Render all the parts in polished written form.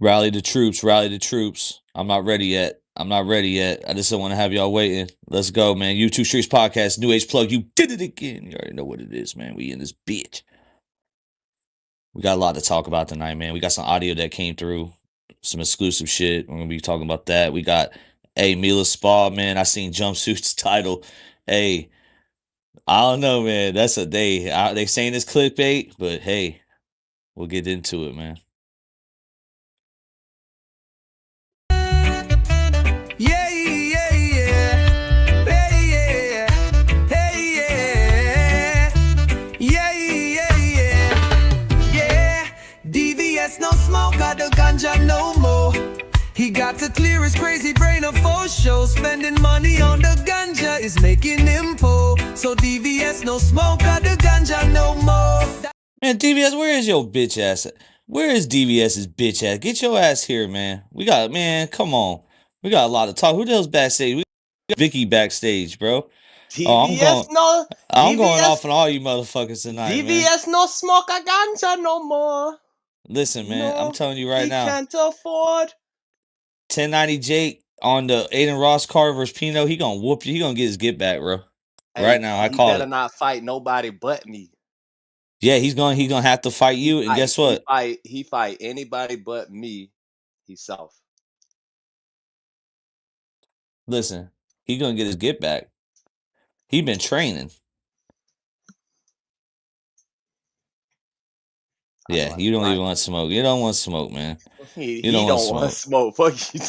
Rally the troops, rally the troops. I'm not ready yet. I just don't want to have y'all waiting. Let's go, man. YouTube Streets Podcast, New Age Plug. You did it again. You already know what it is, man. We in this bitch. We got a lot to talk about tonight, man. We got some audio that came through, some exclusive shit. We're gonna be talking about that. We got Mila Spa, man. I seen Jumpsuits title. Hey, I don't know, man. That's a they saying it's clickbait, but hey, we'll get into it, man. Yeah, yeah, yeah. Hey, yeah. Hey, yeah. Yeah, yeah, yeah. Yeah. DVS no smoke, got the ganja no more. He got to clear his crazy brain of for show. Spending money on the ganja is making him poor. So DVS no smoke, got the ganja no more. Man, DVS, where is your bitch ass at? Where is DVS's bitch ass? Get your ass here, man. Come on. We got a lot to talk. Who the hell's backstage? We got Vicky backstage, bro. DVS I'm going off on all you motherfuckers tonight, man. DVS no smoke a ganja no more. Listen, man, I'm telling you right he now. He can't afford. 1090 Jake on the Aiden Ross Carter versus Pino. He gonna whoop you. He gonna get his get back, bro. Hey, right now, I call it. He better not fight nobody but me. Yeah, he's gonna have to fight you. And guess what? He fight anybody but me. He's soft. Listen, he gonna get his get back. He been training. Yeah, you don't even want smoke. You don't want smoke, man. You don't want smoke. Fuck you.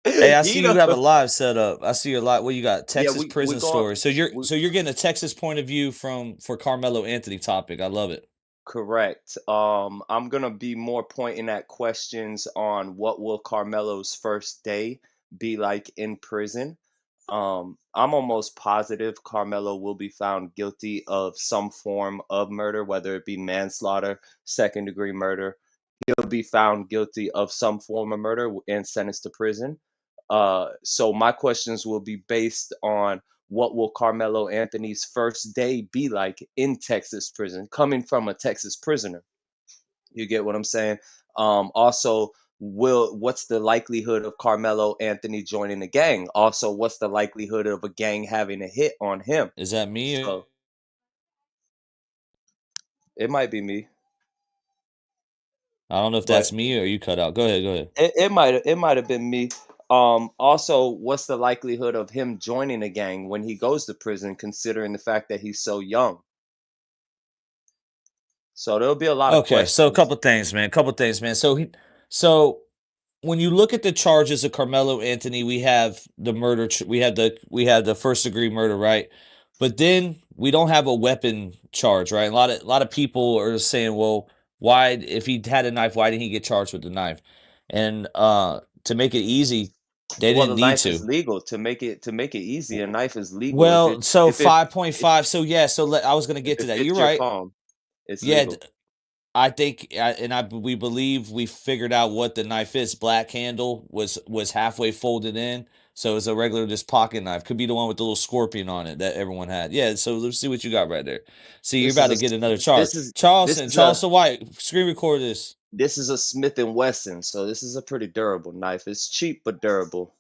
Hey, I see you have a live set up. I see your live. What you got? Texas prison story. So you're getting a Texas point of view for Carmelo Anthony topic. I love it. Correct. I'm gonna be more pointing at questions on what will Carmelo's first day be like in prison. I'm almost positive Carmelo will be found guilty of some form of murder, whether it be manslaughter, second-degree murder. He'll be found guilty of some form of murder and sentenced to prison. So my questions will be based on what will Carmelo Anthony's first day be like in Texas prison, coming from a Texas prisoner. You get what I'm saying? Also, what's the likelihood of Carmelo Anthony joining a gang? Also, what's the likelihood of a gang having a hit on him? Is that me? It might be me. I don't know if that's me or you cut out. Go ahead. It might have been me. Also, what's the likelihood of him joining a gang when he goes to prison, considering the fact that he's so young? So there'll be a lot of questions. So a couple things, man. So when you look at the charges of Carmelo Anthony, we have the murder. We have the first degree murder, right? But then we don't have a weapon charge, right? A lot of people are saying, well, why, if he had a knife, why didn't he get charged with the knife? And to make it easy, they didn't need knife to. Is legal to make it easy. A knife is legal. Well, so 5.5. So yeah, I was gonna get to that. You're right. It's legal. I think, we believe we figured out what the knife is. Black handle was halfway folded in, so it's a regular just pocket knife. Could be the one with the little scorpion on it that everyone had. Yeah, so let's see what you got right there. See, you're about to get another charge. Charleston White, screen record this. This is a Smith & Wesson, so this is a pretty durable knife. It's cheap but durable.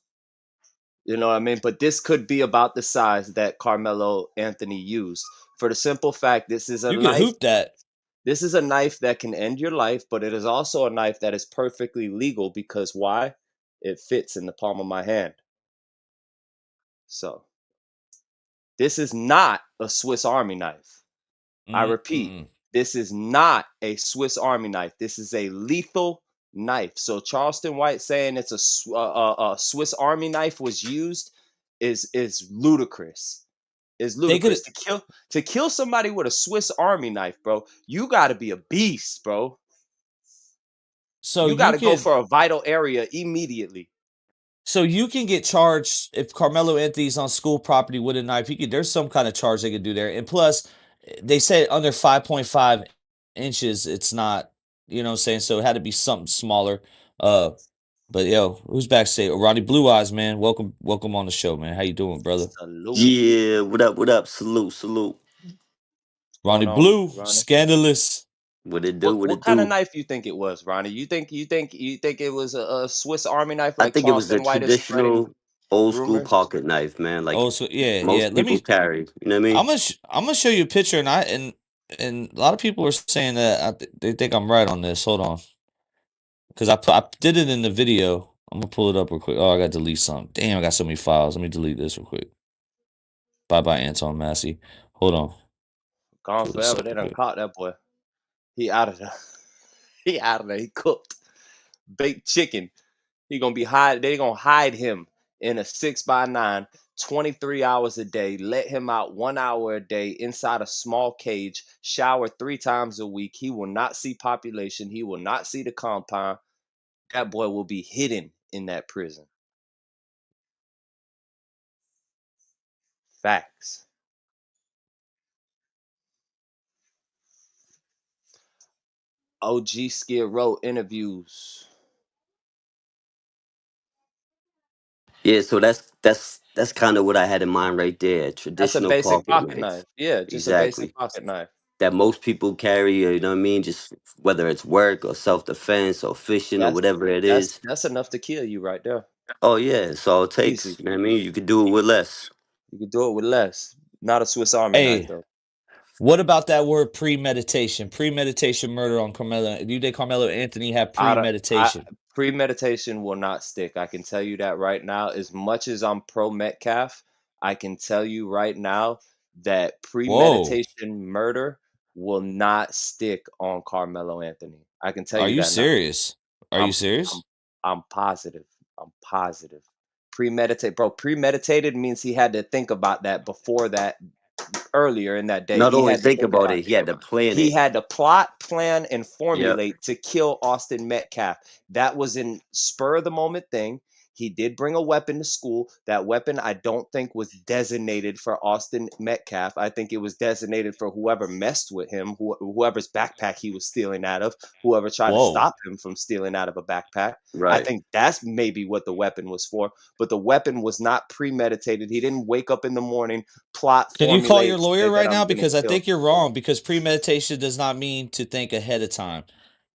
You know what I mean? But this could be about the size that Carmelo Anthony used. For the simple fact, this is a knife. You can hoop that. This is a knife that can end your life, but it is also a knife that is perfectly legal because why? It fits in the palm of my hand. So, this is not a Swiss Army knife. I repeat, this is not a Swiss Army knife. This is a lethal knife. So Charleston White saying it's a Swiss Army knife was used is ludicrous. Is ludicrous. To kill somebody with a Swiss Army knife, bro, you got to be a beast, bro. So you got to go for a vital area immediately. So you can get charged if Carmelo Anthony's on school property with a knife. There's some kind of charge they could do there. And plus, they said under 5.5 inches, it's not, you know what I'm saying? So it had to be something smaller. But yo, who's backstage? Ronnie Blue Eyes, man. Welcome on the show, man. How you doing, brother? Salute. Yeah, what up? Salute. Ronnie Blue, Scandalous. What it do? What What what it kind of do? knife you think it was, Ronnie? You think it was a Swiss Army knife I like think it was a Charleston White is spreading traditional old school rumors? pocket knife, man. Like Oh, so yeah, yeah. most people carry. You know what I mean? I'm gonna show you a picture, and a lot of people are saying that they think I'm right on this. Hold on, because I did it in the video. I'm gonna pull it up real quick. Oh, I got to delete some. Damn, I got so many files. Let me delete this real quick. Bye bye, Anton Massey. Hold on, Gone pull this forever. up They real done quick. caught that boy. He out of there. He out of there. He cooked. Baked chicken. He gonna be hide. They gonna hide him in a 6x9, 23 hours a day. Let him out 1 hour a day inside a small cage. Shower 3 times a week. He will not see population. He will not see the compound. That boy will be hidden in that prison. Facts. OG Skid Row interviews. Yeah, so that's kind of what I had in mind right there. That's a Traditional basic pocket pocket knife. knife. Yeah, just a basic Exactly. pocket knife. That most people carry, you know what I mean? Just whether it's work or self defense or fishing or That's whatever it that's is. that's enough to kill you right there. Oh yeah, it's all it Easy. takes. You know what I mean? You could do it with less. You could do it with less. Not a Swiss Army knife Hey, though. what about that word premeditation? Premeditation murder on Carmelo. Do you think Carmelo Anthony had I premeditation? premeditation will not stick. I can tell you that right now. As much as I'm pro Metcalf, I can tell you right now that Whoa, premeditation murder will not stick on Carmelo Anthony. I can tell are you you that now. serious? Are you I'm I'm serious? I'm positive. I'm positive. Premeditate, bro. Premeditated means he had to think about that before that earlier in that day. Not He only had to think think about about it, he had to plan he it. had to plot, plan, and Yep. formulate to kill Austin Metcalf. That was in spur of the moment thing. He did bring a weapon to school. That weapon I don't think was designated for Austin Metcalf. I think it was designated for whoever messed with him, whoever's backpack he was stealing out of, whoever tried to Whoa. stop him from stealing out of a backpack. I Right. think that's maybe what the weapon was for, but the weapon was not premeditated. He didn't wake up in the morning, plot, Can you call your formulate, lawyer say that right I'm now? going to Because I kill. think you're wrong. Because premeditation does not mean to think ahead of time.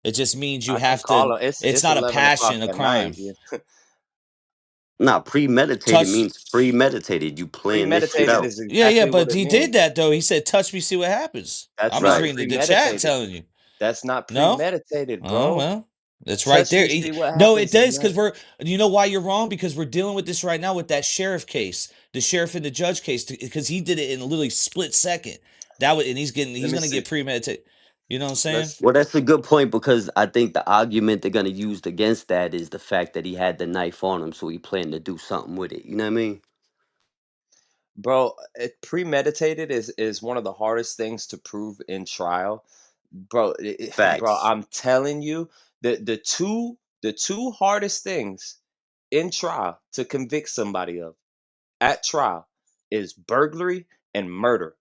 It just means you I can have call to. him. It's It's it's not a 11 o'clock passion, a at night. crime. Yeah. Nah, premeditated Touch. means premeditated. You plan this shit Premeditated out. is Yeah, yeah, exactly what but it he did means. that though. He said, "Touch me, see what happens." That's I'm just not Right. reading the chat, premeditated. telling you. That's not No. premeditated, Oh bro. well, it's right Touch there. me, see what No, it happens is does not. because we're. You know why you're wrong? Because we're dealing with this right now with that sheriff case, the sheriff and the judge case, because he did it in a literally split second. That was, and Let he's me gonna see. get premeditated. You know what I'm saying? Let's, Well, that's a good point because I think the argument they're gonna use against that is the fact that he had the knife on him, so he planned to do something with it. You know what I mean? bro. Premeditated is one of the hardest things to prove in trial, bro. Bro, Facts. I'm telling you, the two hardest things in trial to convict somebody of at trial is burglary and murder.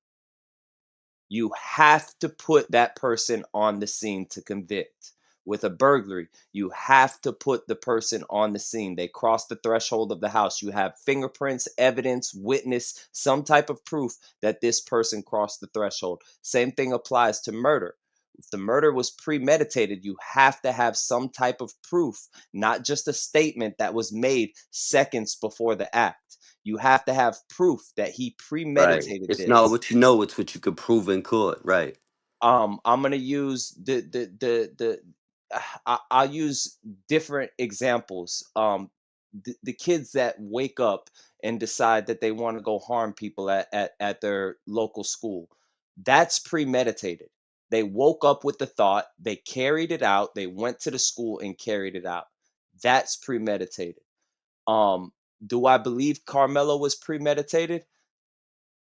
You have to put that person on the scene to convict. With a burglary, you have to put the person on the scene. They cross the threshold of the house. You have fingerprints, evidence, witness, some type of proof that this person crossed the threshold. Same thing applies to murder. If the murder was premeditated, you have to have some type of proof, not just a statement that was made seconds before the act. You have to have proof that he Right. premeditated It's not this. what you know; it's what you could prove in court. Right. I'm gonna use I'll use different examples. The kids that wake up and decide that they want to go harm people at their local school, that's premeditated. They woke up with the thought, they carried it out, they went to the school and carried it out. That's premeditated. Um, do I believe Carmelo was premeditated?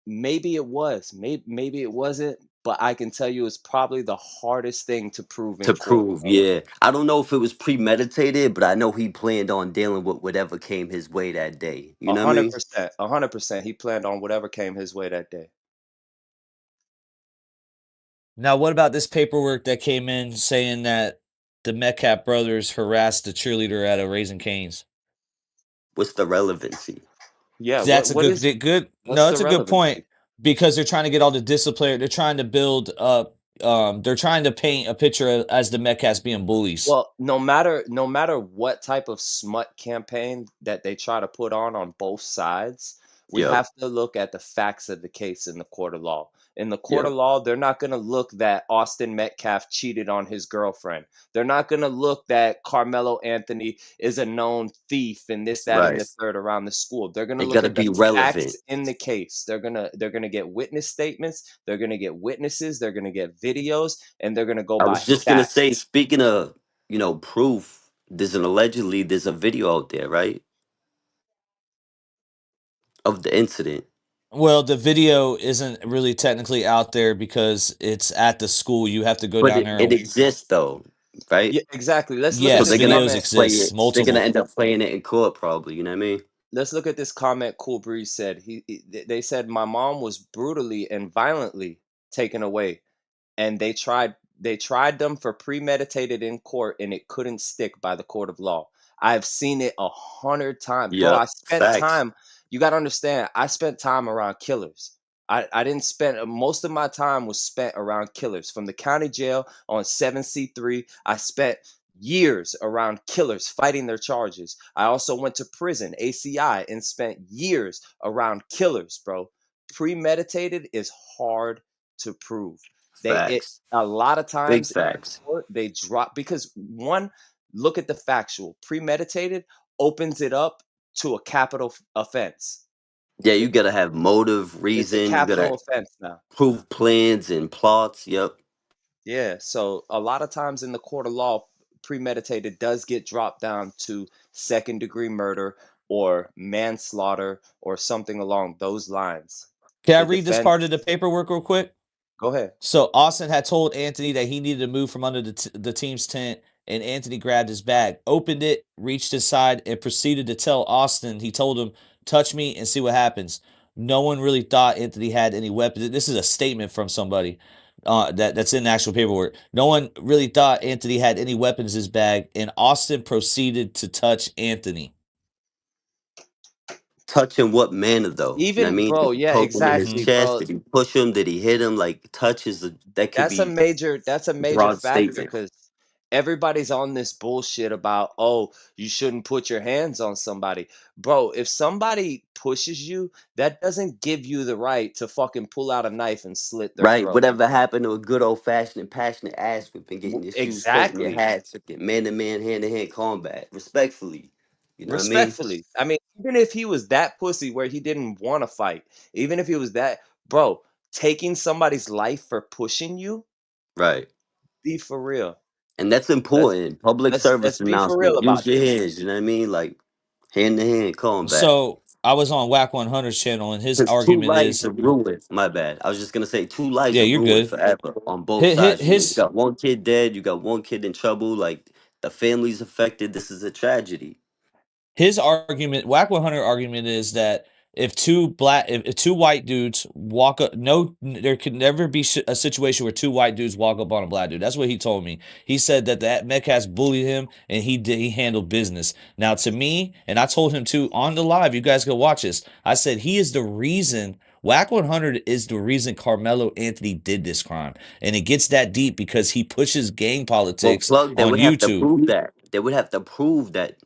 Maybe it was. Maybe it wasn't, but I can tell you it's probably the hardest thing to prove in To court, prove, bro. yeah. I don't know if it was premeditated, but I know he planned on dealing with whatever came his way that day. You A know what I hundred mean? percent, 100%. He planned on whatever came his way that day. Now, what about this paperwork that came in saying that the Metcalf brothers harassed the cheerleader at a Raising Cane's? What's the relevancy? Yeah, That's a what is good. No, what's it's the a good point relevancy? because they're trying to get all the discipline. They're trying to build up. they're trying to paint a picture as the Metcalfs being bullies. Well, no matter what type of smut campaign that they try to put on both sides, we Yep. have to look at the facts of the case in the court of law. In the court of Yep. law, they're not going to look that Austin Metcalf cheated on his girlfriend. They're not going to look that Carmelo Anthony is a known thief and this, that, and Right. the third around the school. They're going to It look gotta at the be facts relevant. in the case. They're gonna get witness statements. They're going to get witnesses. They're going to get videos, and they're going to go I by was just gonna say, facts. speaking of, proof, there's a video out there, right? Of the incident. Well, the video isn't really technically out there because it's at the school. You have to go But down it, there it and exists though, right? Yeah, exactly. Let's look at So yes, this they're gonna videos comment. play exist, it. They're gonna multiple. end up playing it in court, probably. You know what I mean? Let's look at this comment. Cool Breeze said they said my mom was brutally and violently taken away, and they tried them for premeditated in court, and it couldn't stick by the court of law. I've seen it 100 times, bro. I Yep. spent Facts. time. You got to understand. I spent time around killers. I didn't spend most of my time was spent around killers from the county jail on 7C3. I spent years around killers fighting their charges. I also went to prison, ACI, and spent years around killers, bro. Premeditated is hard to prove. They it Facts. A lot of Big times in facts. court they drop because one, look at the factual. Premeditated opens it up to a capital offense. Yeah, you It, gotta have motive, it's a reason. You capital gotta offense now. prove plans and plots. Yep. Yeah, so a lot of times in the court of law, premeditated does get dropped down to second degree murder or manslaughter or something along those lines. Can I The read this part of defense, the paperwork real quick? go ahead. So Austin had told Anthony that he needed to move from under the team's tent, and Anthony grabbed his bag, opened it, reached his side, and proceeded to tell Austin. He told him, "Touch me and see what happens." No one really thought Anthony had any weapons. This is a statement from somebody that's in the actual paperwork. No one really thought Anthony had any weapons in his bag, and Austin proceeded to touch Anthony. Touch in what manner though? You know what I Even mean? Did bro, he yeah, poke him in his exactly, chest? bro. Did he push him? Did he hit him? Like touch is that could be That's a a major broad factor statement. because everybody's on this bullshit about, oh, you shouldn't put your hands on somebody. Bro, if somebody pushes you, that doesn't give you the right to fucking pull out a knife and slit their Right. throat. Whatever happened to a good old fashioned passionate ass whipping, getting your shoes put in your Exactly. hat, to get man to man, hand to hand combat. Respectfully. You know what I mean? Respectfully. I mean, even if he was that pussy where he didn't want to fight, even if he was that, bro, taking somebody's life for pushing you, Right. be for real. And that's Let's important. Public let's service be for real announcement. Use about your this. hands, you know what I mean? Like hand to hand combat. So I was on Whack 100's channel, and his Because two argument lives is, are ruined. My bad. I was just gonna say two lives yeah, are you're ruined good. forever on both His, sides. You his got one kid dead, you got one kid in trouble, like the family's affected. This is a tragedy. his argument, Whack 100 argument is that if two white dudes walk up, no, there could never be a situation where two white dudes walk up on a black dude. That's what he told me. He said that Metcalf bullied him and he handled business. Now to me, and I told him too on the live, you guys can watch this. I said he is the reason. Whack 100 is the reason Carmelo Anthony did this crime. And it gets that deep because he pushes gang Well, politics plug, they on would have to YouTube. prove that. They would have to prove that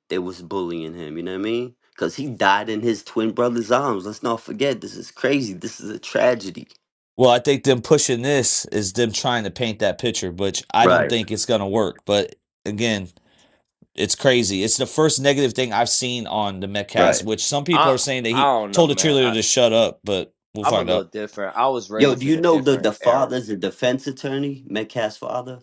they was bullying him, you know what I mean? Because he died in his twin brother's arms. Let's not forget, this is crazy. This is a tragedy. Well, I think them pushing this is them trying to paint that picture, which I don't Right, think it's gonna work. But again, it's crazy. It's the first negative thing I've seen on the Metcalfs, right. which some people are I saying that I he don't know, told the man. cheerleader to shut up, but we'll I'm a find little out. different. I was Yo, raised do in you a know the different era. father's a defense attorney, Metcalf's father?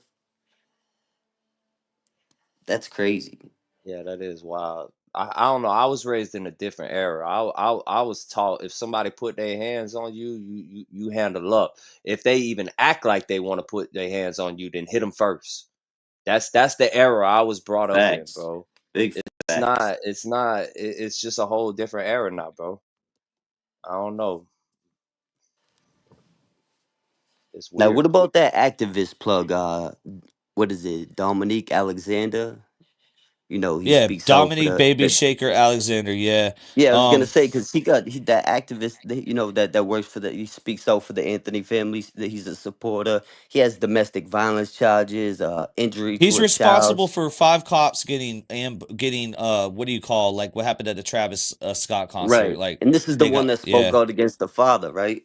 That's crazy. Yeah, that is wild. I don't know. I was raised in a different era. I was taught if somebody put their hands on you, you handle up. If they even act like they want to put their hands on you, then hit them first. That's the era I was brought up in, Facts. bro. Big It's facts. not. It's not. It's just a whole different era now, bro. I don't know. It's Now, what weird. about that activist plug? What is it? Dominique Alexander? You know, he Yeah, speaks out for Dominique Baby Shaker Alexander. Yeah. Yeah, I was gonna Um, say because that activist, you know, that works for the. He speaks out for the Anthony family. That he's a supporter. He has domestic violence charges, injury he's to a child. responsible for 5 cops getting what do you call, like, what happened at the Travis Scott concert? Right, Like, and this is the they one got, that spoke yeah. out against the father. Right,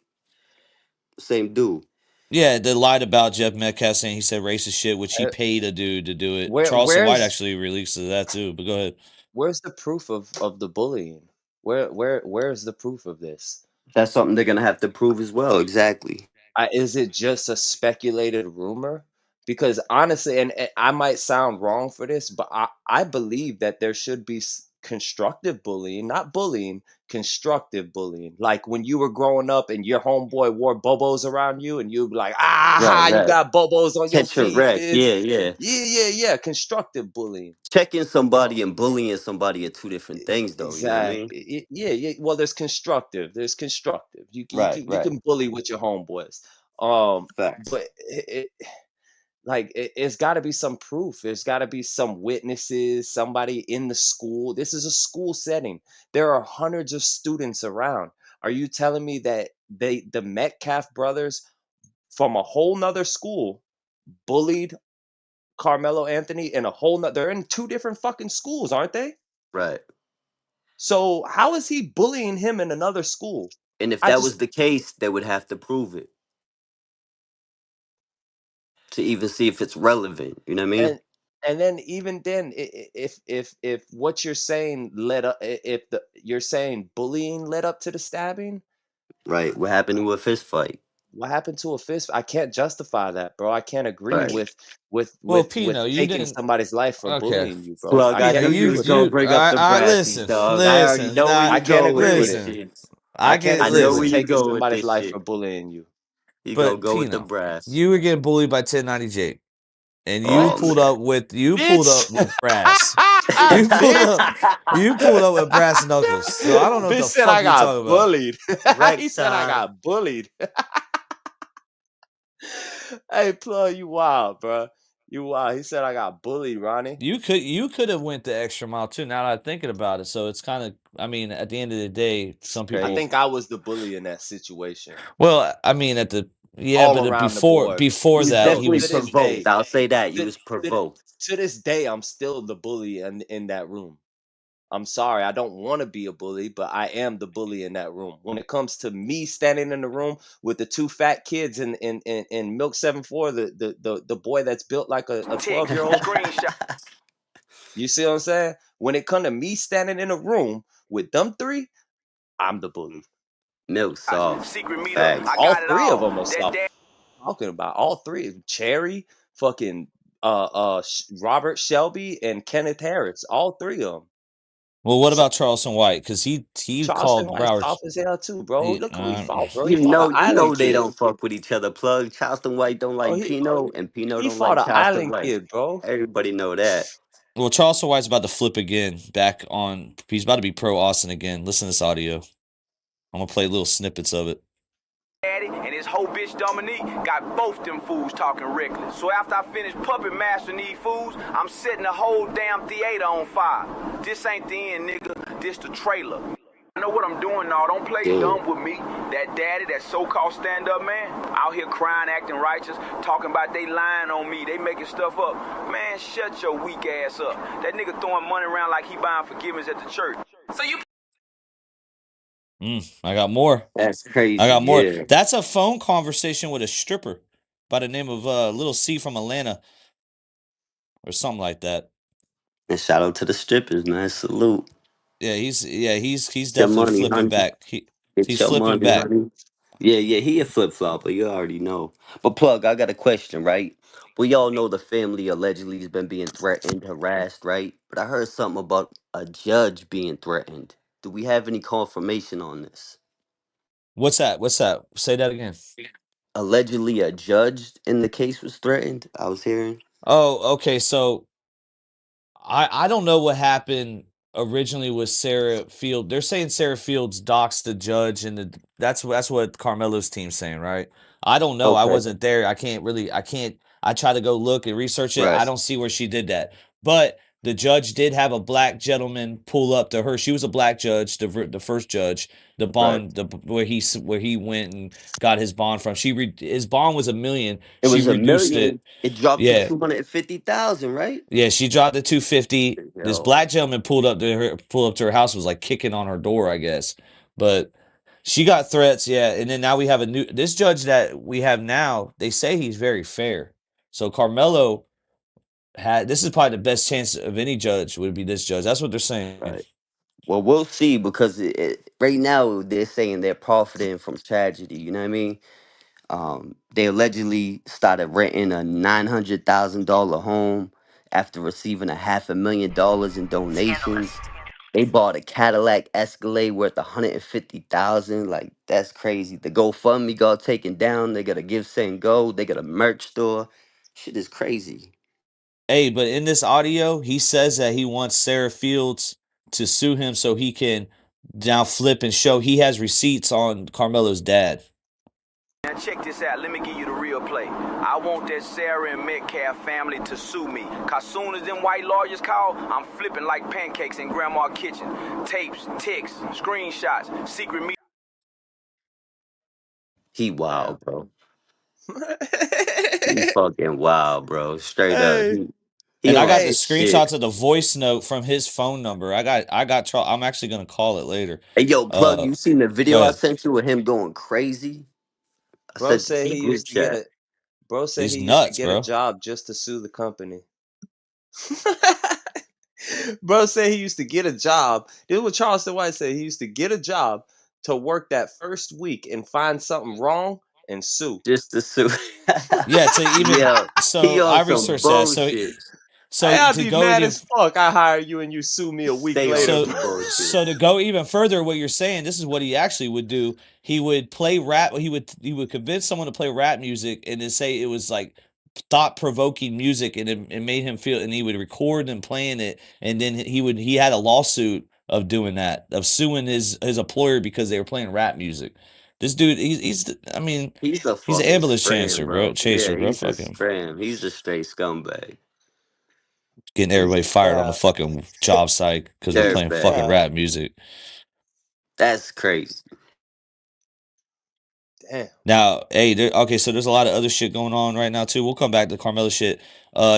same dude. Yeah, they lied about Jeff Metcalf, saying he said racist shit, which he Uh, paid a dude to do it. where Charleston White where's actually released that too, but go ahead. where's the proof of the bullying? Where's the proof of this? That's something they're gonna have to prove as well. Exactly. Is it just a speculated rumor? Because honestly, and I might sound wrong for this, but I believe that there should be constructive bullying, not bullying, constructive bullying. Like when you were growing up and your homeboy wore bobos around you, and you'd be like, Right, ah, you right. got bobos on your Catch a feet, wreck. bitch. Yeah, yeah. Yeah, yeah, yeah. Constructive bullying. Checking Um, somebody and bullying somebody are two different things, though. You know what I mean? exactly. Yeah, yeah. Well, there's constructive. There's constructive. Right, You right. can bully with your homeboys. Facts. But it's got to be some proof. There's got to be some witnesses, somebody in the school. This is a school setting. There are hundreds of students around. Are you telling me that the Metcalf brothers from a whole nother school bullied Carmelo Anthony in a whole nother? They're in two different fucking schools, aren't they? Right. So how is he bullying him in another school? And if I that was just the case, they would have to prove it to even see if it's relevant. You know what I mean? and and then even then, if what you're saying led up, if the you're saying bullying led up to the stabbing, Right. What happened to a fist fight? what happened to a fist? I can't justify that, bro. I can't agree Right. with Well, with Pino, you taking didn't. somebody's life for Okay, bullying you, bro. Plug, I I can't Pino, knew you agree was with gonna that. bring up the I brassies, listen, dog. I already listen. know where Nah, I you can't going agree with with this it. listen. shit. I I can't can I agree know with where listen. you taking going with somebody's this life shit. for bullying you. You gonna But go with the Pino, brass. you were getting bullied by 1090 Jake, and What? you pulled Bitch! up with brass. You pulled Bitch! up, you pulled up with brass knuckles. So I don't know what Bitch the said fuck I you got talking about. bullied. He Wreck said I time. got bullied. Hey, Plug, you wild, bro. You wild. He said I got bullied, Ronnie. You could have went the extra mile too. Now that I'm thinking about it, so it's kind of. I mean, at the end of the day, some I people. think I was the bully in that situation. Well, I mean, at the yeah, All but around the before board. before You was that, Still he definitely to was. this provoked. day. I'll say that. You To, was to, provoked. to this day, I'm still the bully in that room. I'm sorry, I don't want to be a bully, but I am the bully in that room. When it comes to me standing in the room with the two fat kids in Milk 7-4, the boy that's built like a 12-year-old, you see what I'm saying? When it come to me standing in a room with them three, I'm the bully. Milk soft. Secret meetup. I Facts. All got it three of all. them are soft. Talking about all three: Cherry, fucking Robert Shelby, and Kenneth Harris. All three of them. Well, what about Charleston White? Because he Charleston called White Broward. soft as hell too, bro. Look who he fought, bro. He You fought an know, you island know they kid. don't fuck with each other. Plug. Charleston White don't Oh, like Pino, and Pino he don't fought like an Charleston island White. kid, bro. Everybody know that. Well, Charleston White's about to flip again. Back on. He's about to be pro Austin again. Listen to this audio. I'm gonna play little snippets of it. Daddy and his whole bitch Dominique got both them fools talking reckless. So after I finish puppet mastering these fools, I'm setting the whole damn theater on fire. This ain't the end, nigga. This the trailer. I know what I'm doing now. Don't play Damn. dumb with me. That daddy, that so-called stand-up man, out here crying, acting righteous, talking about they lying on me, they making stuff up. Man, shut your weak ass up. That nigga throwing money around like he buying forgiveness at the church. So you I got more. That's I crazy. got more. Yeah. That's a phone conversation with a stripper by the name of Little C from Atlanta or something like that. And shout out to the strippers, man. Salute. He's Your definitely money, flipping honey. back. Get He's your flipping money, back. honey. Yeah, yeah, he a flip flopper. You already know. But plug, I got a question, right? We all know the family allegedly has been being threatened, harassed, right? But I heard something about a judge being threatened. Do we have any confirmation on this? What's that? What's that? Say that again. Allegedly, a judge in the case was threatened. I was hearing. Oh, okay. So I don't know what happened originally with Sarah Field. They're saying Sarah Fields doxed the judge, and that's what Carmelo's team's saying, right? I don't know. I Okay. wasn't there. I can't. I try to go look and research it. I Right. don't see where she did that. But the judge did have a black gentleman pull up to her. She was a black judge, the first judge, the Right. bond, where he went and got his bond from. His bond was $1 million. It She was a reduced it. million. It dropped to Yeah, 250,000, right? yeah, she dropped the 250. This Yo, black gentleman pulled up to her house, was like kicking on her door, I guess. But she got threats, yeah. And then now we have this judge that we have now. They say he's very fair. So Carmelo this is probably the best chance of any judge would be this judge. That's what they're saying. right. Well, we'll see because right now they're saying they're profiting from tragedy. You know what I mean? They allegedly started renting a $900,000 home after receiving $500,000 in donations. They bought a Cadillac Escalade worth 150,000. Like that's crazy. The GoFundMe got taken down. They got a Give Send Go. They got a merch store. Shit is crazy. Hey, but in this audio, he says that he wants Sarah Fields to sue him so he can now flip and show he has receipts on Carmelo's dad. Now check this out, let me give you the real play. I want that Sarah and Metcalf family to sue me. Cause soon as them white lawyers call, I'm flipping like pancakes in grandma's kitchen. Tapes, texts, screenshots, secret meetings. He Damn. wild, bro. He fucking wild, bro. Straight up. Hey, He And I on got the hey, some shit. screenshots of the voice note from his phone number. I'm actually gonna call it later. Hey, yo, Plug, Uh, you seen the Go video I ahead. sent you of him going crazy? I bro sent it said to the he group used to get chat. a bro said He's he used to nuts, get a bro. job just to sue the company. Bro said he used to get a job. This is what Charleston White said. He used to get a job to work that first week and find something wrong and sue. Just to sue. Yeah, to even Yo, he so on I some researched that. So bullshit. Hey, I'd to be go mad even as fuck. I hire you and you sue me a week Stay on later. some bullshit. so to go even further, what you're saying, this is what he actually would do. He would play rap. He would convince someone to play rap music and then say it was like thought provoking music, and it made him feel. And he would record them playing it, and then he had a lawsuit of doing that, of suing his employer because they were playing rap music. This dude, I mean, He's a he's an fucking ambulance scram, chaser, bro. bro. Yeah, Chaser, bro. he's a Fucking scram. He's a straight scumbag. getting He's a everybody fired on the crab. fucking job site because they're He's a playing fucking Dirtbag. crab. rap music. That's crazy. Damn. Now, hey, okay, so there's a lot of other shit going on right now too. We'll come back to Carmelo shit.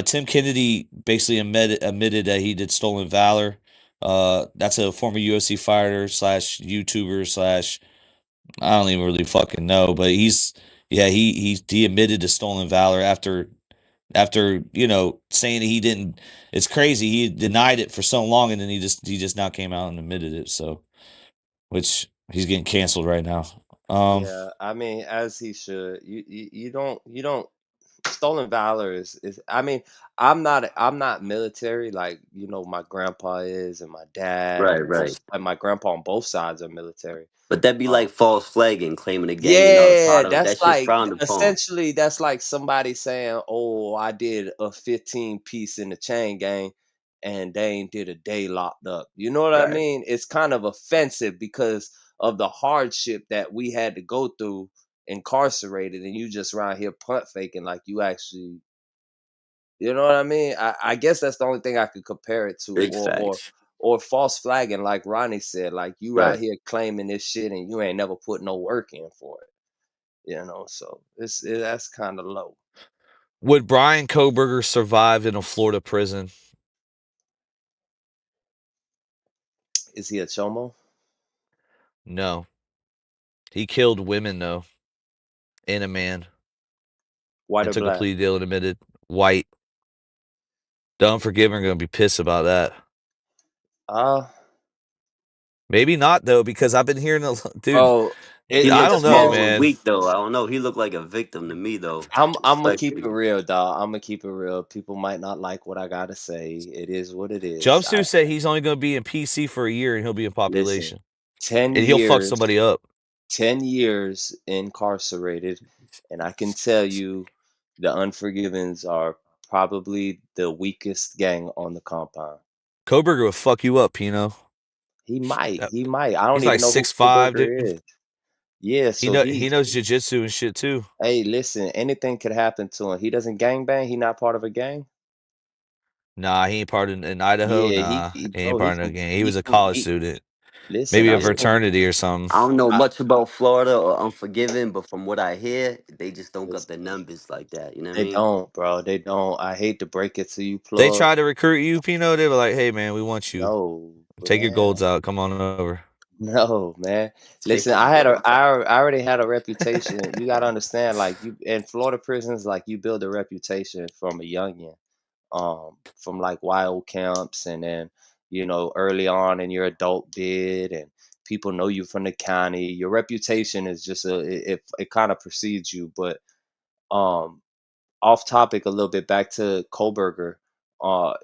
Tim Kennedy basically admitted that he did stolen valor. That's a former UFC fighter slash YouTuber slash I don't even really fucking know, but he admitted to stolen valor after saying that he didn't. It's crazy. He denied it for so long, and then he just now came out and admitted it. So, which he's getting canceled right now. Yeah, I mean, as he should. You don't stolen valor is I mean, I'm not military like my grandpa is and my dad Right, and right. my grandpa on both sides are military. But that'd be Um like false flagging, claiming a gang you're not a yeah, part of. that's That shit's like frowned upon. essentially that's like somebody saying, "Oh, I did a 15 piece in the chain gang and they ain't did a day locked up." You know what I Right. mean? It's kind of offensive because of the hardship that we had to go through incarcerated, and you just around here punt faking like you actually, you know what I mean? I guess that's the only thing I could compare it to, Big or facts. or false flagging, like Ronnie said, like you Right. out here claiming this shit and you ain't never put no work in for it. So that's kind of low. Would Brian Koberger survive in a Florida prison? Is he a chomo? No. He killed women though, and a man, White and or took a black? plea deal and admitted. White. The Unforgiven are gonna be pissed about that. Uh, Maybe not though, because I've been hearing dude. bro, He I it don't looks know, depends. small and man. weak though. I don't know. He looked like a victim to me though. I'm gonna keep it Respectfully. real, dog. I'm gonna keep it real. People might not like what I gotta say. It is what it is. Jumpsuit said he's only gonna be in PC for a year and he'll be in Listen, population, 10 and he'll fuck years, somebody up. 10 years incarcerated, and I can tell you the Unforgivens are probably the weakest gang on the compound. Koberger will fuck you up, Pino. He might, Uh, he might. I don't He's like even know who 6'5", dude. Koberger is. Yeah, so He knows jujitsu and shit too. hey, listen, anything could happen to him. He doesn't gangbang. He not part of a gang. Nah, he ain't part in Idaho. Yeah, Nah, he ain't bro, he part of no can gang. He he was a can college he student, listen, maybe a I Yeah, spoke fraternity or something. I don't know I much about Florida or Unforgiven, but from what I hear, they just don't got listen, the numbers like that. You know what I they mean? don't, bro. They don't. I hate to break it to you, They plug. tried to recruit you, Pino. They were like, "Hey, man, we want you. No, Take your man. golds out. Come on over." No, man. Listen, Take your goals out. I already had a reputation. You gotta understand, like you in Florida prisons, like you build a reputation from a youngin. From like wild camps and then, early on in your adult bid and people know you from the county. Your reputation is just it kind of precedes you. But um off topic a little bit back to Kohlberger. Uh,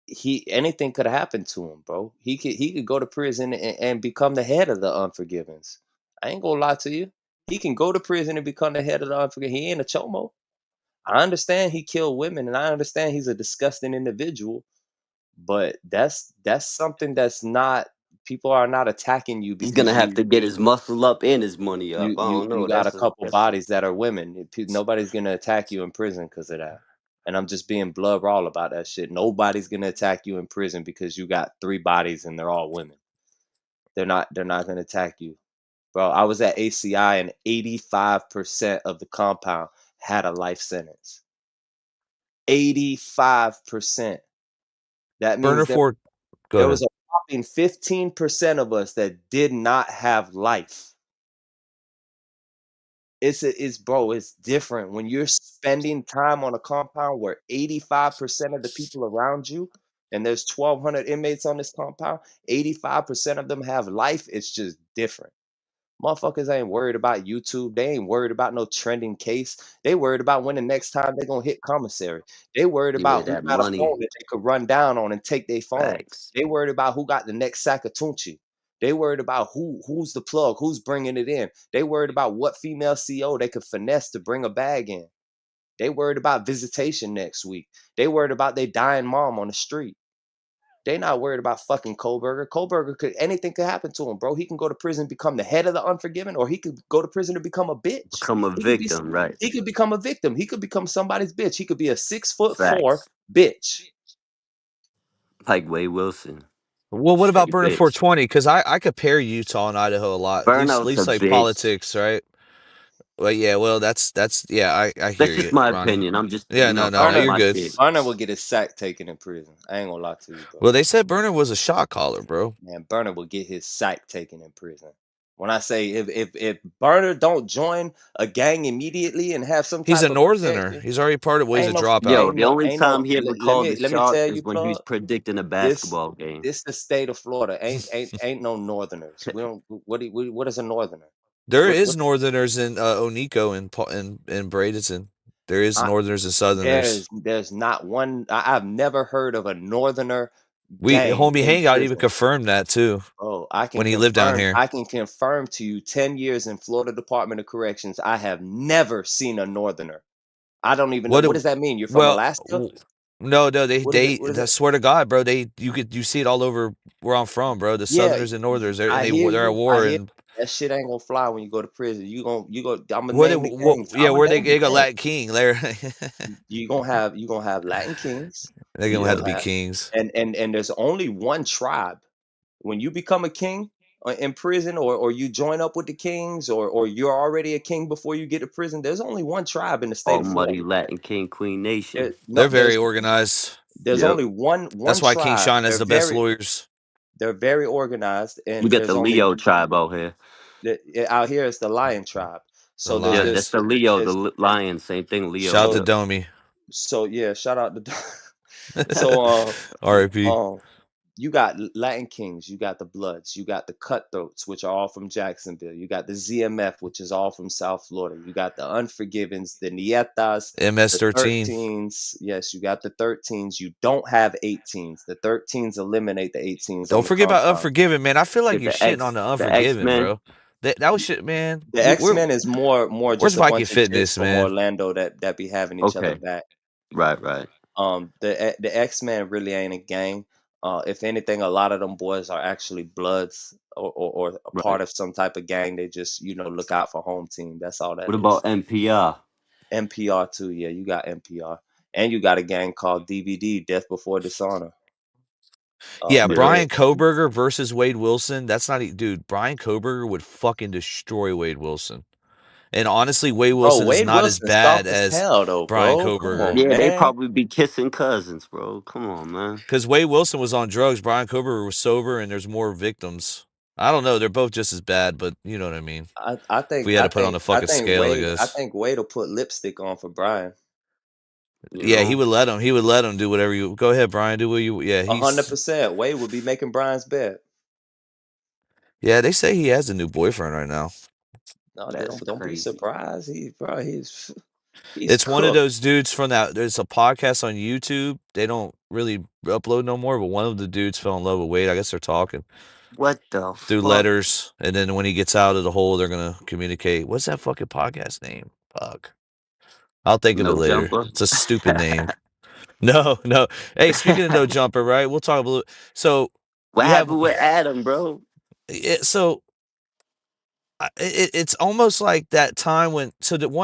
he anything could happen to him, bro. He could go to prison and become the head of the Unforgivens. I ain't gonna lie to you. He can go to prison and become the head of the Unforgiven. He ain't a chomo. I understand he killed women, and I understand he's a disgusting individual. But that's something that's not. People are not attacking you He's gonna because have you to get his muscle up and his money you up. I you don't you know. got a That's a couple that's bodies that are women. Nobody's gonna attack you in prison because of that. And I'm just being blood raw about that shit. Nobody's gonna attack you in prison because you got three bodies and they're all women. They're not gonna attack you. Bro, I was at ACI and 85% of the compound had a life sentence. 85%. That Burner means Ford. Go there ahead. was a whopping 15% of us that did not have life. It's different when you're spending time on a compound where 85% of the people around you, and there's 1,200 inmates on this compound, 85% of them have life. It's just different. Motherfuckers ain't worried about YouTube. They ain't worried about no trending case. They worried about when the next time they gonna hit commissary. They worried yeah, about who that got a money. phone that they could run down on and take their phone. Facts. They worried about who got the next sack of Tunchi. They worried about who's the plug, who's bringing it in. They worried about what female CO they could finesse to bring a bag in. They worried about visitation next week. They worried about their dying mom on the street. They not worried about fucking Kohlberger. Kohlberger anything could happen to him, bro. He can go to prison, become the head of the Unforgiven, or he could go to prison to become a bitch. Become a He could be victim, right? he could become a victim. He could become somebody's bitch. He could be a 6'4" Facts. bitch. Like Way Wilson. Well, what about Straight Burner bitch. 420? Because I compare Utah and Idaho a lot. At Burnout's a least like bitch. politics, right? Well, yeah. Well, that's yeah. I That's hear just you, my Ronnie. opinion. I'm just, Yeah, no, no, no. talking Burner, You're my good. shit. Burner will get his sack taken in prison. I ain't gonna lie to you, bro. Well, they said Burner was a shot caller, bro. Man, Burner will get his sack taken in prison. When I say if Burner don't join a gang immediately and have some He's a type of northerner. protection, He's already part of. Well, he's a ain't no dropout. Yo, ain't the no only ain't no time he ever let called me a let me shot tell is you, when he was plug. predicting a This basketball game. this the state of Florida. Ain't no northerners. We don't what is a northerner? There What is northerners in Onico and Bradenton. There is I northerners and southerners. there's not one. I've never heard of a northerner We gang homie in Hangout even prison. confirmed that too Oh, when he lived down here. I can confirm to you 10 years in Florida Department of Corrections, I have never seen a northerner. I don't even know What? what does that mean? You're from Well, Alaska? no, no, What is it? they. What is I it? swear to God, bro. You see it all over where I'm from, bro. The Yeah, Southerners and Northerners, I and hear they're at you. I war. hear And that shit ain't gonna fly when you go to prison. You go. I'm gonna what? name the gangs. Yeah, I'm gonna where name the they got gangs. Latin King. They're You gonna have Latin kings. they're You gonna have to gonna be have kings. and there's only one tribe. When you become a king in prison, or you join up with the kings, or you're already a king before you get to prison. There's only one tribe in the state All of muddy Florida. Latin King Queen Nation. No, They're very organized. there's Yep. only one That's why King tribe. Sean has the best lawyers. They're very organized, We and got the Leo tribe out here. out here it's the Lion tribe. The So Yeah, that's Lions. the Leo, the there's lion. Same thing, Leo. Shout out to so Yep. Domi. so yeah. Shout out to so R.I.P. you got Latin Kings, you got the Bloods, you got the Cutthroats, which are all from Jacksonville. You got the ZMF, which is all from South Florida. You got the Unforgivens, the Nietas, the MS-13. 13s. Yes, you got the 13s. You don't have 18s. The 13s eliminate the 18s Don't on the forget about compound. Unforgiven, man. I feel like Get you're shitting on the The Unforgiven, X-Men. bro. That was shit, man. The X-Men is more Where's just a Mikey bunch of chicks Fitness, from man? Orlando that be having each other Okay. back. Right. The X-Men really ain't a gang. If anything, a lot of them boys are actually Bloods, or a Right. part of some type of gang. They just look out for home team. That's all that What about is. NPR? NPR too. Yeah, you got NPR. And you got a gang called DVD, Death Before Dishonor. Yeah, But Yeah. Brian Koberger versus Wade Wilson. That's not dude. Brian Koberger would fucking destroy Wade Wilson. And honestly, Wade bro, Wilson is Wade not as Wilson soft bad as as hell though, Brian bro. Come Koberger. on, Yeah, they man. probably be kissing cousins, bro. Come on, man. Because Wade Wilson was on drugs, Brian Koberger was sober, and there's more victims. I don't know. They're both just as bad, but you know what I mean. I If think we had I to put on think a I fucking think scale, I Wade I guess. think Wade will put lipstick on for Brian. You Yeah, he know, would let him. He would let him do whatever you. Go ahead, Brian. Do what you. Yeah, he's. 100%. Wade would be making Brian's bed. Yeah, they say he has a new boyfriend right now. No, that's don't be crazy. surprised. He's It's one of cooked. those dudes from that. There's a podcast on YouTube. They don't really upload no more, but one of the dudes fell in love with Wade. I guess they're talking What the through fuck? letters, and then when he gets out of the hole, they're gonna communicate. What's that fucking podcast name? Fuck. I'll think of it No later. jumper. It's a stupid name. No, no. Hey, speaking of no jumper, right? We'll talk a little. So What you have. happened with Adam, bro? So it's almost like that time when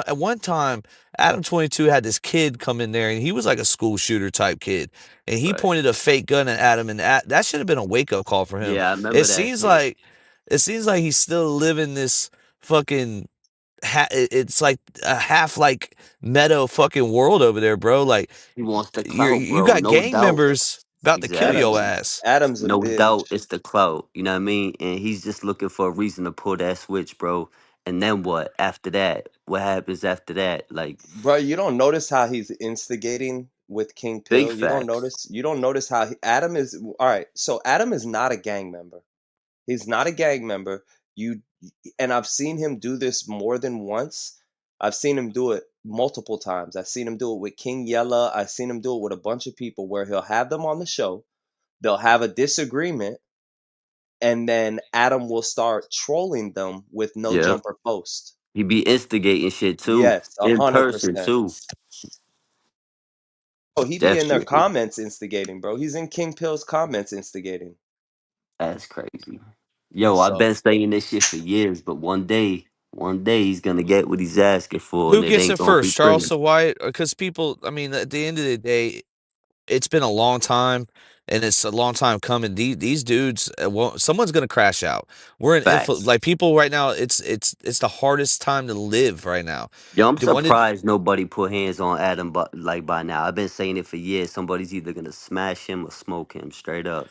at one time Adam 22 had this kid come in there and he was like a school shooter type kid and he Right. pointed a fake gun at Adam and that should have been a wake up call for him. Yeah, I It remember that seems shit. like it seems like he's still living this fucking it's like a half like meta fucking world over there, bro. Like He wants the clout, you bro. got No gang doubt. members about to kill your Exactly. ass. Adam's a No bitch. doubt it's the clout. You know what I mean? And he's just looking for a reason to pull that switch, bro. And then what? After that? What happens after that? Like, Bro, you don't notice how he's instigating with King big Pill? facts. You don't notice how Adam is all right. So Adam is not a gang member. He's not a gang member. You and I've seen him do this more than once. I've seen him do it multiple times. I've seen him do it with King Yella. I've seen him do it with a bunch of people where he'll have them on the show. They'll have a disagreement, and then Adam will start trolling them with no Yeah. jumper post. He be instigating shit too. Yes, a In hundred person percent. too. Oh, he be in their Definitely. comments instigating, bro. He's in King Pill's comments instigating. That's crazy. Yo, I've So been saying this shit for years, but one day he's gonna get what he's asking for, Who and it gets ain't it gonna be first, pretty. Charleston White? Because people, I mean, at the end of the day, it's been a long time, and it's a long time coming. These dudes, someone's gonna crash out. We're in Facts. like people right now. It's the hardest time to live right now. Yo, I'm The one that surprised nobody put hands on Adam, but like by now, I've been saying it for years. Somebody's either gonna smash him or smoke him straight up.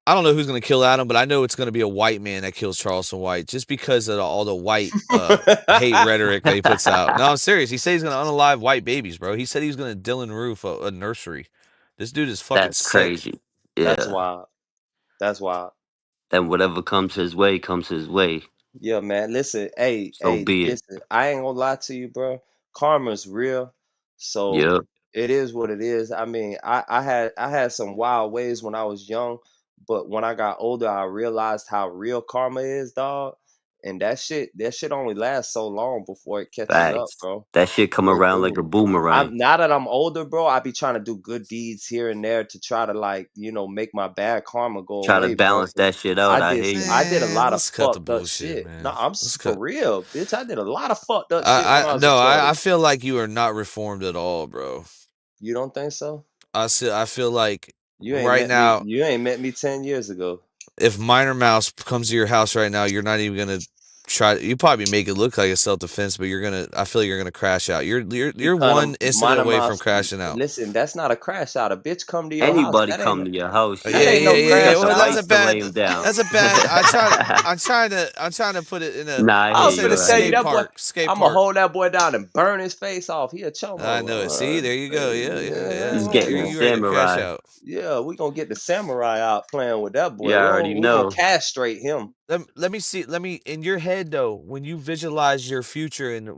I don't know who's gonna kill Adam, but I know it's gonna be a white man that kills Charleston White, just because of all the white hate rhetoric that he puts out. No, I'm serious. He said he's gonna unalive white babies, bro. He said he was gonna Dylan Roof a nursery. This dude is fucking That's sick. crazy. that's Yeah. wild. That's wild. And whatever comes his way comes his way. Yeah, man. Listen, So be it. listen. I ain't gonna lie to you, bro. Karma's real, so Yep. it is what it is. I mean, I had some wild ways when I was young, but when I got older, I realized how real karma is, dog. And that shit only lasts so long before it catches up, Facts. bro. That shit come It around like do. a boomerang. I'm now that I'm older, bro, I be trying to do good deeds here and there to try to like, make my bad karma go Try to away, bro. balance 'Cause that shit out. I hear you. I did a Man, lot of let's cut the fucked up bullshit, shit. No, man. I'm Let's for cut. real, bitch. I did a lot of fucked up shit when I I was a no, I 20. feel like you are not reformed at all, bro. You don't think so? I feel like right now, You ain't met me 10 years ago. if Minor Mouse comes to your house right now, you're not even gonna try. You probably make it look like a self defense, but you're gonna. I feel like you're gonna crash out. You You're kind of one incident minor away from mouse. crashing out. Listen, that's not a crash out. A bitch come to your house. Anybody come to your house, Yeah, That you ain't yeah, no yeah, you yeah. got crash the Well, out. rights to lay him down. that's a bad. I'm trying to put it in a. Nah, I I I'll hear was say you. the finna I tell hear you skate that you. boy. park. Skate I'm gonna park. hold that boy down and burn his face off. He a I know it. See, chomo. there you go. Yeah, yeah, yeah. He's getting the You ready to crash samurai. out? Yeah, we gonna get the samurai out playing with that You boy. already We gonna know. castrate him. Let me see. Let me in your head though. When you visualize your future and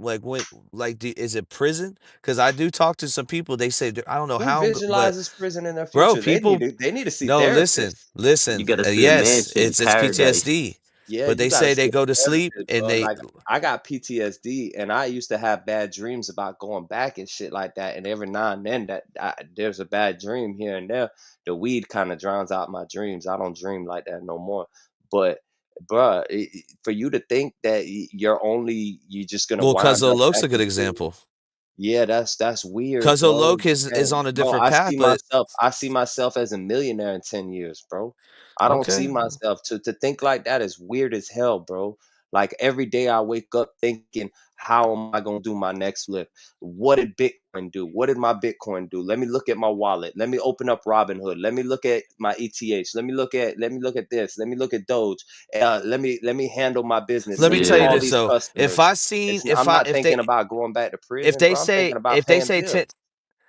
is it prison? Because I do talk to some people. They say I don't know Who how, but visualizes prison in their bro, future? people. They need to see No, therapists. You listen. gotta see a Yes, mansion, it's paradise. PTSD, Yeah, but you they gotta say see they a go to sleep therapist, and bro. they. Like I got PTSD, and I used to have bad dreams about going back and shit like that. And every now and then, there's a bad dream here and there. The weed kind of drowns out my dreams. I don't dream like that no more. But, bruh, for you to think that you're just gonna Well, wind up Cuzzo Loke's back a good in prison, example. Yeah, that's weird, Cuzzo bro. Loke You is can't, on a bro. different path, but I see myself as a millionaire in 10 years, bro. I don't see okay. myself to think like that is weird as hell, bro. Like every day I wake up thinking, how am I gonna do my next flip? What did Bitcoin do? What did my Bitcoin do? Let me look at my wallet. Let me open up Robinhood. Let me look at my ETH. Let me look at this. Let me look at Doge. Let me handle my business. Let Let me me tell you call Yeah. this these though. customers. I'm not If thinking about going back to prison, bro. I'm thinking about if they paying say bills.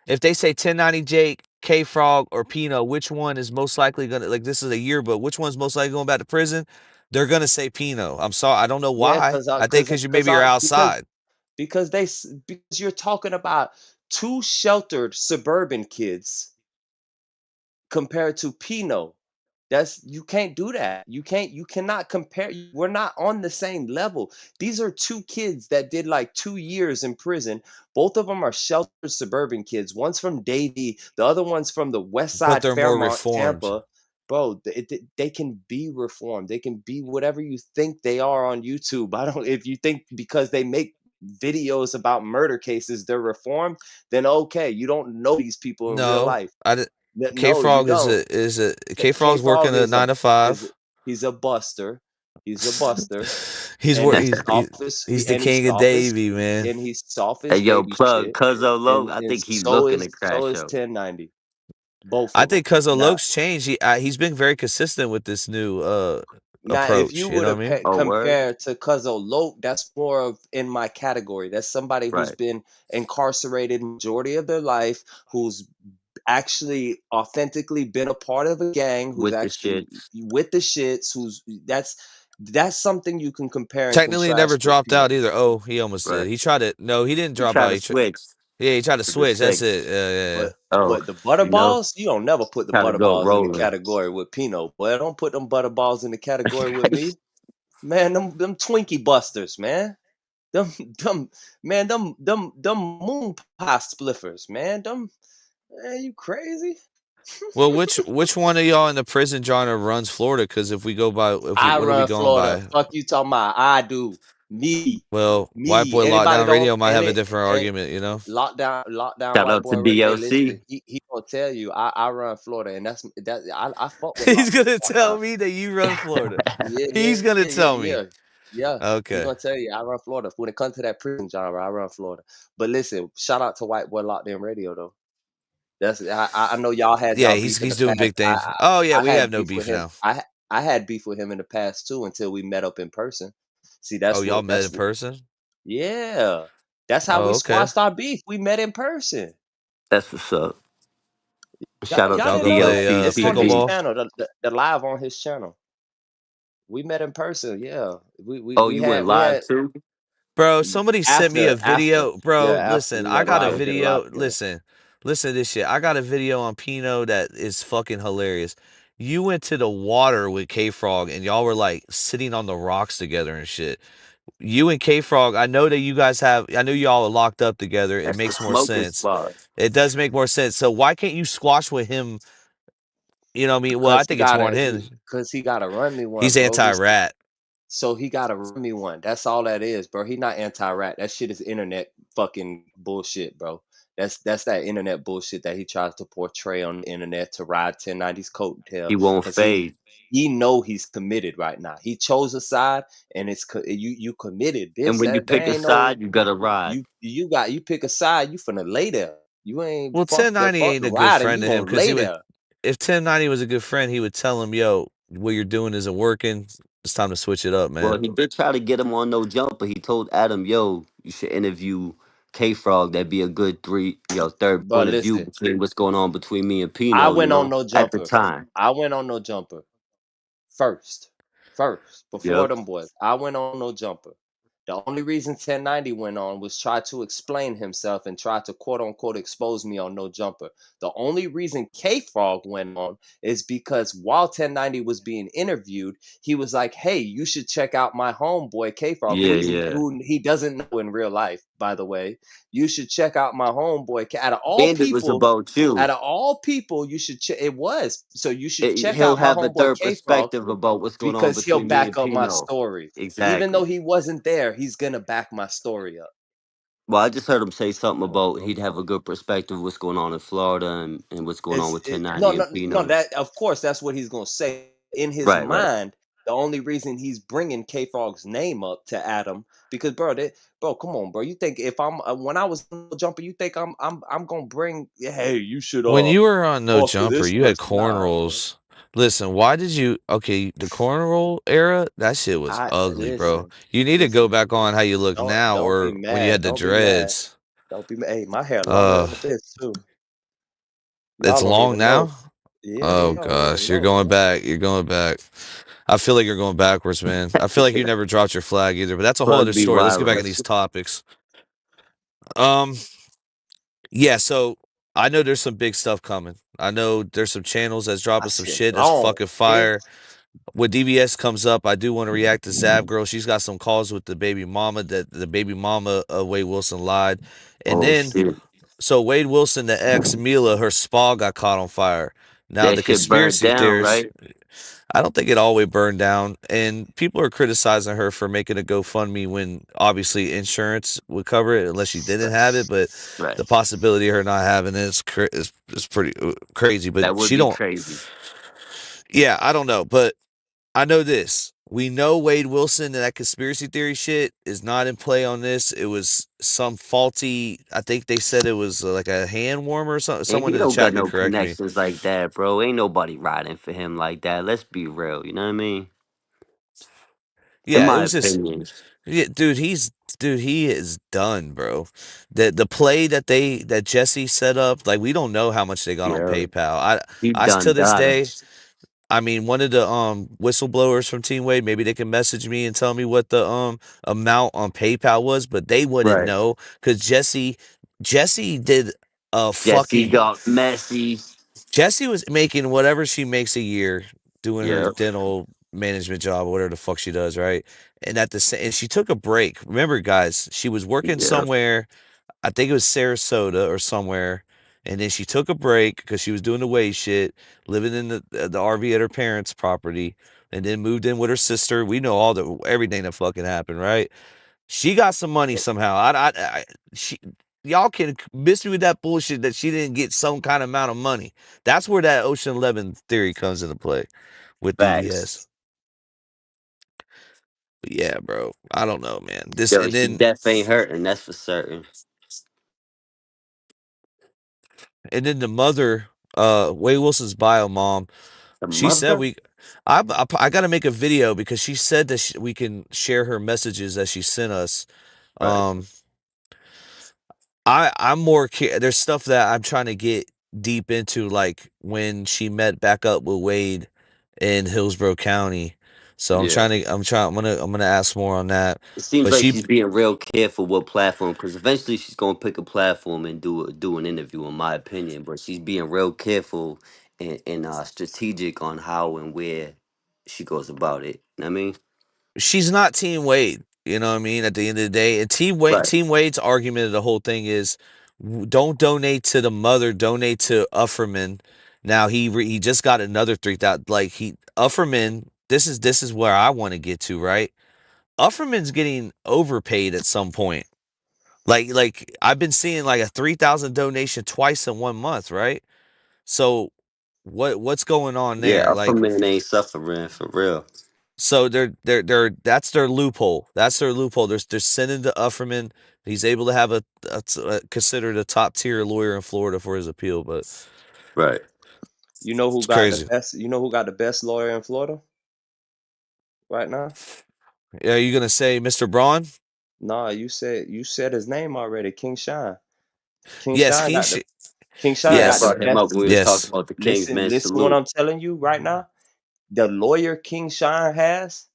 if they say 1090 Jake, K Frog, or Pino, which one is most likely gonna, like, this is a yearbook, which one's most likely going back to prison? They're gonna say Pino. I'm sorry, I don't know Yeah, why. I think because you maybe you're outside. because because you're talking about two sheltered suburban kids compared to Pino. That's you can't do that. You cannot compare. We're not on the same level. These are two kids that did like 2 years in prison. Both of them are sheltered suburban kids. One's from Davie, the other one's from the West But Side, they're more Fairmont, reformed. Tampa. Bro, they can be reformed. They can be whatever you think they are on YouTube. I don't. If you think because they make videos about murder cases they're reformed, then okay, you don't know these people in real No, life. K No, you Frog don't. is a K K Frog's working Frog a is a 9 to is 5. he's a buster. He's a buster, he's and wor- he's soft he's the king of Davy, man. and he's soft Hey, as yo, baby plug shit. Cuzzo Low. I And think he looking to so crash is out. 1090. Both I of them. think Cuzzo Now Loke's changed. He's been very consistent with this new if you approach. You were know to what I mean? Oh, word? compare to Cuzzo Loke, that's more of in my category. That's somebody who's Right. been incarcerated majority of their life, who's actually authentically been a part of a gang, who's With the actually shits. with the shits, who's that's something you can compare and Technically, never contrast with dropped Pino. out either. Oh, he almost did. Right. He tried it. No, he didn't He drop tried out. to switch Yeah, he tried to to the switch. That's six. it. Yeah, yeah. Oh, But the you know, butterballs, you don't never put the try to go butterballs in the rolling. category with Pino. Boy, don't put them butterballs in the category with me. Man, them Twinkie busters, man. Them them man, them moon pie spliffers, man. Man, you crazy? Well, which one of y'all in the prison genre runs Florida? Because I what are we run going Florida. by? Fuck you talking about. I do. Well, White Me. Boy Anybody Lockdown don't Radio might have a any different and argument. You know, lockdown Shout white out to boy. Hey, listen, DLC. he gonna tell you I run Florida, and that's that. I fuck with he's lockdown. gonna tell me that you run Florida. Yeah, yeah, He's gonna yeah, yeah, tell me. yeah. Yeah, he Okay. gonna tell you I run Florida. When it comes to that prison genre, I run Florida. But listen, shout out to White Boy Lockdown Radio though. That's I know y'all had Yeah, y'all beef in he's the doing past. big things. Oh yeah, I we have had no beef with beef him. now. I had beef with him in the past too until we met up in person. See, Oh, y'all met in person? yeah. That's how we Oh, okay. squashed our beef. We met in person. That's what's up. Shout out Y'all to Y'all didn't go know that? play DLC It's on his TV. pickleball. channel, the live on his channel. We met in person. Yeah. Oh, you went We live had too? Bro, somebody sent me a after. video. Yeah, Bro, after listen, we I met got up a and did a live video. together. Listen to this shit. I got a video on Pino that is fucking hilarious. You went to the water with K Frog and y'all were like sitting on the rocks together and shit. You and K Frog, I know that you guys I know y'all are locked up together. It That's the makes more smoking sense. spot. It does make more sense. So why can't you squash with him? You know what I mean? Well, I Cause think it's more on him. he gotta run me one, He's bro. anti-rat. So he gotta run me one. That's all that is, bro. He not anti-rat. That shit is internet fucking bullshit, bro. That's that internet bullshit that he tries to portray on the internet to ride 1090's coattail. He won't Cause fade. he know he's committed right now. He chose a side, and you committed, And bitch. when you There pick a ain't no side, you gotta ride. you pick a side. You finna lay there. You ain't Well, fuck 1090 the ain't a good riding. You friend to him gonna because lay there. if 1090 was a good friend, he would tell him, "Yo, what you're doing isn't working. It's time to switch it up, Well, man." he did try to get him on No Jumper. He told Adam, yo, you should interview K Frog. That'd be a good third But point of view listen, between what's going on between me and I Pino, went on no at the jumper. time. I went on no jumper. First, before Yep. them boys, I went on no jumper. The only reason 1090 went on was try to explain himself and try to quote unquote expose me on no jumper. The only reason K Frog went on is because while 1090 was being interviewed, he was like, "Hey, you should check out my homeboy K Frog, Yeah, yeah. who he doesn't know in real life, by the way. You should check out my homeboy. And it was about you. Out of all people, you should check. It was so you should check He'll out my have a homeboy third K Frog perspective about what's going on because he'll between me back and up my Pino. story. Even though Exactly. he wasn't there, he's gonna back my story up. Well, I just heard him say something about he'd have a good perspective of what's going on in Florida and what's going on with No, 1090 no, and no. Pino. That of course that's what he's gonna say in his Right, right. mind. The only reason he's bringing K Frog's name up to Adam because bro, come on, bro. You think if I'm when I was a jumper, you think I'm gonna bring? Hey, you should When you were on No talk to Jumper, this you had person. Nah, bro. cornrows. Listen, why did you? Okay, the cornrow era, that shit was I ugly, bro. listen, You need to go listen. back on how you look now, Don't be or when you mad. had the Don't be mad. dreads. Don't be mad. Hey, my hair longer Uh, than this too. it's Y'all don't long even know. now. Yeah, Oh y'all don't even gosh, you're know, going man. back. You're going back. I feel like you're going backwards, man. I feel like you never dropped your flag either, but that's a whole other Plug be story. Let's get back wildin'. in these topics. Um, yeah. So I know there's some big stuff coming. I know there's some channels that's I dropping some said shit that's long. fucking Big. fire. When DVS comes up, I do want to react to Zab Girl. She's got some calls with the baby mama that the baby mama of Wade Wilson lied. And Oh then, shit. so Wade Wilson, the ex Mila, her spa got caught on fire. Now, That the shit burned conspiracy down, theorists, right? I don't think it always burned down. And people are criticizing her for making a GoFundMe when obviously insurance would cover it unless she didn't have it. But Right. the possibility of her not having it is pretty crazy. But That would she be don't, crazy. yeah, I don't know. But I know this. We know Wade Wilson and that conspiracy theory shit is not in play on this. It was some faulty. I think they said it was like a hand warmer or something. And Someone he in the don't chat got could no correct me. connections like that, bro. Ain't nobody riding for him like that. Let's be real. You know what I mean? In Yeah, it my was just, opinion. yeah, dude. He is done, bro. The play that Jesse set up, like we don't know how much they got on Yeah. PayPal. He I to done this done. day, I mean, one of the whistleblowers from Team Wade, maybe they can message me and tell me what the amount on PayPal was, but they wouldn't Right. know because Jesse did a Jesse fucking got messy. Jesse was making whatever she makes a year doing her Yeah. dental management job or whatever the fuck she does, right? And at the same, and she took a break. Remember, guys, she was working Yeah. somewhere. I think it was Sarasota or somewhere. And then she took a break because she was doing the wave shit, living in the RV at her parents' property, and then moved in with her sister. We know all the everything that fucking happened, right? She got some money somehow. She, y'all can miss me with that bullshit that she didn't get some kind of amount of money. That's where that Ocean 11 theory comes into play with DVS. Facts. But yeah, bro. I don't know, man. This Yo, and she then deaf ain't hurting, that's for certain. the mother, Wade Wilson's bio mom. The She said mother? I got to make a video because she said that we can share her messages that she sent us. Right. Um, I'm there's stuff that I'm trying to get deep into, like when she met back up with Wade in Hillsborough County. So Yeah. I'm gonna ask more on that. It seems But like she she's being real careful what platform, because eventually she's gonna pick a platform and do an interview, in my opinion. But she's being real careful and strategic on how and where she goes about it. Know what I mean, she's not Team Wade. You know what I mean? At the end of the day, and right? Team Wade's argument of the whole thing is, don't donate to the mother, donate to Ufferman. Now he just got another 3,000. Like Ufferman. This is where I want to get to, right? Ufferman's getting overpaid at some point. Like I've been seeing like a 3,000 donation twice in 1 month, right? So what's going on Yeah, there? upper Like, man ain't suffering for real. so they're that's their loophole. That's their loophole. They're sending to Ufferman. He's able to have considered a top tier lawyer in Florida for his appeal, but Right. You know who it's got the crazy. best? You know who got the best lawyer in Florida right now? Yeah, are you gonna say Mr. Braun? Nah, you said his name already. King Shine. King Yes, Shine King. got the King Shine Yeah, I got the Yes, brought him up best. when we was talking yes. about the King's Listen, Men listen. What salute. I'm telling you right now. The lawyer King Shine has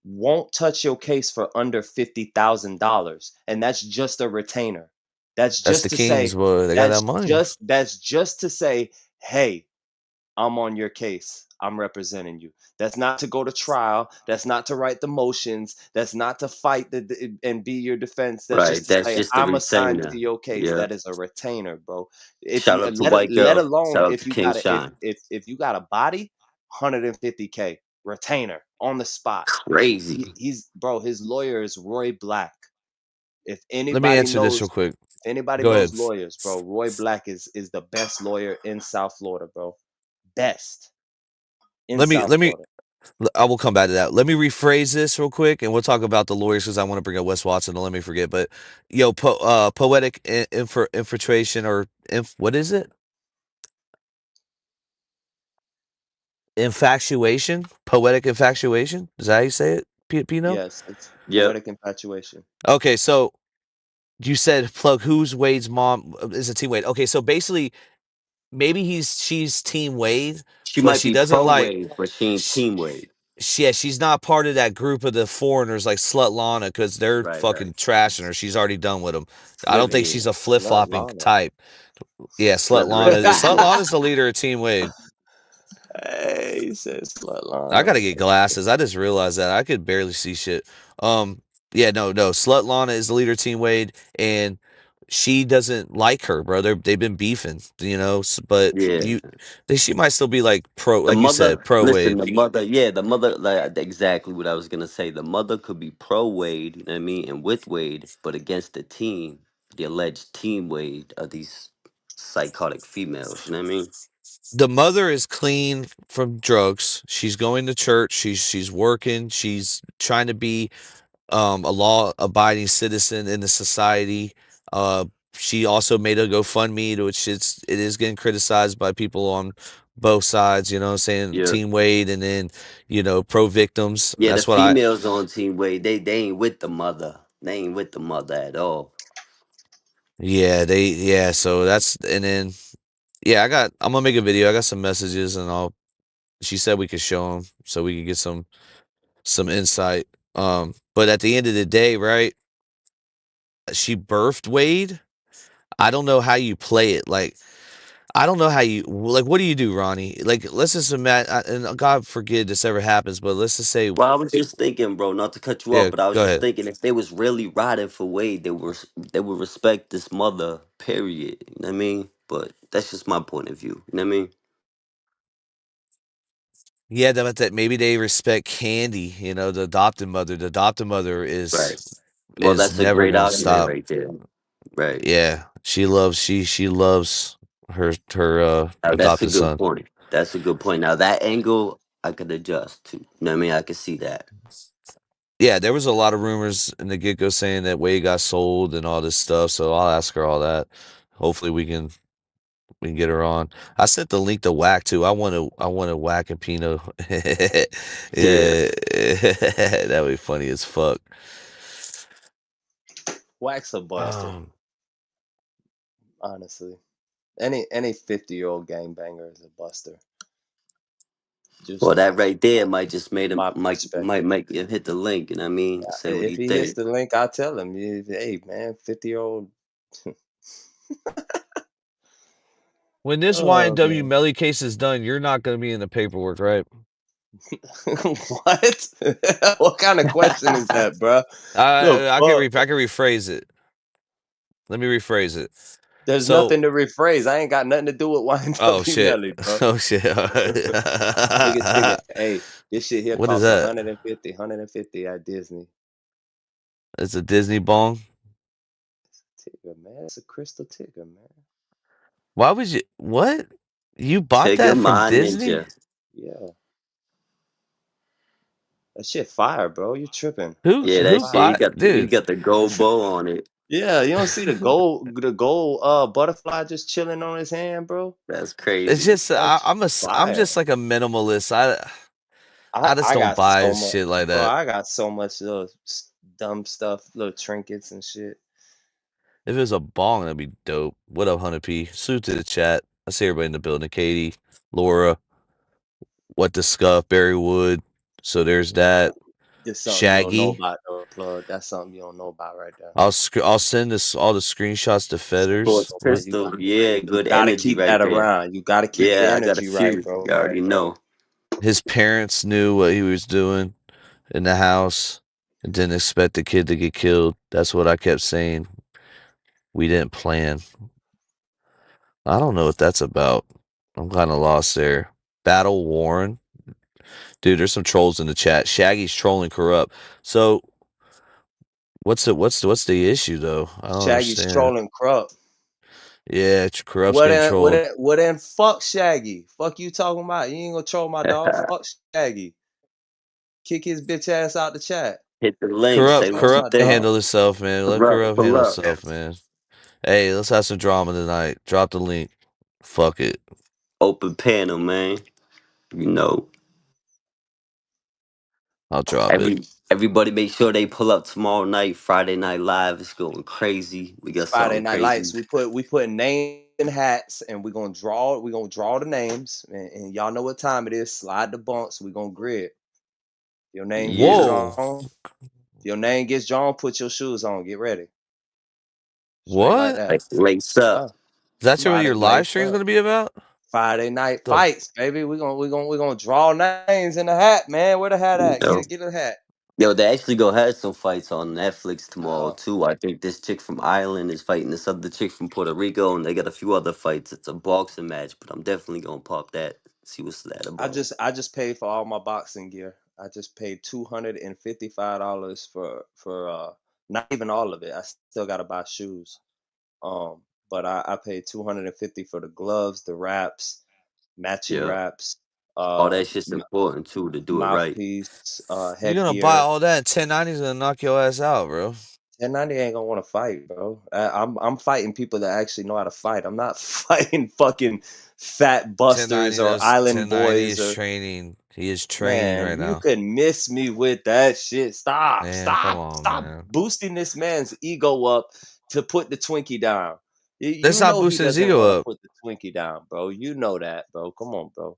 won't touch your case for under $50,000, and that's just a retainer. That's That's just the to Kings, say. boy. They got that money. That's just to say. Hey, I'm on your case. I'm representing you. That's not to go to trial. That's not to write the motions. That's not to fight and be your defense. That's just Right. to That's say just the I'm assigned to retainer. your case. Yeah. That is a retainer, bro. If Shout you out to White let Girl. alone Shout out if to you King got a Shine. if you got a body, 150K retainer on the spot. Crazy. He's bro. His lawyer is Roy Black. If Let me anybody answer this knows, real quick. if anybody Go ahead. knows lawyers, bro, Roy Black is the best lawyer in South Florida, bro. Best in Let me South let me Florida. I will come back to that. Let me rephrase this real quick, and we'll talk about the lawyers because I want to bring up Wes Watson. Don't let me forget. But poetic infiltration or what is it? Infatuation, poetic infatuation. Is that how you say it, Pino? Yes, it's Yep. poetic infatuation. Okay, so you said plug. Who's Wade's mom is a Team Wade? Okay, so basically, maybe she's Team Wade, She but might she be doesn't pro like. wave, but she ain't team wave. Yeah, she's not part of that group of the foreigners like Slut Lana because they're Right, right. fucking trashing her. She's already done with them. I don't think she's Slithering. a flip Slut flopping Lana. type. Yeah, Slut Slithering Lana. through Slut there. Lana's the leader of Team Wade. Hey, he said Slut I Lana. gotta get glasses. I just realized that I could barely see shit. Um, yeah, no. Slut Lana is the leader of Team Wade, and she doesn't like her, bro. They've been beefing, but Yeah. she might still be like pro, The like you mother, said, pro listen, Wade. the mother, yeah, the mother, like exactly what I was gonna say. The mother could be pro Wade, you know what I mean, and with Wade, but against the team, the alleged team Wade are these psychotic females, you know what I mean? The mother is clean from drugs. She's going to church. She's working. She's trying to be a law abiding citizen in the society. Uh, she also made a GoFundMe, which it is getting criticized by people on both sides. You know, what I'm saying Yeah, Team Wade and then pro victims. yeah. The That's what I. females on team Wade, they ain't with the mother. They ain't with the mother at all. Yeah. So that's and then I'm gonna make a video. I got some messages and I'll. She said we could show them so we could get some insight. But at the end of the day, right? She birthed Wade. I don't know how you play it. Like, I don't know how you like. What do you do, Ronnie? Like, let's just imagine, and God forbid this ever happens, but let's just say, Well, I was just thinking, bro, not to cut you off, yeah, but I was go just ahead. thinking if they was really riding for Wade, they would respect this mother, period. You know what I mean? But that's just my point of view. You know what I mean? Yeah, that maybe they respect Candy. The adopted mother. The adopted mother Right. is Well, is that's a never great gonna argument stop. right there. Right. Yeah, she loves her Now, that's a adopted good son. point. That's a good point. Now that angle I could adjust to. You know what I mean? I could see that. Yeah, there was a lot of rumors in the get go saying that Wade got sold and all this stuff. So I'll ask her all that. Hopefully we can get her on. I sent the link to Whack too. I want to Whack and Pino. Yeah. Yeah, that would be funny as fuck. Wax a buster, Um, honestly. Any 50-year-old gangbanger is a buster. Just Well, that right there might just made him my might perspective. make him hit the link. You know what I mean? Say what If he he hits think. the link, I tell him, hey man, 50-year-old. when this Oh YNW man. Melly case is done, you're not going to be in the paperwork, right? What? What kind of question is that, bruh? The fuck? I can rephrase it. Let me rephrase it. There's So, nothing to rephrase. I ain't got nothing to do with oh YNW shit, Melly, bro. oh shit. Ticket. Hey, this shit here What is costs that? 150 at Disney. It's a Disney bong. Ticket, man. It's a crystal ticket, man. Why would you? What? You bought Tigger, that from my Disney? ninja. Yeah. That shit fire, bro. You tripping. Who That Yeah, shit who that shit. fire. He bought, got he dude? got the gold bow on it. Yeah, you don't see the gold butterfly just chilling on his hand, bro. That's It's crazy. just That's I'm fire. just like a minimalist. I just I don't got buy so much, shit like bro. that. I got so much little dumb stuff, little trinkets and shit. If it was a bong, that'd be dope. What up, Hunter P? Salute to the chat. I see everybody in the building. Katie, Laura, what the scuff, Barry Wood. So there's that. There's something you don't know Shaggy. about, though, plug. That's something you don't know about right there. I'll send this all the screenshots to Sports Feathers. Yeah, you pistol. Yeah, you good gotta energy keep right that there. around. You gotta keep the Yeah, I got a energy right, few. bro. You already know. His parents knew what he was doing in the house and didn't expect the kid to get killed. That's what I kept saying. We didn't plan. I don't know what that's about. I'm kind of lost there. Battle Warren. Dude, there's some trolls in the chat. Shaggy's trolling corrupt. So What's the issue though? I don't Shaggy's understand. trolling Krupp. Yeah, Corrupt's What getting then? What trolled. then? What then? Fuck Shaggy. Fuck you talking about? You ain't gonna troll my dog. Fuck Shaggy. Kick his bitch ass out the chat. Hit the link. Ain't Say Corrupt what trolling you my Corrupt can think. dog. handle himself, man. Let Corrupt, Corrupt pull handle up. himself, man. Hey, let's have some drama tonight. Drop the link. Fuck it. Open panel, man. You know, I'll drop it. everybody make sure they pull up tomorrow night. Friday Night Live is going crazy. We got Friday something Night crazy. Lights. We put names in hats and we're gonna draw the names and y'all know what time it is. Slide the bunks. We're gonna grid. Your name gets Yeah. Whoa. drawn. Your name gets drawn. Put your shoes on. Get ready. Straight like What? that. Like lace up. Yeah. That's what Friday your live lace stream's up. gonna be about? Friday night The f- fights, baby. We're gonna draw names in the hat, man. Where the hat You at? know. Get a hat. Yo, they actually gonna have some fights on Netflix tomorrow Oh, too. I think this chick from Ireland is fighting this other chick from Puerto Rico, and they got a few other fights. It's a boxing match, but I'm definitely gonna pop that. See what's that I about. just I just paid for all my boxing gear. I just paid $255 for not even all of it. I still gotta buy shoes. But I paid 250 for the gloves, the wraps, matching Yeah, wraps, all uh, that shit's important too to do it right. mouthpiece, You're gonna buy headgear. all that, and 1090's gonna knock your ass out, bro. 1090 ain't gonna want to fight, bro. I'm fighting people that actually know how to fight. I'm not fighting fucking fat busters 1090 or does island 1090 boys is or training. He is training man. right You now. could miss me with that shit. Stop, Man, come stop, on, stop man. boosting this man's ego up to put the Twinkie down. That's You not know he boosting his doesn't ego want to up. put the Twinkie down, bro. You know that, bro. Come on, bro.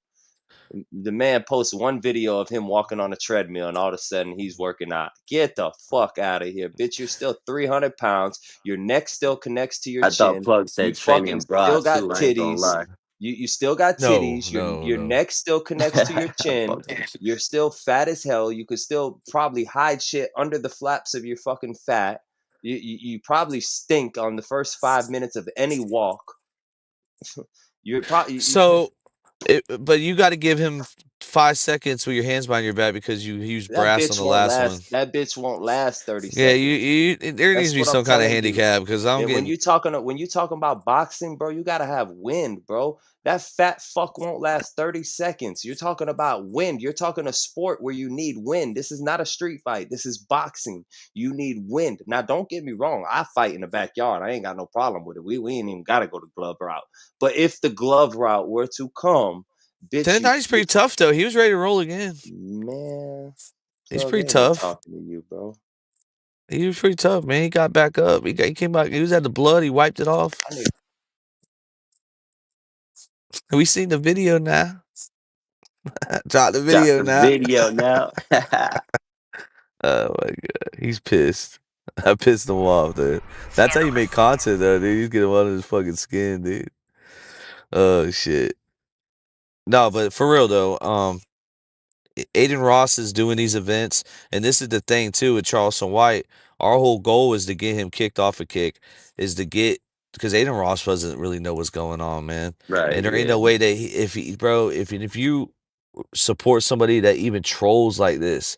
The man posts one video of him walking on a treadmill and all of a sudden he's working out. Get the fuck out of here, bitch. You're still 300 pounds. Your neck still connects to your I thought chin. Plug You said fucking training bra still got too. I ain't gonna titties. lie. You still got No, titties. no, Your no. neck still connects to your chin. Fuck that shit. You're still fat as hell. You could still probably hide shit under the flaps of your fucking fat. You probably stink on the first 5 minutes of any walk. You're probably So, but you got to give him 5 seconds with your hands behind your back because you used that brass on bitch the won't last last. one. That bitch won't last 30 Yeah, seconds. there needs That's to be what I'm some kind of telling you. handicap because I'm And getting when you talking about boxing, bro, you gotta have wind, bro. That fat fuck won't last 30 seconds. You're talking about wind. You're talking a sport where you need wind. This is not a street fight. This is boxing. You need wind. Now, don't get me wrong. I fight in the backyard. I ain't got no problem with it. We ain't even gotta go the glove route. But if the glove route were to come, bitch, 1090's pretty tough though. He was ready to roll again. man, He's plug pretty ain't no tough. talking to you, bro. He was pretty tough, man. He got back up. He came back. He was at the blood. He wiped it off. I need We seen the video now. Drop the Drop video the now. video now. Oh my god, he's pissed. I pissed him off, dude. That's how you make content, though, dude. You get him under his fucking skin, dude. Oh shit. No, but for real though, Aiden Ross is doing these events, and this is the thing too with Charleston White. Our whole goal is to get him kicked off a kick, is to get because Aiden Ross doesn't really know what's going on, man. Right, And there ain't yeah. no way that bro, if you support somebody that even trolls like this,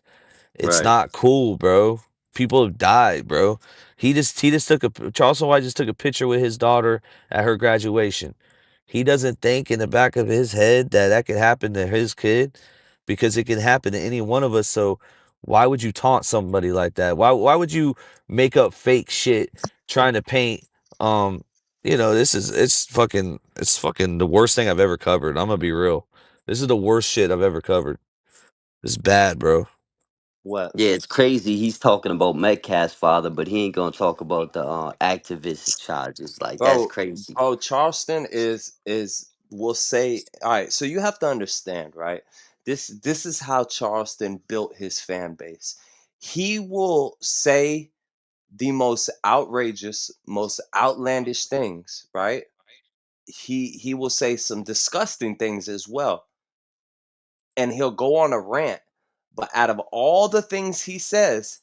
it's Right. not cool, bro. People have died, bro. He just took a Charleston White just took a picture with his daughter at her graduation. He doesn't think in the back of his head that that could happen to his kid because it can happen to any one of us. So why would you taunt somebody like that? Why would you make up fake shit trying to paint this is it's fucking the worst thing I've ever covered. I'm gonna be real. This is the worst shit I've ever covered. It's bad, bro. what? Yeah, it's crazy. He's talking about Metcalf's father, but he ain't gonna talk about the activist charges. Like that's Bro, crazy. Charleston is will say, all right, so you have to understand, right? This is how Charleston built his fan base. He will say the most outrageous, most outlandish things, right? He will say some disgusting things as well. And he'll go on a rant. But out of all the things he says,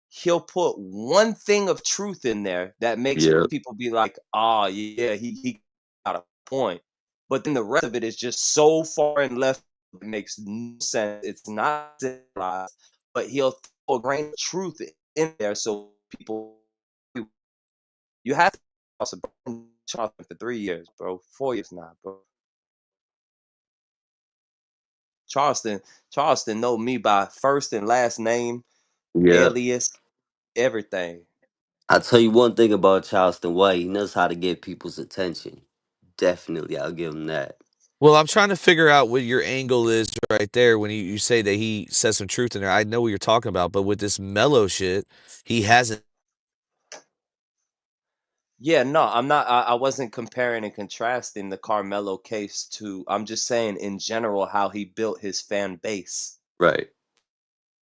he'll put one thing of truth in there that makes Yeah. people be like, "Oh yeah, he got a point." But then the rest of it is just so far and left, it makes no sense. It's not civilized, but he'll throw a grain of truth in there so people you have to Charleston, bro. Charleston for 3 years, bro. 4 years now, bro. Charleston, Charleston know me by first and last name, Yeah. alias, everything. I'll tell you one thing about Charleston White. He knows how to get people's attention. Definitely, I'll give him that. Well, I'm trying to figure out what your angle is right there when you say that he says some truth in there. I know what you're talking about, but with this mellow shit, he hasn't. Yeah, no, I'm not. I wasn't comparing and contrasting the Carmelo case to. I'm just saying in general how he built his fan base. Right.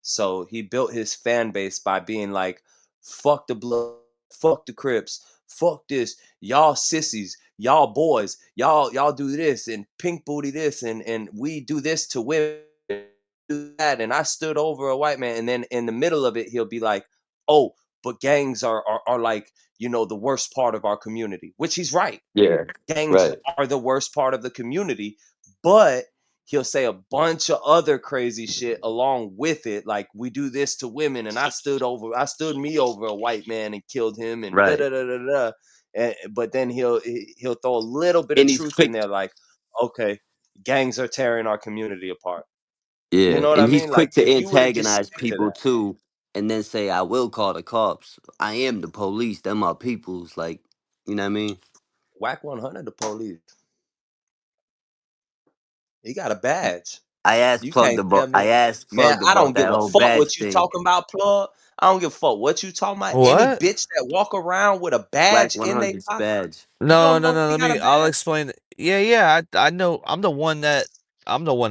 So he built his fan base by being like, fuck the blood, fuck the Crips, fuck this, y'all sissies, y'all boys, y'all do this and pink booty this and we do this to women, do that. And I stood over a white man, and then in the middle of it, he'll be like, oh, but gangs are like, the worst part of our community, which he's right. Yeah. Gangs Right. are the worst part of the community, but he'll say a bunch of other crazy shit along with it, like we do this to women, and I stood me over a white man and killed him, and da Right. da da da da. But then he'll throw a little bit of And he's truth in quick. there, like, okay, gangs are tearing our community apart. You Yeah, know what I and he's mean? Like quick to if you would have just antagonize stick to people that, too, and then say, "I will call the cops. I am the police. Them my peoples." Like, you know what I mean? whack 100 the police. He got a badge. You can't tell I me, asked man. Plug I don't about give that a whole fuck badge what you thing. talking about, plug. I don't give a fuck what you talking about. Any What? bitch that walk around with a Whack badge in their 100's pocket, badge. you No, don't no, know no. he Let got a me. I'll badge, explain. Yeah, yeah. I know. I'm the one that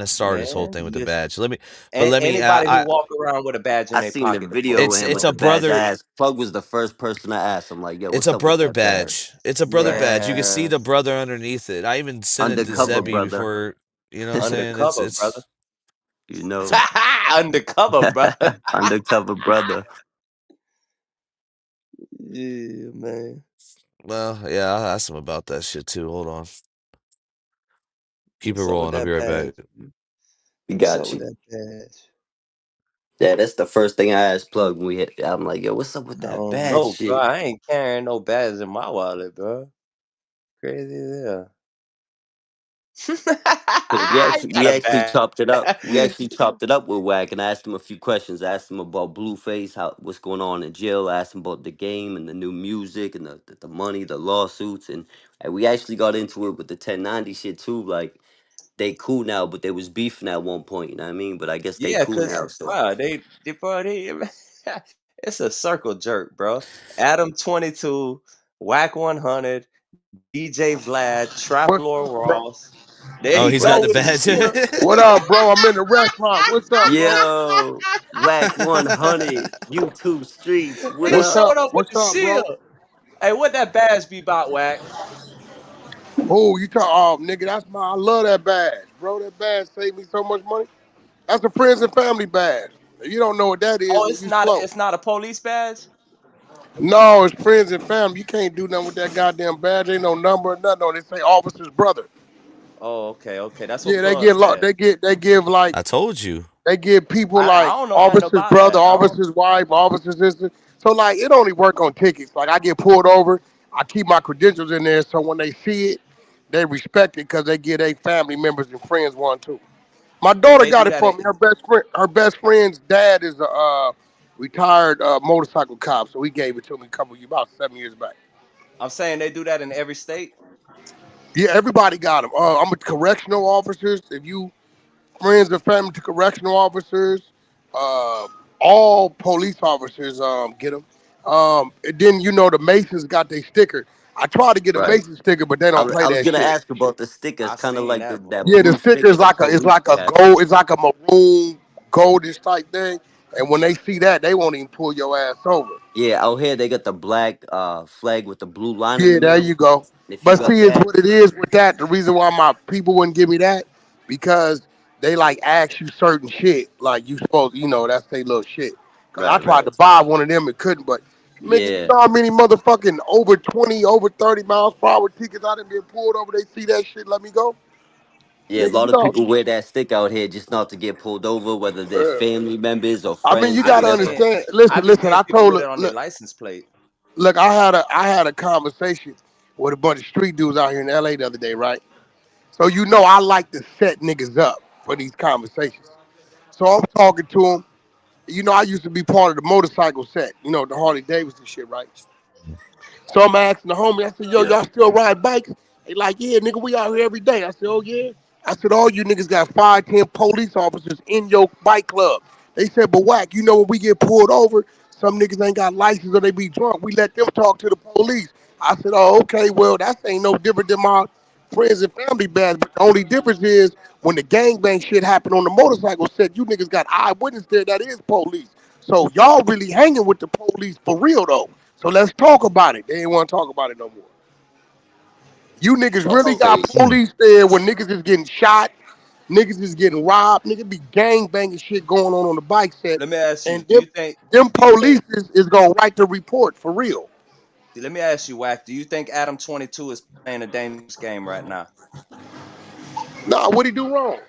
started this whole man. thing with the Listen, badge. But let me. anybody who walk around with a badge in I their seen the pocket, the video police with it's him can it's with run a the them over. badge. brother. Plug was the first person I asked. I'm like, "Yo, It's what's a up with brother that badge?" badge. It's a brother badge. You can see Man, the brother underneath it. I even sent it to Undercover Zebby man, brother. before. You know what I'm saying? It's undercover, brother. it's You know, Undercover, brother. undercover brother. Yeah, man. well, yeah. I'll ask him about that shit too. Hold on. Keep it What's up with rolling. I'll be that right back. badge? We What's up got with you. that badge? Yeah, that's the first thing I asked Plug when we hit. I'm like, "Yo, what's up with I that don't badge know, bro. shit?" I ain't carrying no badge in my wallet, bro. Crazy as hell. Because I got we a actually badge. chopped it up. We actually chopped it up with Wack and I asked him a few questions. I asked him about Blueface, how what's going on in jail. I asked him about the game and the new music and the money, the lawsuits, and we actually got into it with the 1090 shit too. Like they cool now, but they was beefing at one point. You know what I mean? But I guess they Yeah, cool cause now. So bro, they it's a circle jerk, bro. Adam 22, Whack 100, DJ Vlad, Trap What's Lord up, bro? Ross. There Oh, he he's got go the with his badge. shit. What up, bro? I'm in the restaurant. What's up, bro? yo, Wack 100, YouTube streets. What He What's up? up? showed up with What's the up, bro? shield. Hey, what that badge be about, Whack? Oh, you talk? Oh, nigga, that's my. I love that badge, bro. That badge saved me so much money. That's a friends and family badge. If you don't know what that is, Oh, then you slow. it's not a police badge? No, it's friends and family. You can't do nothing with that goddamn badge. Ain't no number or nothing on it. Say officer's brother. Oh, okay, okay. That's what Yeah, they Plug get said. they give like I told you. they give people I like don't know nothing officer's about brother, that. I don't officer's wife, officer's sister. So like it only work on tickets. Like I get pulled over, I keep my credentials in there so when they see it, they respect it because they get their family members and friends one too. My daughter they do got it that in for me. Her best friend's dad is a retired motorcycle cop, so he gave it to me about 7 years back. I'm saying they do that in every state. Yeah, everybody got them. I'm a correctional officers. If you friends and family to correctional officers. Uh, all police officers get them. And then the Masons got their sticker. I tried to get a Right. Mason sticker, but they don't play I was that gonna shit. ask about the stickers, I kind of seen like that that Yeah, the blue motherfucker. sticker sticker is the it's police like a got. gold, it's like a maroon goldish type thing. And when they see that, they won't even pull your ass over. Yeah, out here they got the black flag with the blue line in the Yeah, there middle. you go. And if you But got see, it's that, what it is with that. The reason why my people wouldn't give me that because they like ask you certain shit, like you supposed, that's they little shit. Cause I right, tried right. to buy one of them and couldn't. But nigga, you Yeah, know how many motherfucking over 20, over 30 miles per hour tickets I done been pulled over? They see that shit, let me go. Yeah, a Nigga, lot you of know. people wear that stick out here just not to get pulled over, whether they're family members or I mean, friends, you I be gotta whatever. seeing understand. I Listen, be listen. seeing I people told with her, it on their license plate. look. I had a conversation with a bunch of street dudes out here in LA the other day, right? So you know, I like to set niggas up for these conversations. So I'm talking to them. You know, I used to be part of the motorcycle set. You know, the Harley Davidson shit, right? So I'm asking the homie, I said, yo, Yeah. y'all still ride bikes? They like, yeah, nigga, we out here every day. I said, oh, yeah? I said, all you niggas got 5, 10 police officers in your bike club. They said, but whack, you know when we get pulled over, some niggas ain't got license or they be drunk. We let them talk to the police. I said, oh, okay, well, that ain't no different than my friends and family bad. But the only difference is when the gangbang shit happened on the motorcycle set, you niggas got eyewitness there that is police. So y'all really hanging with the police for real though. So let's talk about it. They ain't want to talk about it no more. You niggas That's really got crazy. Hmm. police there when niggas is getting shot, niggas is getting robbed, niggas be gang banging shit going on the bike set, Let me ask you, and them do you think police is gonna write the report for real. let me ask you, Wack, do you think Adam 22 is playing a dangerous game right now? Nah, what he do wrong?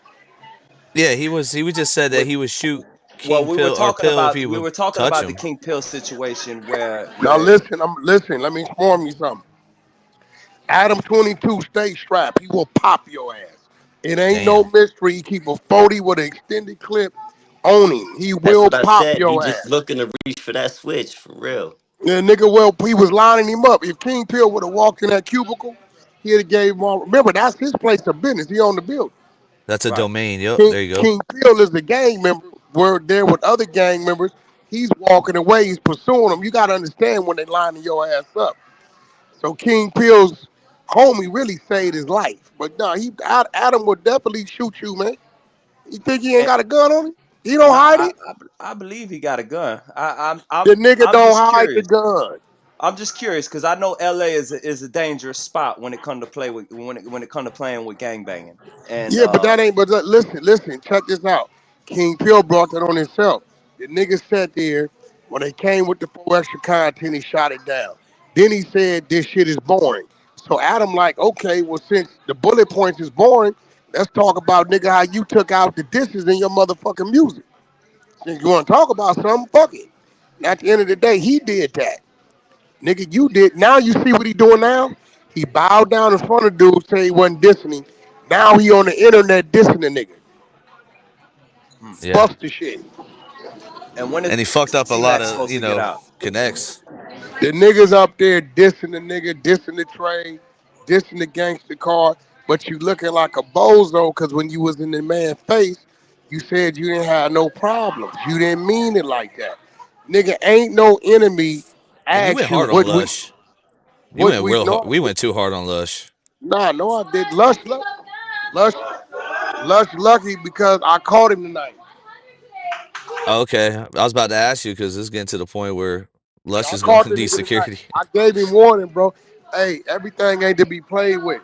Yeah, he was. He just said that With he would shoot well, King Pill or Pill if he we would were talking touch about the him. King Pill situation where Now where listen, listen. Let me inform you something. Adam 22 stay strapped. He will pop your ass. It ain't no Damn, mystery. He keep a 40 with an extended clip on him. He That's will what I pop said. You your just ass. looking to reach for that switch for real. The nigga, well, he was lining him up. If King Pill would have walked in that cubicle, he'd have gave him all. Remember, that's his place of business. He owned the building. that's a right. domain. Yep, King, there you go. King Pill is the gang member. We're there with other gang members. He's walking away. He's pursuing them. You got to understand when they lining your ass up. So King Pill's homie really saved his life. But no, Adam would definitely shoot you, man. You think he ain't And got a gun on him? He don't no, hide it. I believe he got a gun. The nigga I'm don't just hide the curious. gun. I'm just curious because I know LA is a dangerous spot when it come to play with when it come to playing with gangbanging. And Yeah, but that ain't. But listen. Check this out. King Pill brought that on himself. The nigga sat there when they came with the 4 extra content. He shot it down. Then he said this shit is boring. So Adam like, okay, well since the bullet points is boring, let's talk about nigga how you took out the disses in your motherfucking music. Since you want to talk about something, fuck it. And at the end of the day, he did that. Nigga, you did. Now you see what he doing now? He bowed down in front of dude, say he wasn't dissing him. Now he on the internet dissing the nigga. hmm. Yeah, Buster shit. And when is and he fucked up a lot T-Mac of supposed to get out? connects. The niggas up there dissing the nigga, dissing the trade, dissing the gangster car, but you looking like a bozo because when you was in the man's face, you said you didn't have no problems. You didn't mean it like that. Nigga, ain't no enemy And you went ask you hard on Lush. You what went we real hard. know. We went too hard on Lush. Nah, no, I did. Lush, Lush lucky because I caught him tonight. Oh, okay, I was about to ask you because it's getting to the point where Yeah, Lush I is going caught to the need nigga tonight. security. I gave him warning, bro. Hey, everything ain't to be played with.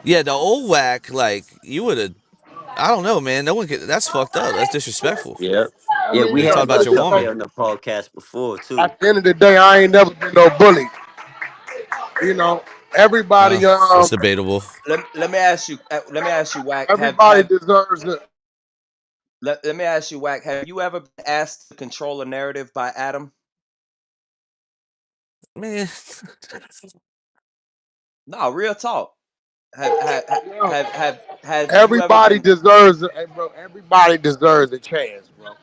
Yeah, the old whack, like you would have. I don't know, man. No one could. That's fucked up. That's disrespectful. Yep. I Yeah, mean, we And he at talked had the end about of your the Lush up day, woman. here on the podcast before too. at the end of the day, I ain't never been no bully. You know, everybody, That's debatable. Let me ask you. Let me ask you, Wack. everybody deserves it. Let me ask you, Wack. Have you ever been asked to control a narrative by Adam? Man, No, real talk. You know, Have you ever everybody been? deserves it, hey, bro. Everybody deserves a chance, bro.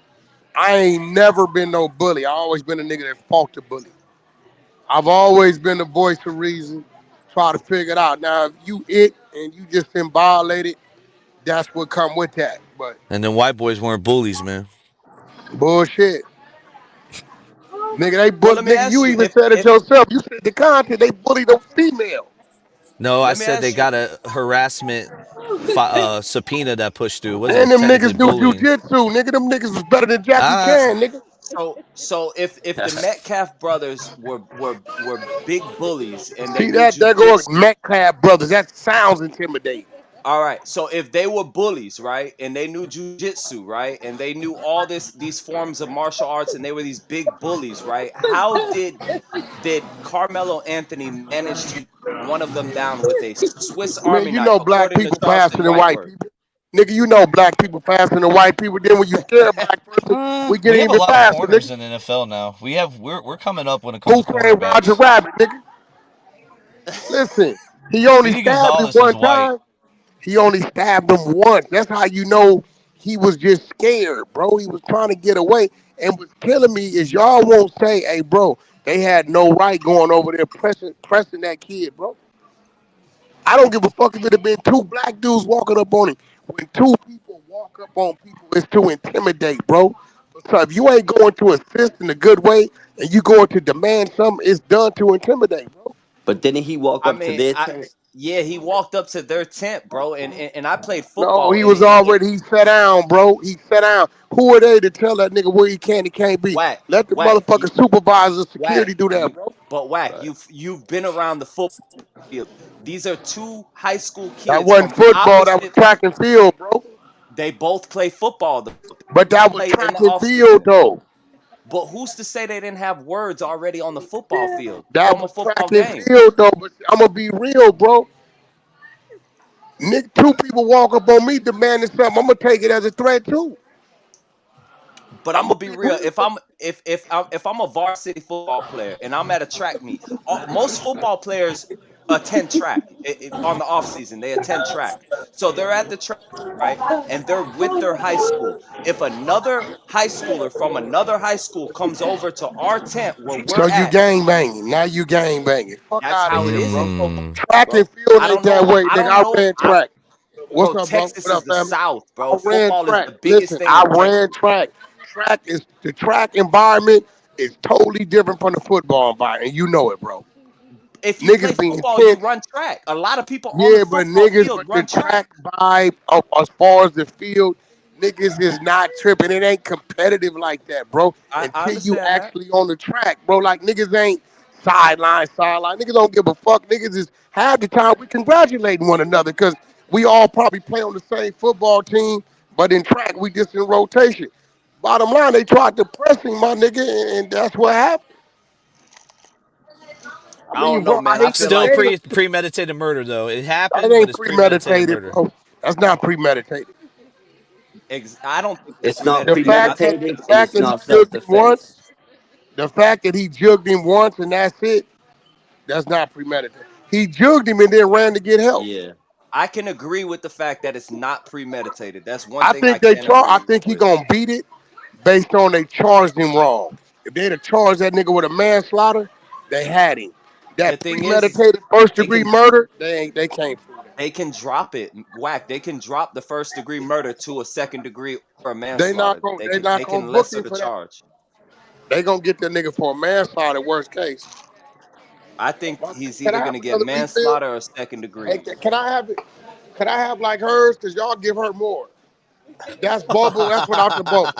I ain't never been no bully. I always been a nigga that fought the bully. I've always been the voice of reason. Try to figure it out. Now, if you it and you just been violated, that's what come with that. But and then white boys weren't bullies, man. bullshit, nigga, they Well, bully. let me Nigga, ask you you. even said it yourself. You said the content they bully the female. No, I Let me said they ask you. got a harassment subpoena that pushed through. It And wasn't them technically niggas do bullying. jujitsu, nigga. Them niggas was better than Jackie Uh, Chan, nigga. So if the Metcalf brothers were big bullies and they See knew that? There go jujitsu, Metcalf brothers. That sounds intimidating. All right. So if they were bullies, right, and they knew jujitsu, right, and they knew all these forms of martial arts, and they were these big bullies, right? How did Carmelo Anthony manage to knock one of them down with a Swiss Man, Army you knife, know black according to people faster Charleston than white Whiteford? people. Nigga, you know black people faster than white people. Then when you scare a black person, we get We have a even lot of faster, corners nigga. in the NFL now. We're coming up when it comes Who to framed Roger cornerbacks. Rabbit, nigga? Listen, he only Speedy stabbed him Gonzalez is one white. time. He only stabbed him once. That's how you know he was just scared, bro. He was trying to get away. And what's killing me is y'all won't say, hey, bro, they had no right going over there pressing that kid, bro. I don't give a fuck if it had been two black dudes walking up on him. When two people walk up on people, it's to intimidate, bro. So if you ain't going to assist in a good way and you going to demand something, it's done to intimidate, bro. But didn't he walk I up to mean, their I tent? yeah, he walked up to their tent, bro, and I played No, football, he and was already, he sat down, bro. He sat down. Who are they to tell that nigga where he can and can't be? whack, Let the whack, motherfucking supervisor whack, security do that, you, bro. but whack, Right. you've been around the football field. These are two high school That kids wasn't from football, that was opposite. track and field, bro. They both play football. They But that was played in track the and off field, season. though. But who's to say they didn't have words already on the football field That from a was football track and game? field, though. But I'm gonna be real, bro. Nick, two people walk up on me demanding something. I'm gonna take it as a threat too. But I'm I'm gonna gonna be be real. real. If I'm a varsity football player and I'm at a track meet, most football players attend track on the off season. They attend track, so they're at the track, right, and they're with their high school. If another high schooler from another high school comes over to our tent where So we're you at, gang banging. Now you gang banging. Fuck that's out of how it here, is in bro. football, Mm. Track bro. and field I ain't don't that know. way, I nigga. don't I know. ran track. What's Bro, up, bro? Texas What is up, the family? South, I bro. ran Football is track. the biggest Listen, thing I in ran Texas. track. Track is the track environment is totally different from the football environment, and you know it, bro. If you play Niggas be football, you intense. run track. A lot of people on the Yeah, but football niggas, field but the run track. track vibe as far as the field, niggas is not tripping. It ain't competitive like that, bro. I Until you understand that. actually on the track, bro. Like niggas ain't sideline. Niggas don't give a fuck. Niggas is half the time we congratulating one another because we all probably play on the same football team, but in track we just in rotation. Bottom line, they tried to press him, my nigga, and that's what happened. I I don't mean, know, bro, I man. I hate to feel Still like say it. premeditated murder though. It That happened, but ain't it's premeditated premeditated, murder. bro. That's not premeditated. I don't think it's It's not The fact premeditated. that the premeditated and fact it's that he not self jugged him once, defense. the fact that he jugged him once and that's it, that's not premeditated. He jugged him and then ran to get help. Yeah. I can agree with the fact that it's not premeditated. That's one I thing I think they can char. I agree think he with. gonna beat it based on they charged him wrong. If they'd have charged that nigga with a manslaughter, they had him. The That thing is premeditated first they degree can murder, they can't prove that. they can drop it. Whack. They can drop the first degree murder to a second degree or a manslaughter. They not They gonna can book lesser him the for that. charge. They gonna get that nigga for a manslaughter worst case. I think he's Can either I have gonna get another refill? manslaughter or second Hey, degree. can I have it? Can I have like hers? Cause y'all give her more. That's bubble. That's without the bubble.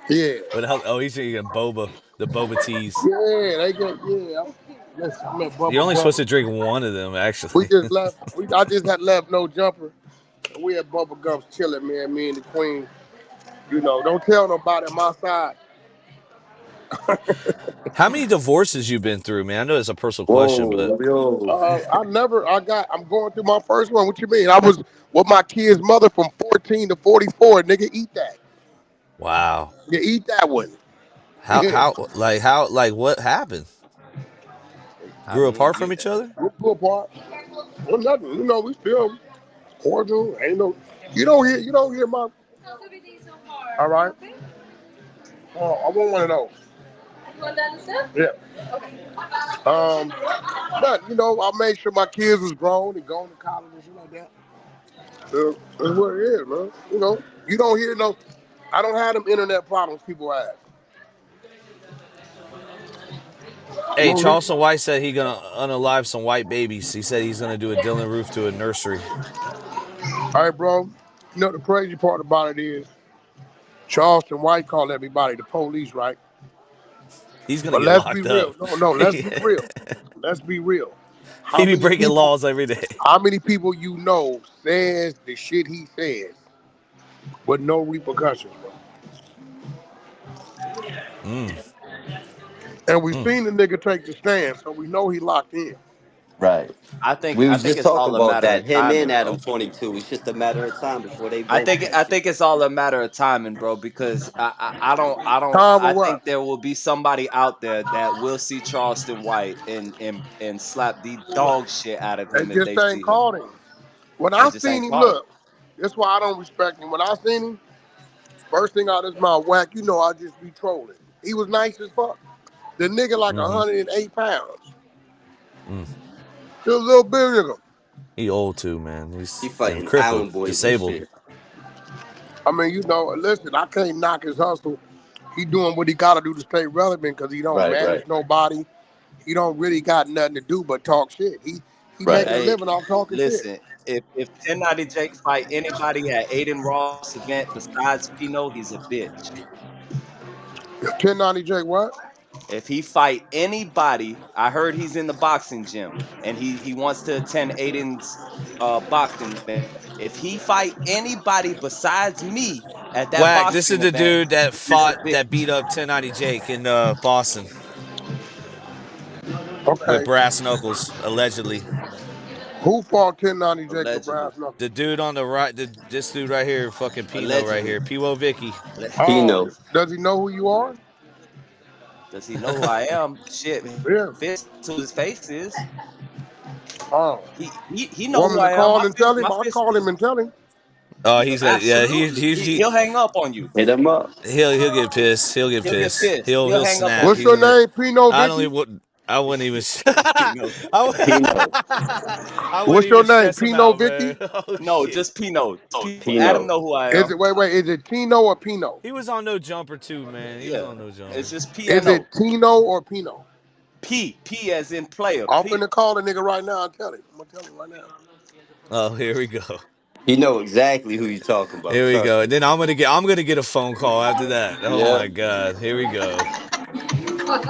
Yeah. What the hell? Oh, he's eating boba, the boba teas. Yeah, they get yeah. Listen, I'm at You're bubble only gum. supposed to drink one of them, We actually. just left. I just had left no jumper. We at bubble gums chilling, man. Me and the queen. You know, don't tell nobody on my side. How many divorces you been through, man? I know it's a personal question, but Whoa, yo. I never. I'm going through my first one. What you mean? I was with my kid's mother from 14 to 44. Nigga, eat that. wow. You eat that one. Yeah. How what happened? I Grew mean, apart from each other? We'll pull apart. Well, nothing. You know, we still cordial. Ain't no. You don't hear my. All right. Oh, I want one of those. Yeah. But I made sure my kids was grown and going to college and shit like that. That's what it is, man. You don't hear no. I don't have them internet problems people have. You Hey, don't hear. Charleston White said he gonna unalive some white babies. He said he's gonna do a Dylan Roof to a nursery. All right, bro. The crazy part about it is Charleston White called everybody the police, right? He's gonna But get let's be locked real. up. No, let's be real. Let's be real. How He be many breaking people? laws every day. How many people you know says the shit he says with no repercussions, bro? Mm, And we mm. seen the nigga take the stand, so we know he locked in. Right. I think We I was think just it's talking all a about matter that. of Him and timing, Adam bro. 22. It's just a matter of time before they both I catch it. think it's all a matter of timing, bro. Because Time or I what? think there will be somebody out there that will see Charleston White and slap the dog shit out of They him if just they ain't see him. called him. When They I just seen ain't him, caught him. look, that's why I don't respect him. When I seen him, first thing out of his mouth, whack, you know I just be trolling. He was nice as fuck. The nigga like Mm-hmm. 108 pounds. Mm. Just a little bit nigga. He old too, man. He He's and fighting crippled, island boys and disabled. shit. I mean, you know, listen, I can't knock his hustle. He doing what he got to do to stay relevant because he don't Right, right, manage nobody. He don't really got nothing to do but talk shit. He right. making a Hey, living off talking shit. listen, if 1090 Jake fight anybody at Aiden Ross event besides Pino, he's a bitch. 1090 Jake, what? If he fight anybody, I heard he's in the boxing gym and he wants to attend Aiden's boxing event. If he fight anybody besides me at that Whack. This is boxing the event, dude that he's a fought bitch. that beat up 1090 Jake in Boston with Okay. brass knuckles, allegedly. Who fought 1090 Jake with Allegedly. brass knuckles? The dude on the right, this dude right here, fucking Pino right Allegedly. here, Piwo Vicky. He Oh, know. does he know who you are? Does he know who I am? Shit, Yeah. fist who his face is. Oh. He know Want who me to I am. call and tell him? My I'll fist call him is and tell him. Oh, he's got yeah. absolutely. He He'll hang up on you. Hit him up. he'll get pissed. He'll get He'll get pissed. pissed. He'll He'll hang up snap. on What's you. He's your gonna. name? Pino I don't Vicky? even. I wouldn't even. Pino. He know. I wouldn't What's your even name? stress him Pino out, man. Vicky? Oh No, shit. just Pino. He Adam know. know who I Is am. it wait, is it Tino or Pino? He was on no jumper too, man. He was Yeah. on no It's jumper. just Is PNO. it Tino or Pino? P as in player. I'm P. finna call the nigga right now and tell him. I'm gonna tell him right now. Oh, here we go. He know exactly who you talking about. Here we Trust go. And me. then I'm gonna get a phone call after that. Oh Yeah. my god. Here we go.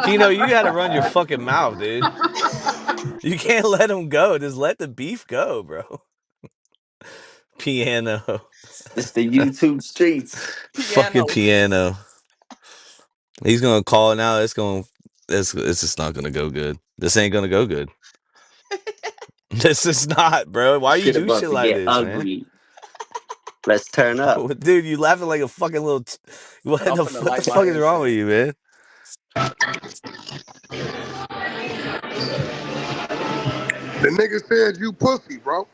Pino, you gotta run your fucking mouth, dude. You can't let him go. Just let the beef go, bro. Piano. It's the YouTube streets. Fucking Piano. piano. He's gonna call now. It's just not gonna go good. This ain't gonna go good. This is not, bro. Why you Shit do about shit to like get this, man? ugly. Let's turn up. Dude, you laughing like a fucking little. I'm finna What the light my fuck is wrong with incense. you, man? The nigga said you pussy, bro.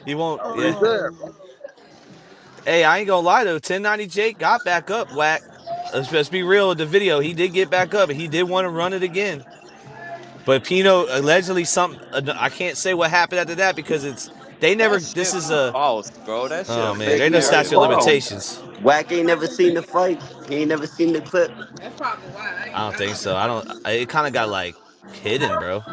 He won't. That's what he Yeah. said, bro. Hey, I ain't gonna lie though. 1090 Jake got back up. Whack. Let's be real with the video. He did get back up. He did want to run it again. But Pino allegedly something. I can't say what happened after that because they never. That This shit is was a. false, bro. That shit a Oh man, fake there's no Hey, statute narrative, of hold bro. on. limitations. Wack ain't never seen the fight. He ain't never seen the clip. I don't think so. I don't. It kind of got like hidden, bro.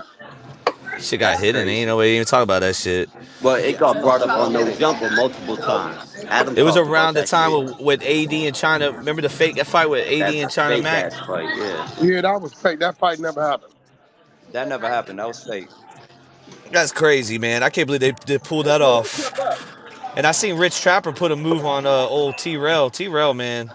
Shit got That's hidden. Ain't crazy. no way to even talk about that shit. Well, it Yeah, I got know brought all up on about No hidden. Jumper multiple times. Adam It was talked about around the that time shit. with AD and China. Remember the fake fight with AD That's a and China fake Mac? ass fight, yeah. Yeah, that was fake. That fight never happened. That never happened. That was fake. That's crazy, man. I can't believe they pulled that off. And I seen Rich Trapper put a move on old T-Rail. T-Rail, man.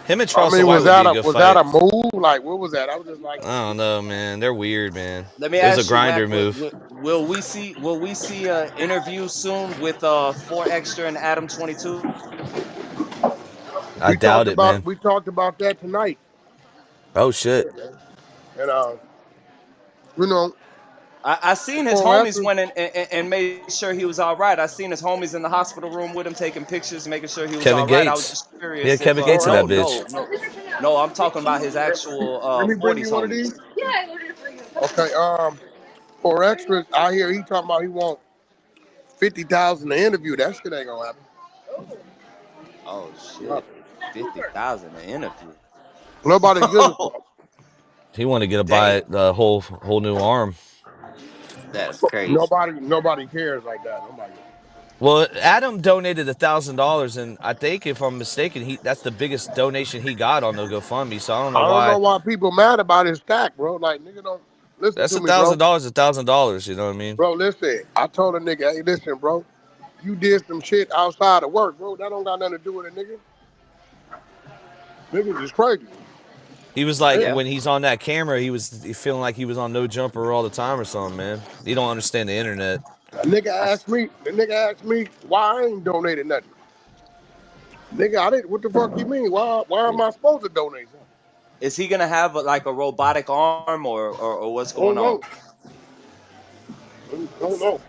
Him and I Charleston mean, White would be a good was that fight. a move? Like, what was that? I was just like, I don't know, man. They're weird, man. Let me It was a ask you, Wack. grinder move. Will we see a interview soon with Four Extra and Adam 22? I doubt it, man. we talked about that tonight, Oh shit. and you know, I seen his for homies reference, went in and made sure he was all right. I seen his homies in the hospital room with him taking pictures, making sure he was Kevin all right. I was Gates. just Yeah, curious if Kevin Gates in for that no, bitch. no, no, no. I'm talking about his actual let me bring 40s you one of homies. these. Okay, for extras, I hear he talking about he want 50,000 to interview. That shit ain't gonna happen. Oh shit, 50,000 an interview. Nobody gives a fuck. He wanted to get a buy Damn. the whole new arm. That's crazy. Nobody cares like that. Nobody. Well, Adam donated $1,000, and I think, if I'm mistaken, that's the biggest donation he got on the GoFundMe. So I don't know I don't know why. why people mad about his stack, bro. Like, nigga, don't listen That's to a me, thousand bro. dollars, $1,000. You know what I mean? Bro, listen. I told a nigga, hey, listen, bro. You did some shit outside of work, bro. That don't got nothing to do with a nigga. Niggas is crazy. He was like, Yeah. Yeah. when he's on that camera, he feeling like he was on No Jumper all the time or something, man. He don't understand the internet. I s- The nigga asked me why I ain't donated nothing. Nigga, I didn't. What the fuck you mean? Why am I supposed to donate something? Is he gonna have like a robotic arm, or what's I going don't on? know. I don't know.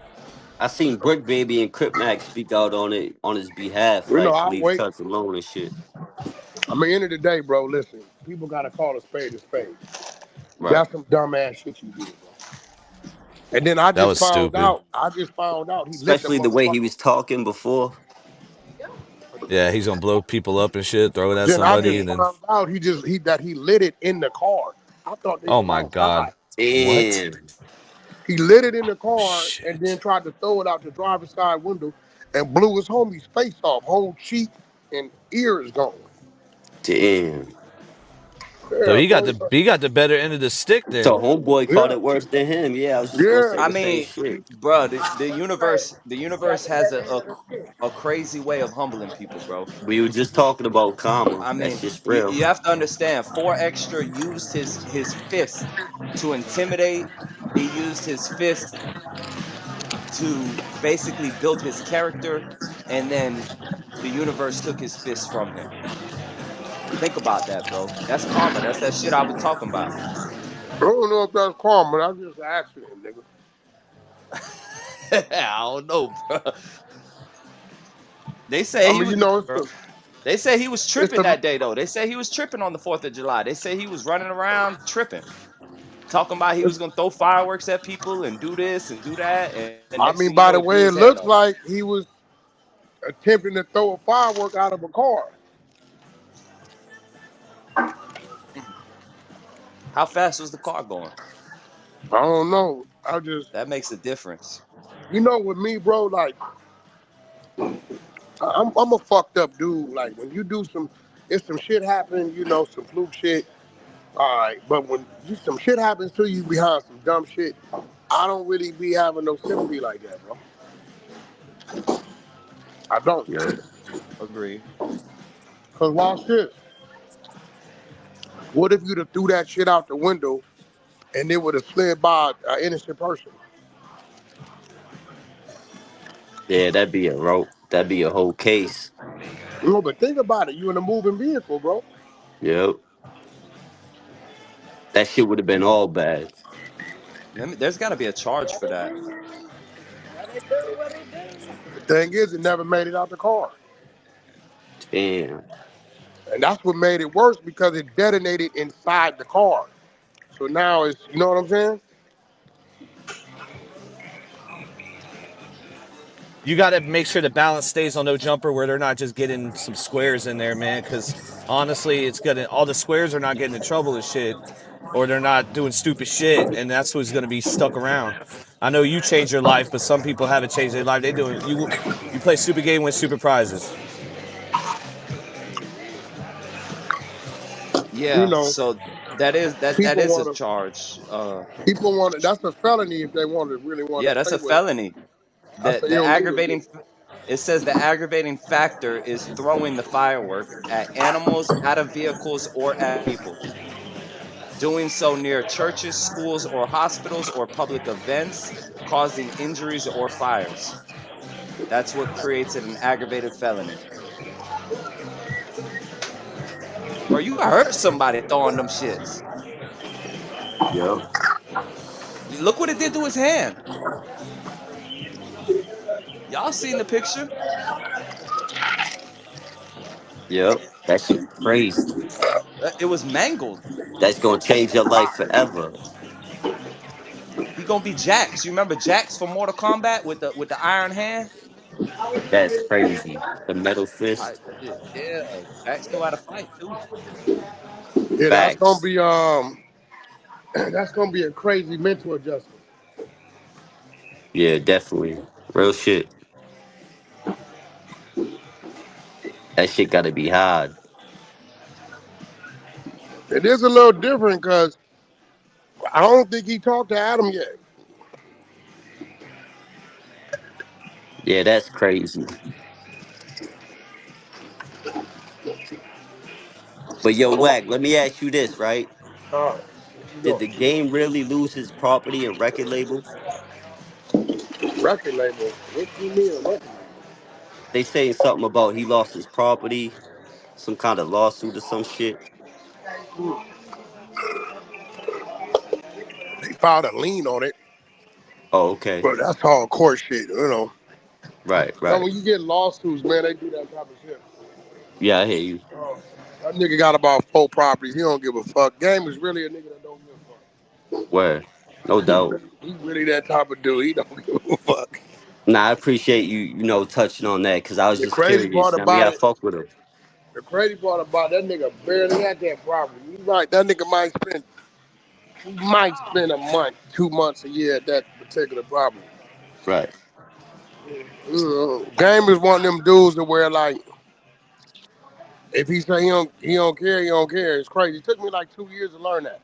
I seen Brick Baby and Crip Mac speak out on it on his behalf, You know, like I leave wait. cuts alone and shit. I mean, end of the day, bro. Listen, people gotta call a spade a spade. Right. That's some dumbass shit you did, bro. And then I That just was found stupid. out. I just found out he lit the Especially the way he motherfucker. was talking before. Yeah, he's gonna blow people up and shit, throw it at Then I somebody, just and then, found out he lit it in the car. I thought they oh was my outside. god, what? Damn. He lit it in the car and then Shit. tried to throw it out the driver's side window and blew his homie's face off, whole cheek and ears gone. Damn. So Yeah, he got bro. the better end of the stick So then. homeboy caught Yeah, it worse than him. Yeah, I was just gonna say yeah. I the same mean, shit. bro, the universe has a crazy way of humbling people, bro. We were just talking about karma. I That's mean, just you, real. you have to understand. 4 Extra used his fist to intimidate. He used his fist to basically build his character, and then the universe took his fist from him. Think about that, bro. That's karma. That's that shit I was talking about. I don't know if that's karma, but that's just an accident, nigga. I don't know, bro. They I say he mean, was, you know, bro. They say he was it's tripping the that day though. They say he was tripping on the 4th of July. They say he was running around tripping, talking about he was it's, gonna throw fireworks at people and do this and do that. And next I thing you mean, know, he by the blew way, his it head looks off. like he was attempting to throw a firework out of a car. Mhm. How fast was the car going? I don't know. I just, That makes a difference. with me, bro, like, I'm a fucked up dude. Like, when you do if some shit happens, some fluke shit, all right. But when some shit happens to you behind some dumb shit, I don't really be having no sympathy like that, bro. I don't. Yep. Agree. Cause watch this. What if you'd have threw that shit out the window and it would have slid by an innocent person? Yeah, that'd be a rope. That'd be a whole case. But think about it. You in a moving vehicle, bro. Yep. That shit would have been all bad. There's got to be a charge for that. The thing is, it never made it out the car. Damn. And that's what made it worse because it detonated inside the car. So now you know what I'm saying? You got to make sure the balance stays on No Jumper, where they're not just getting some squares in there, man. Because honestly, all the squares are not getting in trouble and shit, or they're not doing stupid shit, and that's who's gonna be stuck around. I know you changed your life, but some people haven't changed their life. They doing you play stupid game, win stupid prizes. You Yeah. know, So that people is a want to, charge. that's a felony if they really want Yeah, to that's play a with it. felony. That's The illegal. aggravating It says the aggravating factor is throwing the firework at animals, out of vehicles, or at people. Doing so near churches, schools, or hospitals or public events, causing injuries or fires. That's what creates it an aggravated felony. Bro, you hurt somebody throwing them shits. Yep. Look what it did to his hand. Y'all seen the picture? Yep. That shit crazy. It was mangled. That's gonna change your life forever. He gonna be Jax. You remember Jax from Mortal Kombat with the iron hand? That's crazy. The metal I, fist. yeah, Jax knew how to fight too. Yeah, that's gonna Facts. be that's gonna be a crazy mental adjustment. Yeah, definitely. Real shit. That shit gotta be hard. It is a little different because I don't think he talked to Adam yet. Yeah, that's crazy. But yo, Wack, let me ask you this, right? What you Did doing? the game really lose his property and record label? Record label. What you mean a record label? They saying something about he lost his property, some kind of lawsuit or some shit. They filed a lien on it, Oh, okay. but that's all court shit. Right, Now right. when you get lawsuits, man, they do that type of shit. Yeah, I hear you. That nigga got about 4 properties. He don't give a fuck. Game is really a nigga that don't give a fuck. Where? No doubt. He really that type of dude. He don't give a fuck. Nah, I appreciate you, touching on that because I was The just crazy part curious. I mean, about I it, fuck with him. the crazy part about that nigga barely had that property. You right, that nigga might spend a month, 2 months a year at that particular property. Right. Game is one of them dudes that where like if he say he don't care, he don't care. It's crazy. It took me like 2 years to learn that.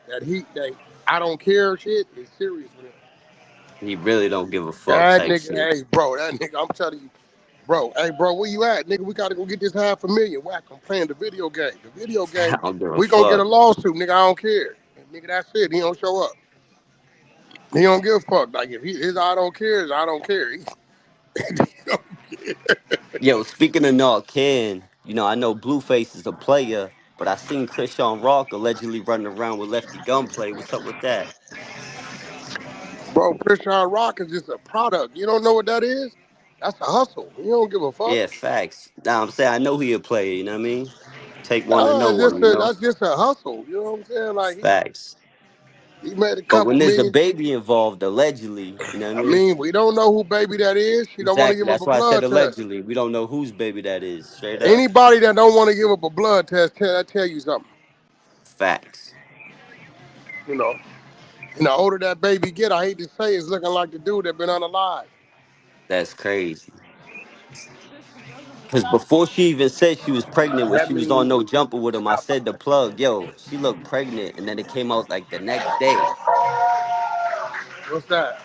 That I don't care shit is serious with him. He really don't give a fuck That type nigga, shit. hey bro, that nigga, I'm telling you, bro, hey bro, where you at? Nigga, we gotta go get this $500,000. Whack, I'm playing the video game. The video game, I don't give a we gonna get a fuck. lawsuit, nigga. I don't care. And nigga, that's it. He don't show up. He don't give a fuck. Like if his I don't care is I don't care. Yo, speaking of not can, I know Blueface is a player, but I seen Krishan Rock allegedly running around with Lefty Gunplay. What's up with that? Bro, Christian Rock is just a product. You don't know what that is? That's a hustle. You don't give a fuck. Yeah, facts. Now I'm saying I know he a player. You know what I mean? Take one to know one. That's just a hustle. You know what I'm saying? Like Facts. he made a But couple when there's a million. baby involved, allegedly, you know what I I mean? mean, we don't know who baby that is. She don't want to Exactly. give up That's a why I said blood test. allegedly. We don't know whose baby that is. Straight up. Anybody that don't want to give up a blood test, tell you something. Facts. You know. And the older that baby get, I hate to say, it's looking like the dude that been unalive. That's crazy. Because before she even said she was pregnant, when That she was on means No Jumper with him, I said the plug, yo, she looked pregnant. And then it came out like the next day what's that?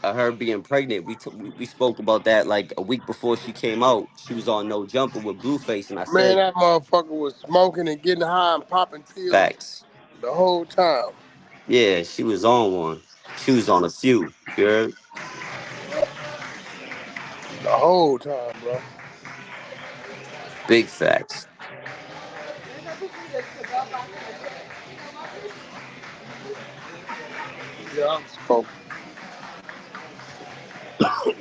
of her being pregnant. We spoke about that like a week before she came out. She was on No Jumper with Blueface. And I Man, said, that motherfucker was smoking and getting high and popping pills facts. the whole time. Yeah, she was on one. She was on a few. You heard? The whole time, bro. Big facts. Yeah, I'm smoking.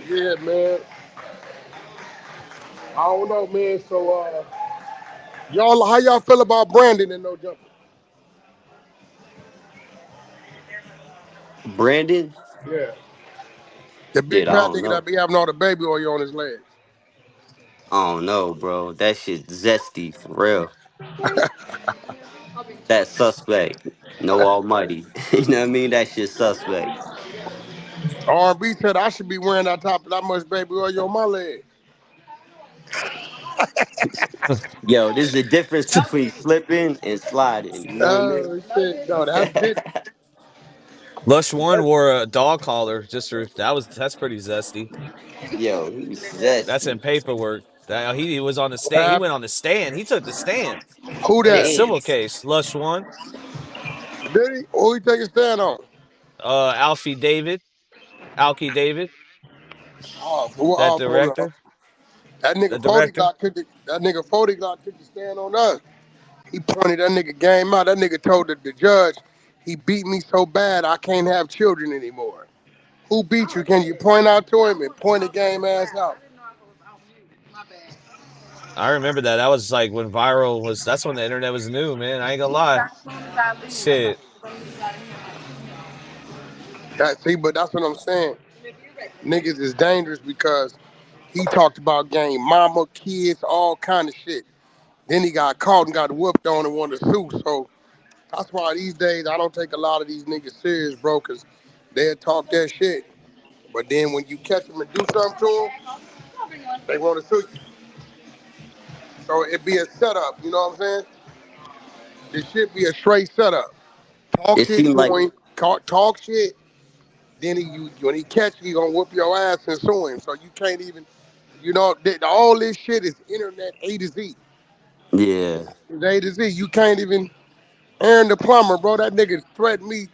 Yeah, man. I don't know, man. So, y'all, how y'all feel about Brandon and No Jumper? Brandon? Yeah. The big Shit, I fat don't nigga know. that be having all the baby oil on his legs. I don't know, bro. That shit zesty for real. That suspect. No almighty. You know what I mean? That shit suspect. R&B said I should be wearing that top of that much baby oil on my legs. Yo, there's a difference between slipping and sliding. You know what I mean? Oh shit, no, that's big. Lush One wore a dog collar. That's pretty zesty. Yo, he's That's in zesty. paperwork. He was on the What stand. He went happened? on the stand. He took the stand Who in a that? civil Damn. case. Lush One, Did he? Who he take a stand on? Alfie David, Alki David, Oh, for what? that Oh, hold on. director, That the nigga 40 director. Glock took that nigga 40 Glock took the stand on us. He pointed that nigga game out. That nigga told the judge, he beat me so bad I can't have children anymore. Who beat you? Can you point out to him and point the game ass out? I remember that. That was like when viral was. That's when the internet was new, man. I ain't gonna lie. Shit. But that's what I'm saying. Niggas is dangerous because he talked about game mama, kids, all kind of shit. Then he got caught and got whooped on and wanted to sue. So that's why these days I don't take a lot of these niggas serious, bro, because they'll talk that shit. But then when you catch them and do something to them, they want to sue you. So it be a setup. You know what I'm saying? This shit be a straight setup. Talk It shit seemed like to him. Talk shit. Then when he catch you, he gonna whoop your ass and sue him. So you can't even. All this shit is internet A to Z. yeah, It's A to Z. You can't even. Aaron the plumber, bro. That nigga threatened me,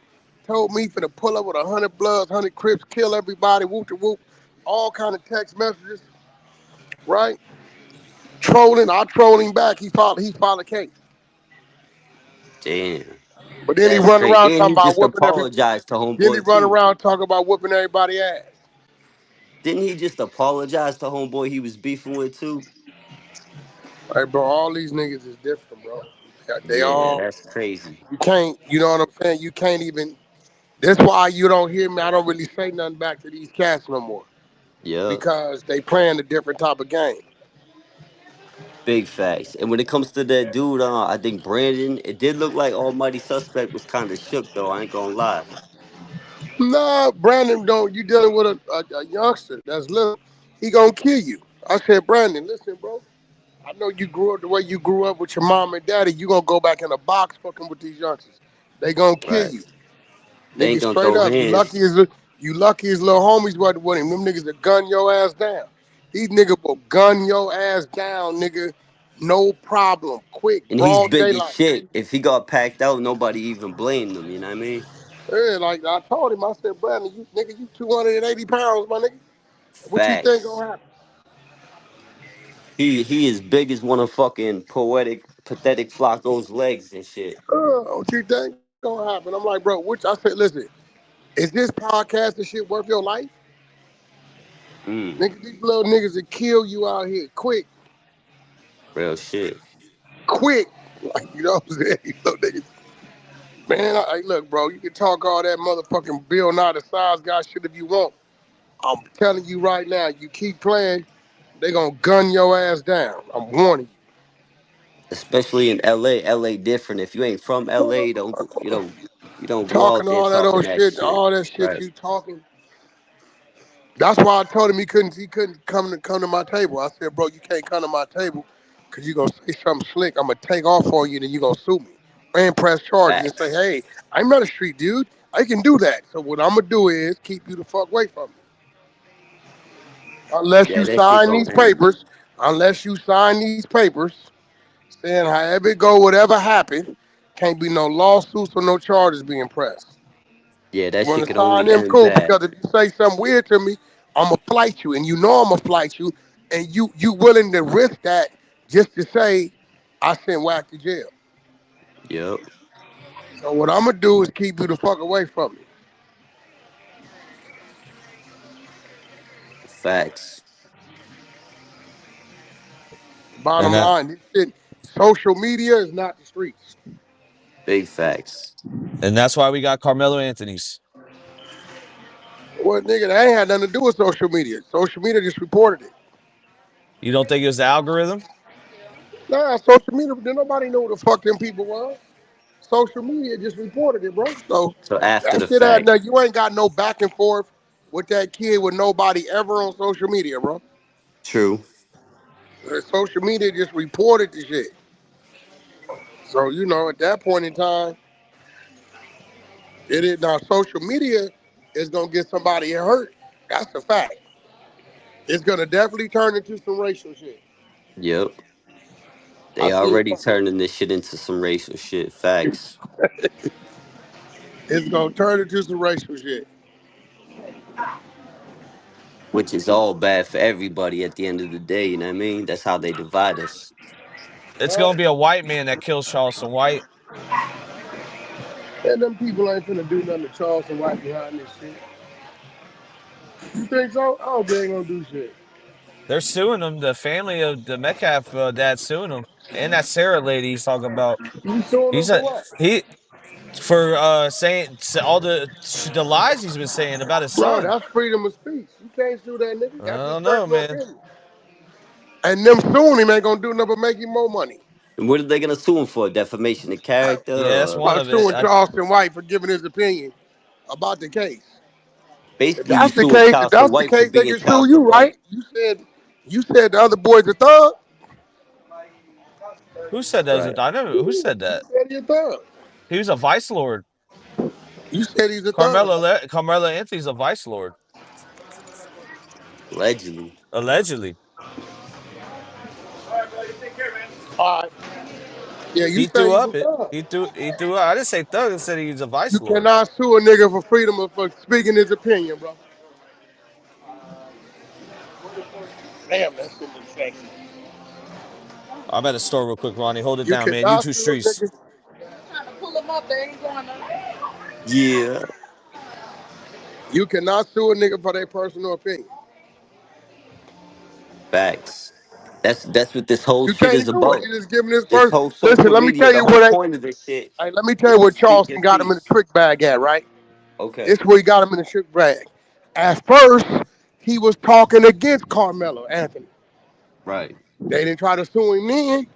told me for to pull up with 100 Bloods, 100 Crips, kill everybody, whoop to whoop, all kind of text messages, right? Trolling, I troll him back. He filed a case, damn, but then he that's run great. around And talking he about just whooping every. apologized to Then he homeboy run too. around talking about whooping everybody ass. Didn't he just apologize to homeboy he was beefing with too? Hey, bro, all these niggas is different, bro. They Yeah, all. that's crazy. You can't. You know what I'm saying? You can't even. That's why you don't hear me. I don't really say nothing back to these cats no more Yep. because they playing a different type of game. Big facts. And when it comes to that dude, I think Brandon, it did look like Almighty Suspect was kind of shook though. I ain't gonna lie. Nah, Brandon, don't. You dealing with a youngster that's little. He gonna kill you. I said, Brandon, listen, bro. I know you grew up the way you grew up with your mom and daddy. You gonna go back in a box fucking with these youngsters. They gonna kill Right. you, They ain't nigga. gonna Straight throw up. hands. You lucky his little homies wasn't with him. Them niggas will gun your ass down. These niggas will gun your ass down, nigga. No problem. Quick, And he's broad big as daylight. shit. If he got packed out, nobody even blamed him. You know what I mean? Yeah, like I told him, I said, Brandon, you nigga, you 280 pounds, my nigga. What you think Facts. gonna happen? He is big as one of fucking poetic, pathetic Flacco's legs and shit. What you think gonna happen? I'm like, bro, which I said, listen, is this podcast and shit worth your life? Mm, Nigga, these little niggas that kill you out here quick, real shit. quick. Like, you know what I'm saying? These little niggas. Man, look, bro, you can talk all that motherfucking Bill Nye the size guy shit if you want. I'm telling you right now, you keep playing, they gonna gun your ass down. I'm warning Especially in LA. LA different. If you ain't from LA, you. don't go, you don't go out Talking there all that talking old that shit, shit. all that shit Right. you talking. That's why I told him he couldn't come to my table. I said, bro, you can't come to my table because you gonna say something slick. I'm gonna take off on you, then you gonna sue me and press charges and say, Facts. hey, I'm not a street dude. I can do that. So what I'm gonna do is keep you the fuck away from me. Unless Yeah, you that shit sign go these hand. papers, unless you sign these papers, saying however it go, whatever happened, can't be no lawsuits or no charges being pressed. Yeah, You that want shit to could sign only them? end Cool. bad. Because if you say something weird to me, I'ma flight you, and you know I'ma flight you, and you willing to risk that just to say I sent whack to jail. Yep. So what I'ma do is keep you the fuck away from me. Facts. And Bottom that line, this shit, social media is not the streets. Big facts. and that's why we got Carmelo Anthony's. Well, nigga, that ain't had nothing to do with social media. Social media just reported it. You don't think it was the algorithm? Nah, social media, did nobody know who the fuck them people was. Social media just reported it, bro. So So after that the shit had fact. no, you ain't got no back and forth with that kid with nobody ever on social media, bro. True. Social media just reported the shit. So, at that point in time, it is now social media is gonna get somebody hurt. That's a fact. It's gonna definitely turn into some racial shit. Yep. I They seen already turning this shit into some racial shit. Facts. it's gonna turn into some racial shit. Which is all bad for everybody at the end of the day, you know what I mean? That's how they divide us. It's gonna be a white man that kills Charleston White. And them people ain't finna do nothing to Charleston White behind this shit. You think so? I don't think they gonna do shit. They're suing him. The family of the Metcalf dad suing him, and that Sarah lady he's talking about. You suing them He's for a what? he for saying all the lies he's been saying about his Bro, son. that's freedom of speech. You can't sue that nigga. I That's his don't know, personal man. opinion. And them suing him ain't gonna do nothing but make him more money. And what are they gonna sue him for? Defamation of character Yeah, that's or one About of it. suing Charleston White for giving his opinion about the case. If basically you that's the suing case, if Charleston that's the White for case, they being can sue Charleston you, right? White. You said the other boy's a thug. Who said that? Right. I never. Who said You that? said he's a thug. He was a vice lord. You said he's a thug. Carmelo Anthony's a vice lord, Allegedly. allegedly. All right. Yeah, you He say threw he's a up. thug. He threw up. I didn't say thug. I said he was a You vice lord. cannot sue a nigga for freedom of for speaking his opinion, bro. Damn, that shit looks sexy. I'm at a store real quick, Ronnie. Hold it You down, man. You cannot two sue a streets. nigga. Yeah. You cannot sue a nigga for their personal opinion. Facts. That's what this whole You shit can't is do it. about. He just giving his This person. whole Listen, social let me media, tell the you whole what. point of this shit Hey, let me tell is you to what speak your Charleston got him in the piece. trick bag at, right? Okay. This is where he got him in the trick bag. At first, he was talking against Carmelo Anthony. Right. They didn't try to sue him then.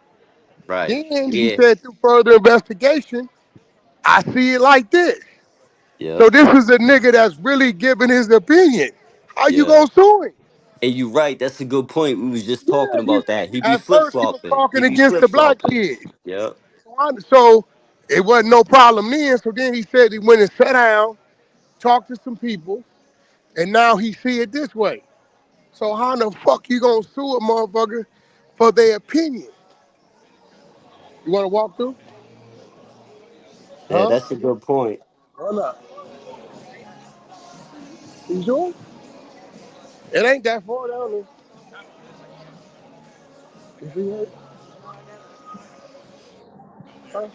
Right. Then he Yeah. said through further investigation, I see it like this. So Yep. this is a nigga that's really giving his opinion. How you Yeah. gonna sue him? And you right. That's a good point. We was just talking Yeah, he, about that. He be at flip first he was flopping. He talking be against flip the black flopping. kid. Yep. So it wasn't no problem then. So then he said he went and sat down, talked to some people, and now he see it this way. So how the fuck you gonna sue a motherfucker for their opinion? You wanna walk through? Yeah, Huh? that's a good point. Why not? You sure? It ain't that far down there. You see it? Huh?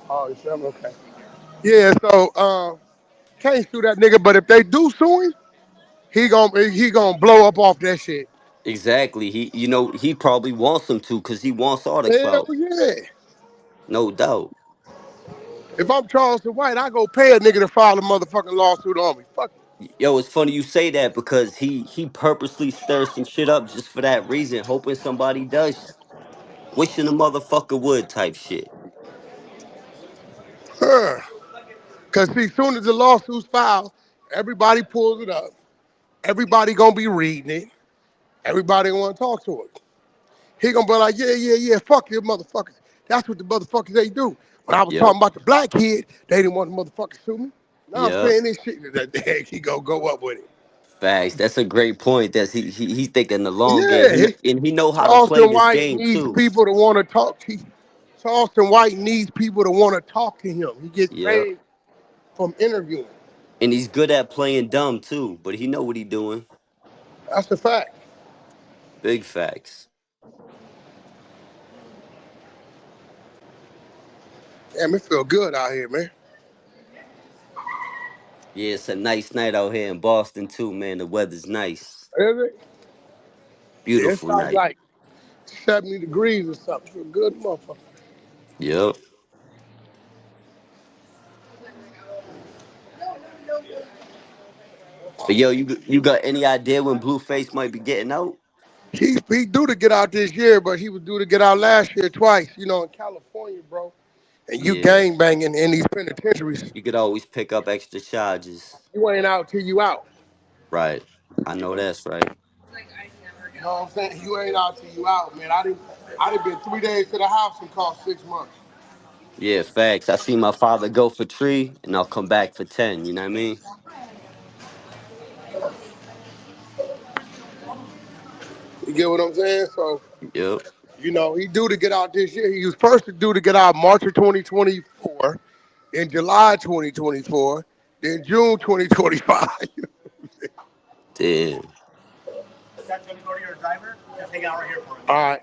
Oh, it's okay. Yeah, so can't sue that nigga, but if they do sue him, he gonna blow up off that shit. Exactly. He probably wants them to because he wants all the Hell clout. yeah. No doubt. If I'm Charleston White, I go pay a nigga to file a motherfucking lawsuit on me. Fuck it. Yo, it's funny you say that because he purposely stirs some shit up just for that reason, hoping somebody does, wishing a motherfucker would type shit. Huh. Cause see, soon as the lawsuit's filed, everybody pulls it up. Everybody gonna be reading it. Everybody wanna talk to it. He gonna be like, yeah, yeah, yeah, fuck you motherfuckers. That's what the motherfuckers they do. When I was Yep. talking about the black kid, they didn't want the motherfuckers to sue me. Now I'm Yep. saying this shit that he gonna go up with it. Facts. That's a great point. That's he's thinking the long game. Yeah, He know how to play Charleston this White game needs too. people to want to talk to. Charleston White needs people to want to talk to him. He gets Yep. paid from interviewing. And he's good at playing dumb too, but he know what he doing. That's a fact. Big facts. Damn, it feel good out here, man. Yeah, it's a nice night out here in Boston too, man. The weather's nice. Is it? Yeah, it's Beautiful like night. 70 degrees or something. Feel good, motherfucker. Yep. But yo, you got any idea when Blueface might be getting out? He due to get out this year, but he was due to get out last year twice. In California, bro. And you Yeah. gang banging in these penitentiaries. You could always pick up extra charges. You ain't out till you out. Right. I know that's right. You know what I'm saying? You ain't out till you out, man. I done been 3 days to the house and cost 6 months. Yeah, facts. I see my father go for 3 and I'll come back for 10. You know what I mean? You get what I'm saying? So, Yep. he due to get out this year. He was first to due to get out March of 2024, then July 2024, then June 2025. Damn. All right.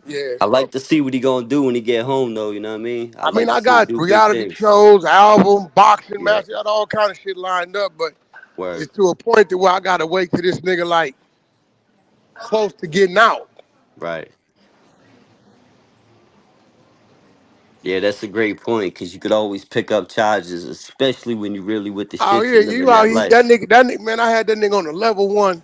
Yeah, I so like to see what he gonna do when he get home though, you know what I mean? I I mean like to I see him got do big reality things. shows, album, boxing Yep. matches, I got all kind of shit lined up, but Word. it's to a point to where I gotta wait till this nigga like close to getting out. Right. Yeah, that's a great point because you could always pick up charges, especially when you really with the Oh shits yeah, and you living out that here, life. that nigga, man, I had that nigga on the level one.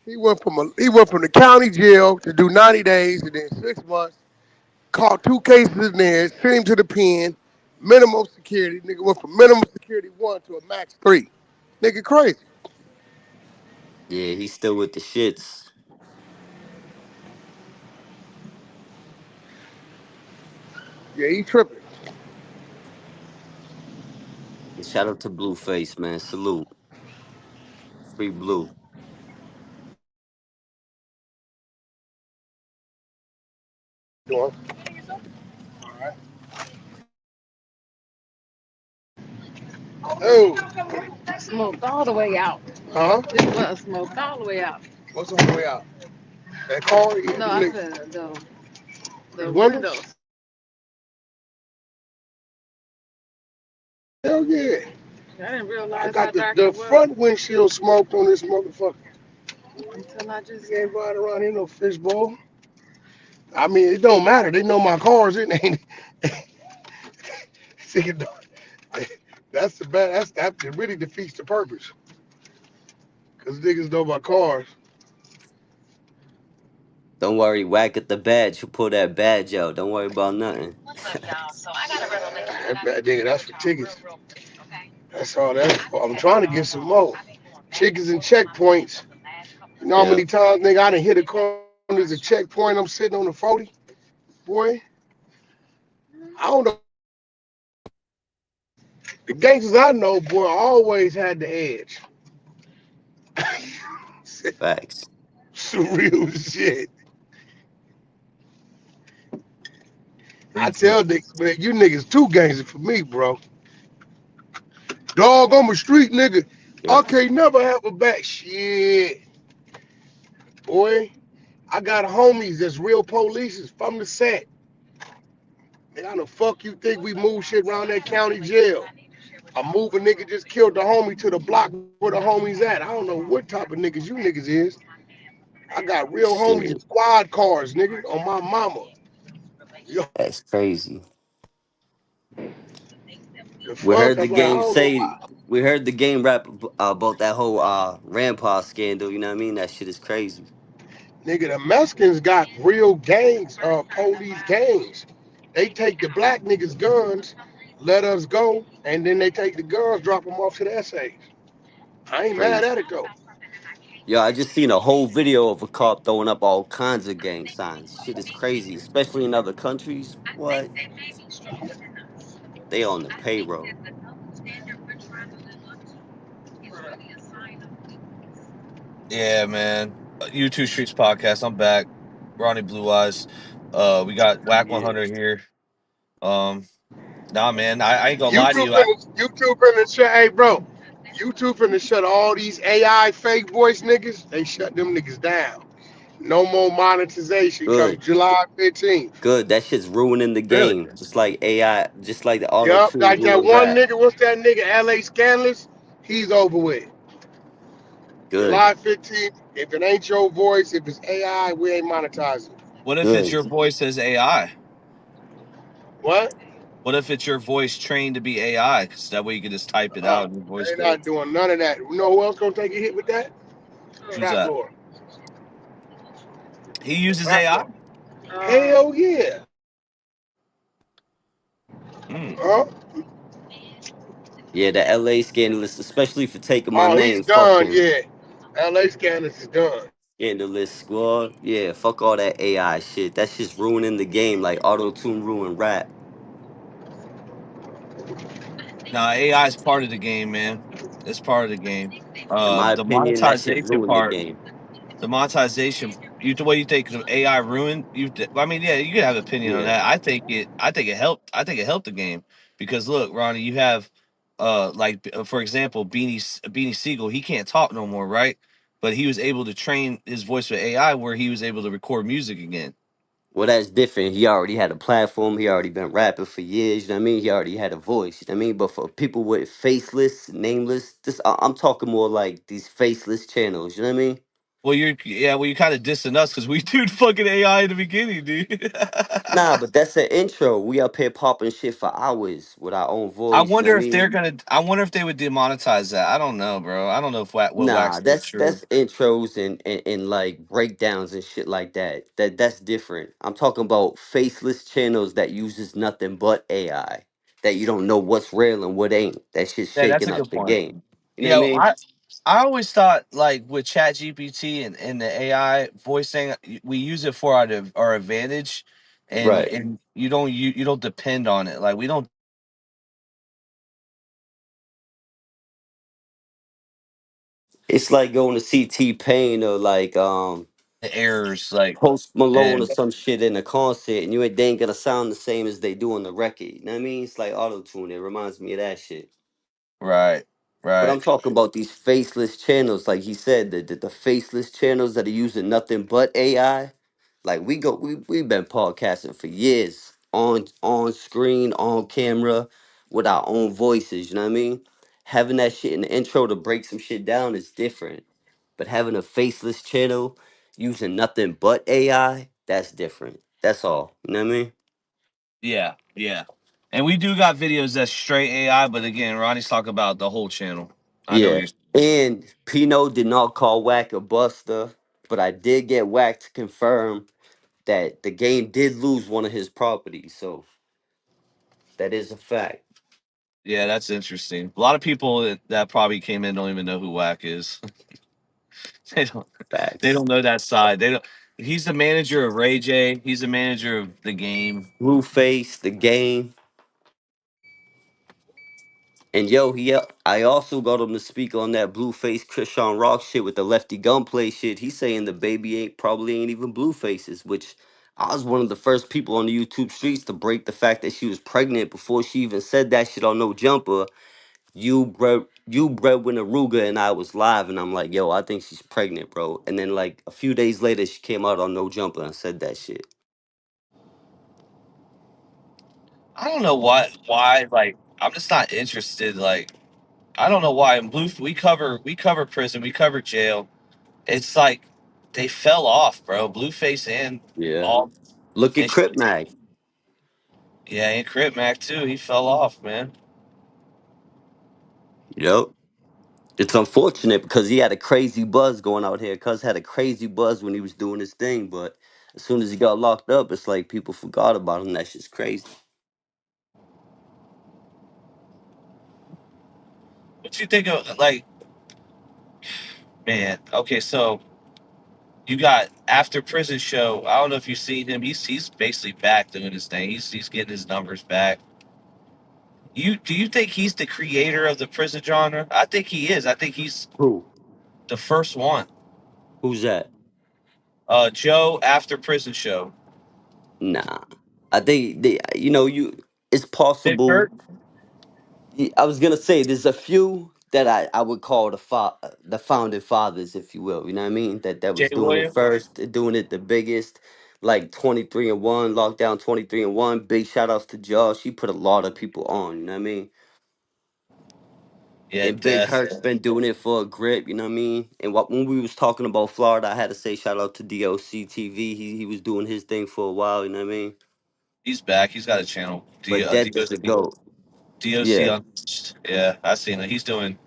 He went from the county jail to do 90 days and then 6 months. Caught 2 cases in there, sent him to the pen, minimum security. Nigga went from minimum security 1 to a max 3. Nigga crazy. Yeah, he's still with the shits. Yeah, he tripping. And shout out to Blueface, man. Salute. Free Blue. Doing. All right. Oh. Smoked all the way out. Huh? This blunt smoked all the way out. What's on the way out? That car? Yeah, No, them I niggas. said the The windows? windows. Hell yeah. I didn't I realize how got the, dark the it was front windshield smoked on this motherfucker. until I just. You ain't riding around here no fishbowl. I mean, it don't matter. They know my cars. It ain't. That's the bad. That it really defeats the purpose. Cause niggas know my cars. Don't worry, whack at the badge. You pull that badge out. Don't worry about nothing. That bad nigga. That's for tickets. That's all that's for. I'm trying to get some more chickens and checkpoints. You know how Yeah, many times, nigga, I done hit a corner. There's a checkpoint. I'm sitting on the 40. Boy, I don't know. The gangsters I know, boy, always had the edge. facts. Some real shit. I Free tell niggas, man, you niggas too gangster for me, bro. Dog, I'm a street nigga. Yeah, I can't never have a back. Shit. Boy, I got homies that's real police from the set. And how the fuck you think we move shit around that county jail? A moving nigga just killed the homie to the block where the homies at. I don't know what type of niggas you niggas is. I got real homies with shit. squad cars, nigga, on my mama. Yo, That's crazy. the We fuck? heard the I'm like, I game don't know say. why. We heard the game rap about that whole Rampart scandal. You know what I mean? That shit is crazy. Nigga, the Mexicans got real gangs, police gangs. They take the black niggas' guns, let us go, and then they take the guns, drop them off to the essays. I ain't mad Crazy. at it though. Yo, I just seen a whole video of a cop throwing up all kinds of gang signs. Shit is crazy, especially in other countries. What? They on the payroll. Yeah, man. U2 Streets podcast. I'm back. Ronnie Blue Eyes. We got Whack Yeah. 100 here. Um, nah, man. I ain't gonna lie to YouTube you. finna shut, hey bro, YouTube finna shut all these AI fake voice niggas. They shut them niggas down. No more monetization come Good. July 15th. Good. That shit's ruining the Really? game. Just like AI, just like the auto Yup, tune like that ruined one rap. nigga, what's that nigga, LA Scandalous? He's over with. Good. July 15th, if it ain't your voice, if it's AI, we ain't monetizing. What if it's Good. your voice as AI? What? What if it's your voice trained to be AI? Because that way you can just type it out and your voice They goes. not doing none of that. You know who else gonna take a hit with that? Who's that? Trapdoor. He uses AI? Trapdoor. Uh, Hell yeah. Mm. Huh? Yeah, the LA scandalous, especially for taking my Oh, he's name. Fuck done, him. yeah. LA Scandalous is done. Scandalous squad. Yeah, fuck all that AI shit. That's just ruining the game like auto tune ruined rap. Nah, AI is part of the game, man. It's part of the game. In my The opinion, that shit monetization ruined the part. game. The monetization. You the way you think the AI ruined you. I mean, yeah, you can have an opinion on Yeah. that. I think it. I think it helped. I think it helped the game because look, Ronnie, you have, like for example, Beanie Siegel. He can't talk no more, right? But he was able to train his voice with AI, where he was able to record music again. Well, that's different. He already had a platform. He already been rapping for years. You know what I mean? He already had a voice. You know what I mean? But for people with faceless, nameless, I'm talking more like these faceless channels. You know what I mean? Well, you're kind of dissing us because we do fucking AI in the beginning, dude. Nah, but that's an intro. We up here popping shit for hours with our own I voice. You know what wonder I if they're mean? gonna. I wonder if they would demonetize that. I don't know, bro. I don't know if what Wax Nah, is true. that's intros and like breakdowns and shit like that. That's different. I'm talking about faceless channels that uses nothing but AI. That you don't know what's real and what ain't. That shit's Yeah, that's shaking a up good the point. game. You know what I Yeah, mean? I always thought like with Chat GPT and the AI voice thing, we use it for our advantage. and Right. you don't depend on it. Like we don't It's like going to see T Pain or like the errors like Post Malone or and some shit in a concert, and they ain't gonna sound the same as they do on the record. You know what I mean? It's like auto tune. It reminds me of that shit. right, But right. I'm talking about these faceless channels, like he said, the faceless channels that are using nothing but AI. Like we've been podcasting for years on screen, on camera, with our own voices. You know what I mean? Having that shit in the intro to break some shit down is different. But having a faceless channel using nothing but AI, that's different. That's all. You know what I mean? Yeah, yeah. And we do got videos that's straight AI, but again, Ronnie's talking about the whole channel. I know what Yeah. you're And Pino did not call Whack a buster, but I did get Whack to confirm that the game did lose one of his properties. So that is a fact. Yeah, that's interesting. A lot of people that probably came in don't even know who Wack is. they don't they Facts. don't know that side. They don't he's the manager of Ray J. He's the manager of the game. Blueface, the game. And yo, I also got him to speak on that Blueface Krishan Rock shit with the lefty gunplay shit. He's saying the baby ain't even Blueface's, which I was one of the first people on the YouTube streets to break the fact that she was pregnant before she even said that shit on No Jumper. You breadwinner Ruga and I was live, and I'm like, yo, I think she's pregnant, bro. And then like a few days later, she came out on No Jumper and said that shit. I don't know why like I'm just not interested. Like I don't know why in Blue we cover prison, we cover jail. It's like they fell off, bro. Blueface and Yeah. all Look at and Crip Mag. yeah, and Crit Mac too. He fell off, man. Yep. It's unfortunate because he had a crazy buzz going out here. Cuz had a crazy buzz when he was doing his thing, but as soon as he got locked up, it's like people forgot about him. That shit's crazy. What you think of like man? Okay, so you got after prison show. I don't know if you've seen him. He's basically back doing his thing. He's getting his numbers back. You think he's the creator of the prison genre? I think he is. I think he's Who? the first one. Who's that? Joe after prison show. Nah. I think it's Big possible. Kurt, I was gonna say there's a few that I would call the founding fathers, if you will. You know what I mean? That Jay was doing it Williams. first, doing it the biggest, like 23 and 1, lockdown 23 and 1. Big shout outs to Josh. She put a lot of people on. You know what I mean? Yeah, And Big death. Hurt's been doing it for a grip. You know what I mean? And when we was talking about Florida, I had to say shout out to DOC TV. He was doing his thing for a while. You know what I mean? He's back. He's got a channel. But Death is the goat. DOC Yeah. on. Yeah, I seen it. He's doing.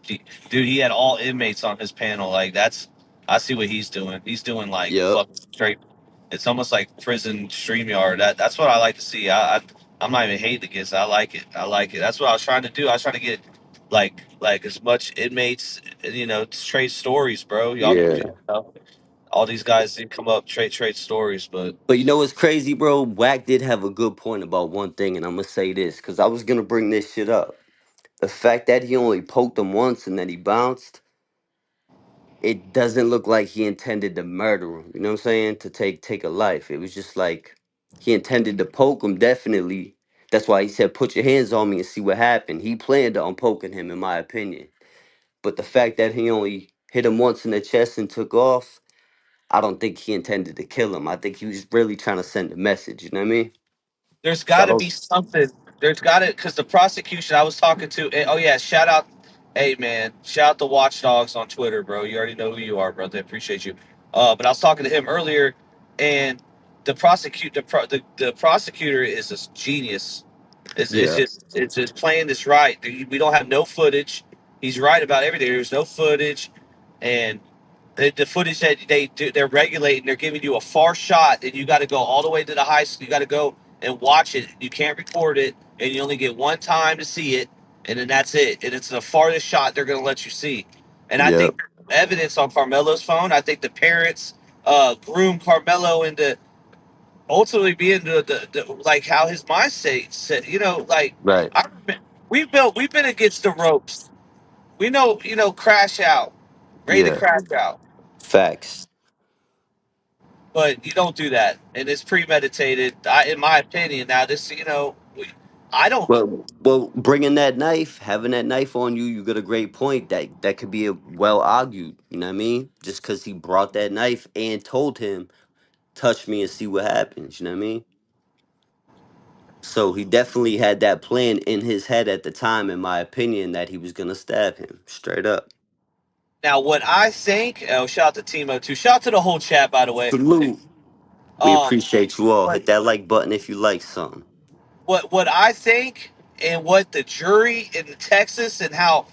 Dude, he had all inmates on his panel. Like that's. I see what he's doing. He's doing like Yep. fuck straight. It's almost like prison streamyard. That's what I like to see. I'm not even hating against it. I like it. I like it. That's what I was trying to do. I was trying to get like as much inmates. Trade stories, bro. Y'all, Yeah. all these guys didn't come up trade stories, but But you know what's crazy, bro? Wack did have a good point about one thing, and I'm gonna say this because I was gonna bring this shit up. The fact that he only poked him once and then he bounced, it doesn't look like he intended to murder him. You know what I'm saying? To take a life. It was just like he intended to poke him. Definitely. That's why he said, "Put your hands on me and see what happened." He planned on poking him, in my opinion. But the fact that he only hit him once in the chest and took off, I don't think he intended to kill him. I think he was really trying to send a message. You know what I mean? there's got Shout to out. be something. There's got to because the prosecution I was talking to. Oh yeah, shout out. Hey man, shout out the Watchdogs on Twitter, bro. You already know who you are, bro. They appreciate you. But I was talking to him earlier, and the prosecutor is a genius. Yeah. It's just playing this right. We don't have no footage. He's right about everything. There's no footage, and the footage that they're regulating, they're giving you a far shot, and you got to go all the way to the high school. You got to go and watch it. You can't record it, and you only get one time to see it, and then that's it. And it's the farthest shot they're going to let you see. And I Yep. think evidence on Carmelo's phone. I think the parents groomed Carmelo into ultimately being the like how his mindset said, like Right. I remember, we've been against the ropes. We know, crash out, ready to Yeah. crash out, Facts. but you don't do that, and it's premeditated. In my opinion, now this, I don't. Well, bringing that knife, having that knife on you, you got a great point. That could be a well argued. You know what I mean? Just because he brought that knife and told him, "Touch me and see what happens." You know what I mean? So he definitely had that plan in his head at the time, in my opinion, that he was gonna stab him straight up. Now, what I think, oh, shout out to Timo too. Shout out to the whole chat, by the way. Salute. We Um, appreciate you all. but Hit that like button if you like something. what I think and what the jury in Texas and how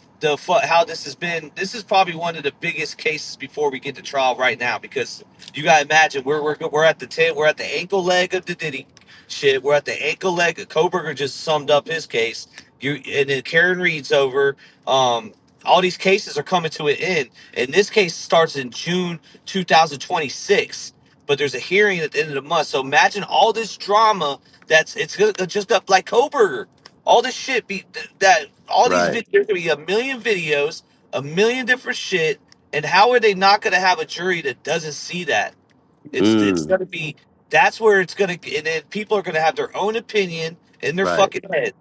this has been, this is probably one of the biggest cases before we get to trial right now, because you gotta imagine we're at the we're at the ankle leg of the Diddy shit. We're at the ankle leg. Koberger just summed up his case. And then Karen Reed's over. All these cases are coming to an end, and this case starts in June 2026. But there's a hearing at the end of the month. So imagine all this drama it's just got like Koberger. All this shit be that all these Right. videos, there's gonna be a million videos, a million different shit, and how are they not gonna have a jury that doesn't see that? It's Mm. gonna be that's where it's gonna, and then people are gonna have their own opinion in their Right. fucking head.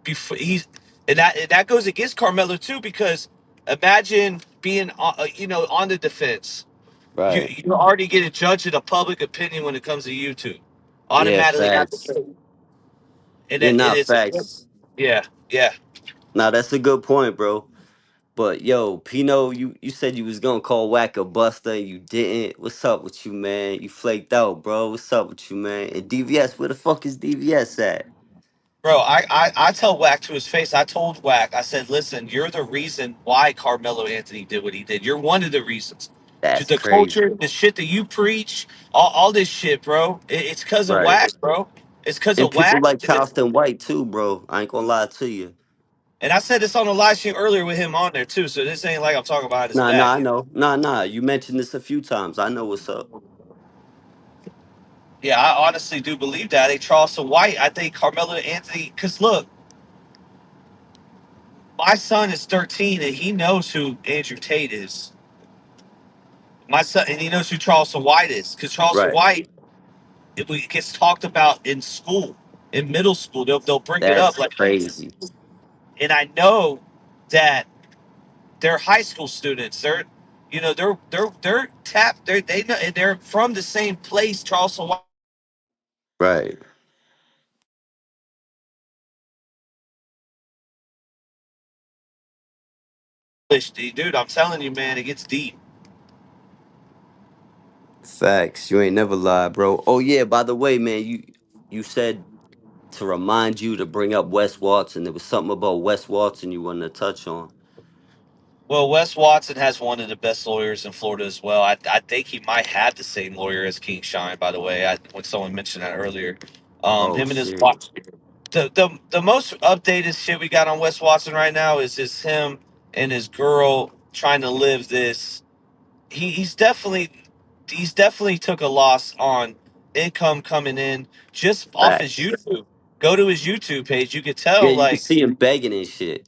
Before he's and that goes against Carmelo too, because imagine being on the defense. Right. You already get a judge in a public opinion when it comes to YouTube. Yeah. Automatically have Facts. to, and You're it not is, facts. yeah, yeah. Now that's a good point, bro. But yo, Pino, you said you was gonna call Whack a Buster and you didn't. What's up with you, man? You flaked out, bro. What's up with you, man? And DVS, where the fuck is DVS at? Bro, I tell Wack to his face. I told Wack, I said, listen, you're the reason why Carmelo Anthony did what he did. You're one of the reasons. That's The crazy. culture, the shit that you preach, all this shit, bro. It's because of Right. Wack, bro. It's because And of people Wack. like Charleston White too, bro. I ain't gonna lie to you. And I said this on the live stream earlier with him on there too. So this ain't like I'm talking about his Nah, back. I know. Nah. You mentioned this a few times. I know what's up. Yeah, I honestly do believe that. I think Charleston White. I think Carmelo Anthony. Because look, my son is 13 and he knows who Andrew Tate is. My son, and he knows who Charleston White is, because Charleston Right. White, it gets talked about in school, in middle school. They'll bring it up That's like, crazy. and I know that they're high school students. They're tapped. They know, and they're from the same place. Charleston White. Right. Dude, I'm telling you, man, it gets deep. Facts. You ain't never lied, bro. Oh yeah, by the way, man, you said to remind you to bring up Wes Watson. There was something about Wes Watson you wanted to touch on. Well, Wes Watson has one of the best lawyers in Florida as well. I think he might have the same lawyer as King Shine, by the way. When someone mentioned that earlier, Oh him and his shit. wife. The most updated shit we got on Wes Watson right now is just him and his girl trying to live this. He's definitely took a loss on income coming in just off his Facts. YouTube. Go to his YouTube page, you could Yeah, tell you can like see him begging and shit.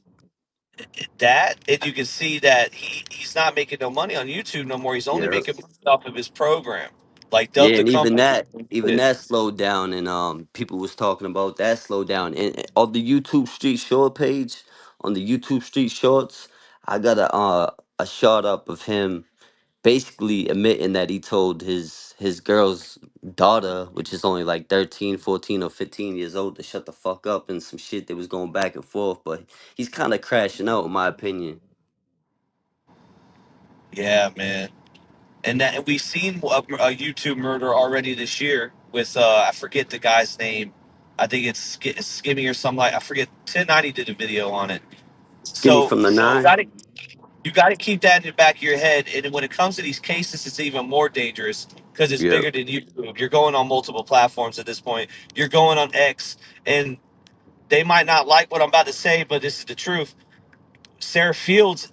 that, and you can see that he's not making no money on YouTube no more. He's only Yeah. making money off of his program, like Dub Yeah, the and Company. even that slowed down, and people was talking about that slowed down. And on the YouTube Street Short page, on the YouTube Street Shorts, I got a shot up of him basically admitting that he told his girl's daughter, which is only like 13, 14, or 15 years old, to shut the fuck up, and some shit that was going back and forth. But he's kind of crashing out, in my opinion. Yeah, man. And that we've seen a YouTube murder already this year with I forget the guy's name. I think it's Skimmy or something like, I forget. 1090 did a video on it. Skinny So from the you nine. got to you got to keep that in the back of your head. And when it comes to these cases, it's even more dangerous because it's Yeah. bigger than YouTube. You're going on multiple platforms at this point. You're going on X, and they might not like what I'm about to say, but this is the truth. Sarah Fields,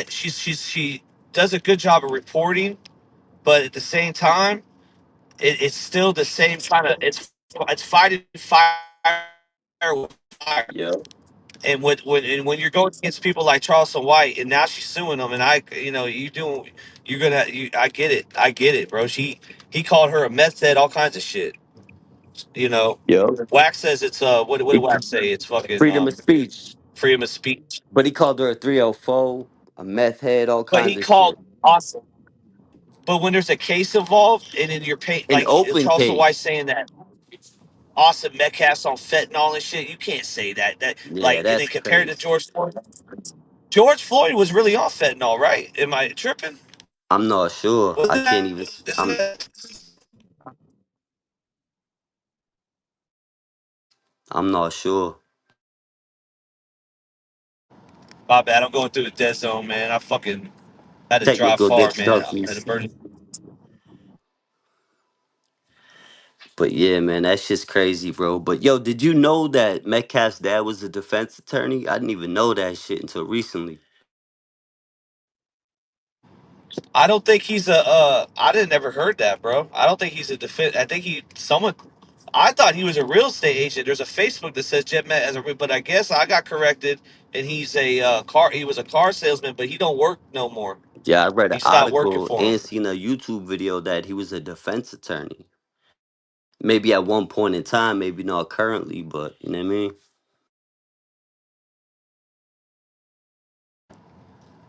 she does a good job of reporting, but at the same time, it's still the same kind of it's fighting fire with fire. Yeah. And when you're going against people like Charleston White, and now she's suing them, and I get it, bro. He called her a meth head, all kinds of shit. You know, Yeah. Wax says it's what did He, Wax say? It's fucking freedom of speech. freedom of speech. But he called her a 304, a meth head, all But kinds he of shit. called awesome. But when there's a case involved, and then you're paying An like open Charleston White case. saying that awesome Metcalf's on fentanyl and shit, you can't say that. That Yeah, like, and then that's compared to crazy. George Floyd, George Floyd was really off fentanyl, right? Am I tripping? I'm not sure. Was I can't that? even. Isn't that? I'm not sure. My bad. I'm going through the dead zone, man. I fucking had to drive Technical far, man. At a difficulties. burning. But yeah, man, that's just crazy, bro. But yo, did you know that Metcalf's dad was a defense attorney? I didn't even know that shit until recently. I don't think he's a. I didn't never heard that, bro. I don't think he's a defense. I think he someone. I thought he was a real estate agent. There's a Facebook that says Jet Met as but I guess I got corrected, and he's a car. He was a car salesman, but he don't work no more. Yeah, I read He an stopped working article for him. and seen a YouTube video that he was a defense attorney. Maybe at one point in time, maybe not currently, but you know what I mean?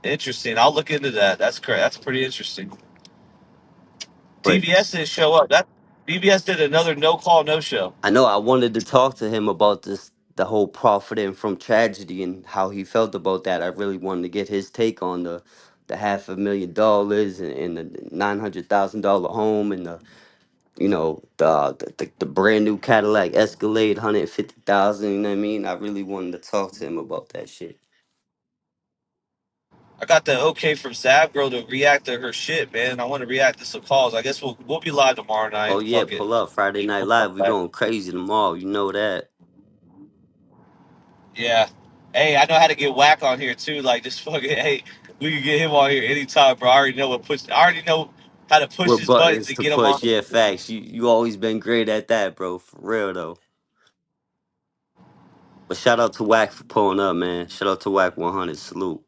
Interesting. I'll look into that. That's correct. That's pretty interesting. But TVS didn't show up. That BBS did another no call, no show. I know I wanted to talk to him about this, the whole profiting from tragedy and how he felt about that. I really wanted to get his take on the $500,000 and the $900,000 home and the the brand new Cadillac Escalade 150,000. You know what I mean? I really wanted to talk to him about that shit. I got the okay from Zab Girl to react to her shit, man. I want to react to some calls. I guess we'll be live tomorrow Oh night. yeah, Fuck it. pull up Friday Night Live. We going crazy tomorrow. You know that. Yeah. Hey, I know how to get Whack on here too. Like, just fucking, hey, we can get him on here anytime, bro. I already know what push. I already know how to push What his buttons buttons to to get him on. push? Yeah, facts. You always been great at that, bro. For real though. But shout out to Wack for pulling up, man. Shout out to Wack 100. Salute.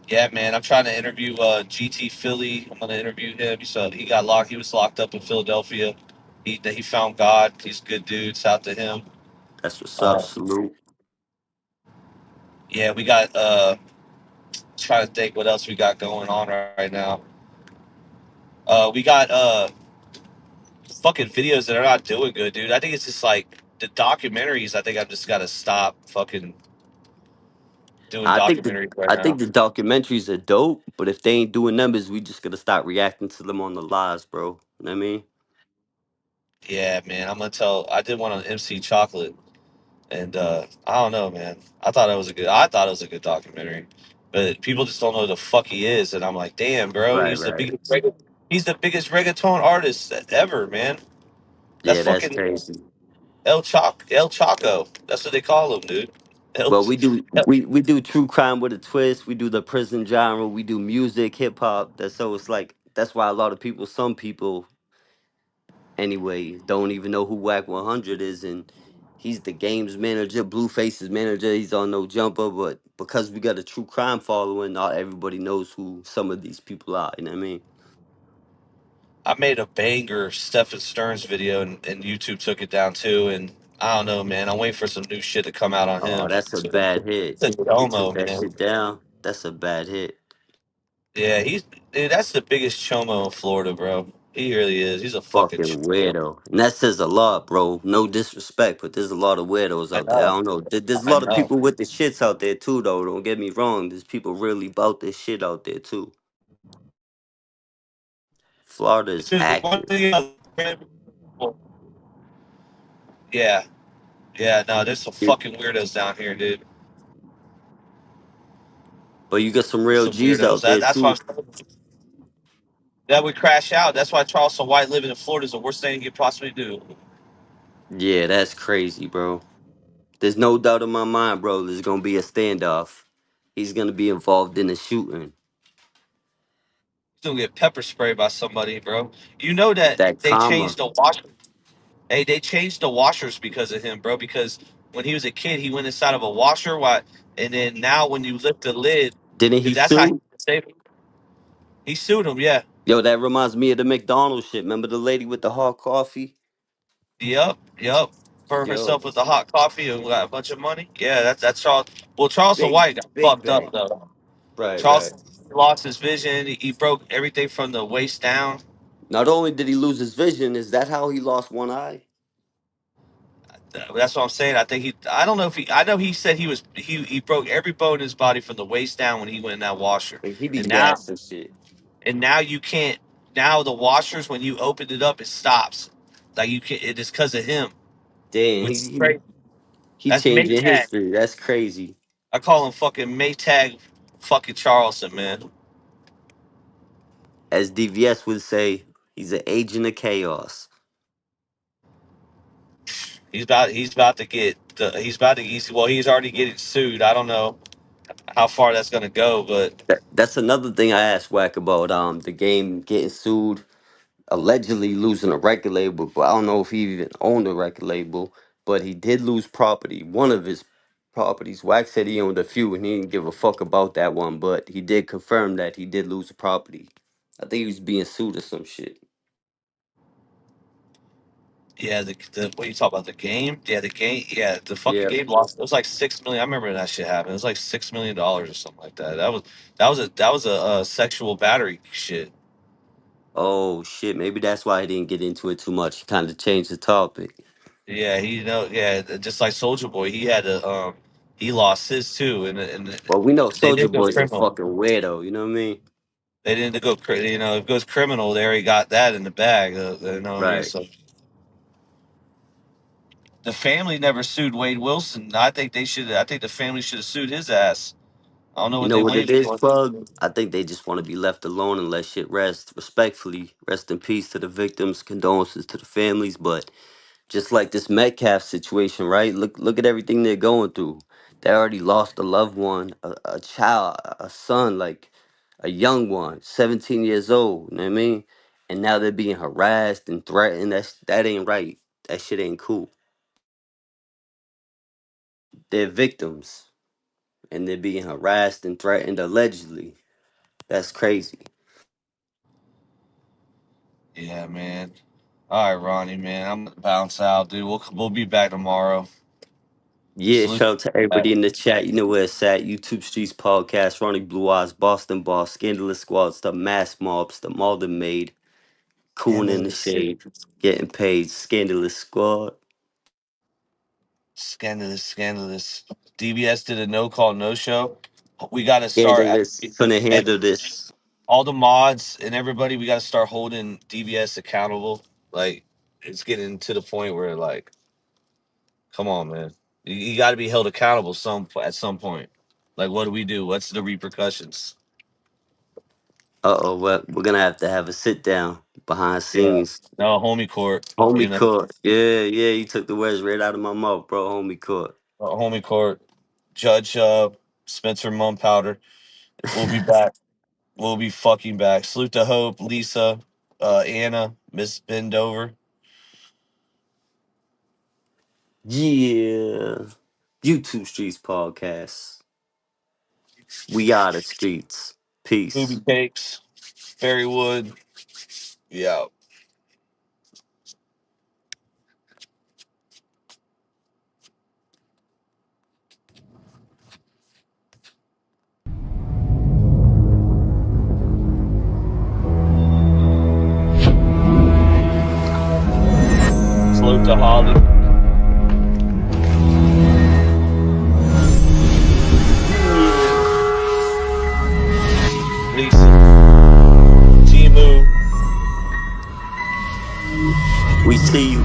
Yeah, man. I'm trying to interview GT Philly. I'm gonna interview him. He got locked. He was locked up in Philadelphia. He found God. He's a good dude. Shout out to him. That's what's up. Uh, Salute. yeah, we got. Trying to think what else we got going on right now. We got fucking videos that are not doing good, dude. I think it's just like the documentaries. I think I've just got to stop fucking doing I think the documentaries right I now. think the documentaries are dope, but if they ain't doing numbers, we just gotta stop reacting to them on the lives, bro. You know what I mean? Yeah, man. I'm gonna tell. I did one on MC Chocolate, and I don't know, man. I thought it was a good documentary, but people just don't know who the fuck he is, and I'm like, damn, bro. Right, right. He's the biggest reggaeton artist ever, man. That's Yeah, that's fucking crazy. El Chaco. That's what they call him, dude. El, But we do El- we do true crime with a twist. We do the prison genre. We do music, hip hop. That's so it's like that's why a lot of people, some people anyway, don't even know who Whack 100 is, and he's the games manager, Blueface's manager. He's on No Jumper, but because we got a true crime following, not everybody knows who some of these people are. You know what I mean? I made a banger Stephen Stearns video, and YouTube took it down too. And I don't know, man. I'm waiting for some new shit to come out on Oh, him. that's a bad hit. It's a He took chomo, that man. shit down. That's a bad hit. Yeah, dude, that's the biggest chomo in Florida, bro. He really is. He's a fucking Fucking chomo. weirdo. And that says a lot, bro. No disrespect, but there's a lot of weirdos I out there. I know. don't know. There's a I lot of know. people with the shits out there too, though. Don't get me wrong. There's people really about this shit out there too. Florida It's is just one active. thing. Yeah, yeah. No, there's some You- fucking weirdos down here, dude. But you got some real Some G's weirdos. out there That's why too. that would crash out. That's why Charleston White living in Florida is the worst thing you could possibly do. Yeah, that's crazy, bro. There's no doubt in my mind, bro. There's gonna be a standoff. He's gonna be involved in the shooting. gonna get pepper sprayed by somebody, bro. You know that That they karma. changed the wash. Hey, they changed the washers because of him, bro. Because when he was a kid, he went inside of a washer. Why? And then now, when you lift the lid, Didn't he that's how he sue? saved. He sued him. Yeah. Yo, that reminds me of the McDonald's shit. Remember the lady with the hot coffee? Yep. Yep. For Yo, herself with the hot coffee and got a bunch of money. Yeah. That's Charles. Well, Charleston big, White got big fucked up bank. though. Right, right. Charleston lost his vision. He broke everything from the waist down. Not only did he lose his vision, is that how he lost one eye? That's what I'm saying. I think he. I don't know if he. I know he said he was. He broke every bone in his body from the waist down when he went in that washer, Like, he be and now gassing shit. you can't. Now the washers, when you open it up, it stops. Like you can. It is because of him. Damn, Which is crazy. he That's changing Maytag. history. That's crazy. I call him fucking Maytag, fucking Charleston, man. As DVS would say, he's an agent of chaos. He's about to get. He's about to. He's already getting sued. I don't know how far that's gonna go, but That's another thing I asked Wack about. The game getting sued, allegedly losing a record label, but I don't know if he even owned a record label. But he did lose property. One of his properties. Wack said he owned a few, and he didn't give a fuck about that one. But he did confirm that he did lose a property. I think he was being sued or some shit. yeah, the what you talk about, the game? Yeah, the game. Yeah, the fucking Yeah. game lost. It was like 6 million. I remember when that shit happened. It was like $6 million or something like that. That was a sexual battery shit. Oh shit. Maybe that's why he didn't get into it too much. He kind of changed the topic. Yeah, yeah, just like Soldier Boy, he lost his too, and Well, we know they Soldier didn't go Boy's a criminal. fucking weirdo. You know what I mean? They didn't go, if it goes criminal, they already got that in the bag. You know what I mean? Right. So the family never sued Wade Wilson. I think they should. I think the family should have sued his ass. I don't know You what know they what it waited is, for. Plug? I think they just want to be left alone and let shit rest. Respectfully, rest in peace to the victims, condolences to the families. But just like this Metcalf situation, right? Look at everything they're going through. They already lost a loved one, a child, a son, like a young one, 17 years old. You know what I mean? And now they're being harassed and threatened. That ain't right. That shit ain't cool. They're victims and they're being harassed and threatened allegedly. That's crazy. Yeah, man. All right, Ronnie, man. I'm gonna bounce out, dude. We'll be back tomorrow. Yeah, Salute. shout out to everybody in the chat. You know where it's at. YouTube Streets Podcast, Ronnie Blue Eyes, Boston Boss, Scandalous Squads, the Mass Mobs, the Malden Maid, Coon in the Scandalous, Shade, Getting Paid, Scandalous Squad, scandalous. DBS did a no call, no show. We got to start. Scandalous, finna handle this. All the mods and everybody, we got to start holding DBS accountable. Like, it's getting to the point where, like, come on, man, you got to be held accountable at some point. Like, what do we do? What's the repercussions? Uh-oh, well, we're gonna have to have a sit down behind Yeah, scenes. no, homie court. You Homie know, court. Yeah, yeah, you took the words right out of my mouth, bro. Homie court. homie court. Judge Spencer Mumpowder. We'll be back. We'll be fucking back. Salute to Hope, Lisa, Anna, Miss Bendover. Yeah. YouTube Streets Podcast. We are the streets. Booby Peace. Cakes, Fairywood. Yeah. Salute to Holly. Lisa. Timu. We see you.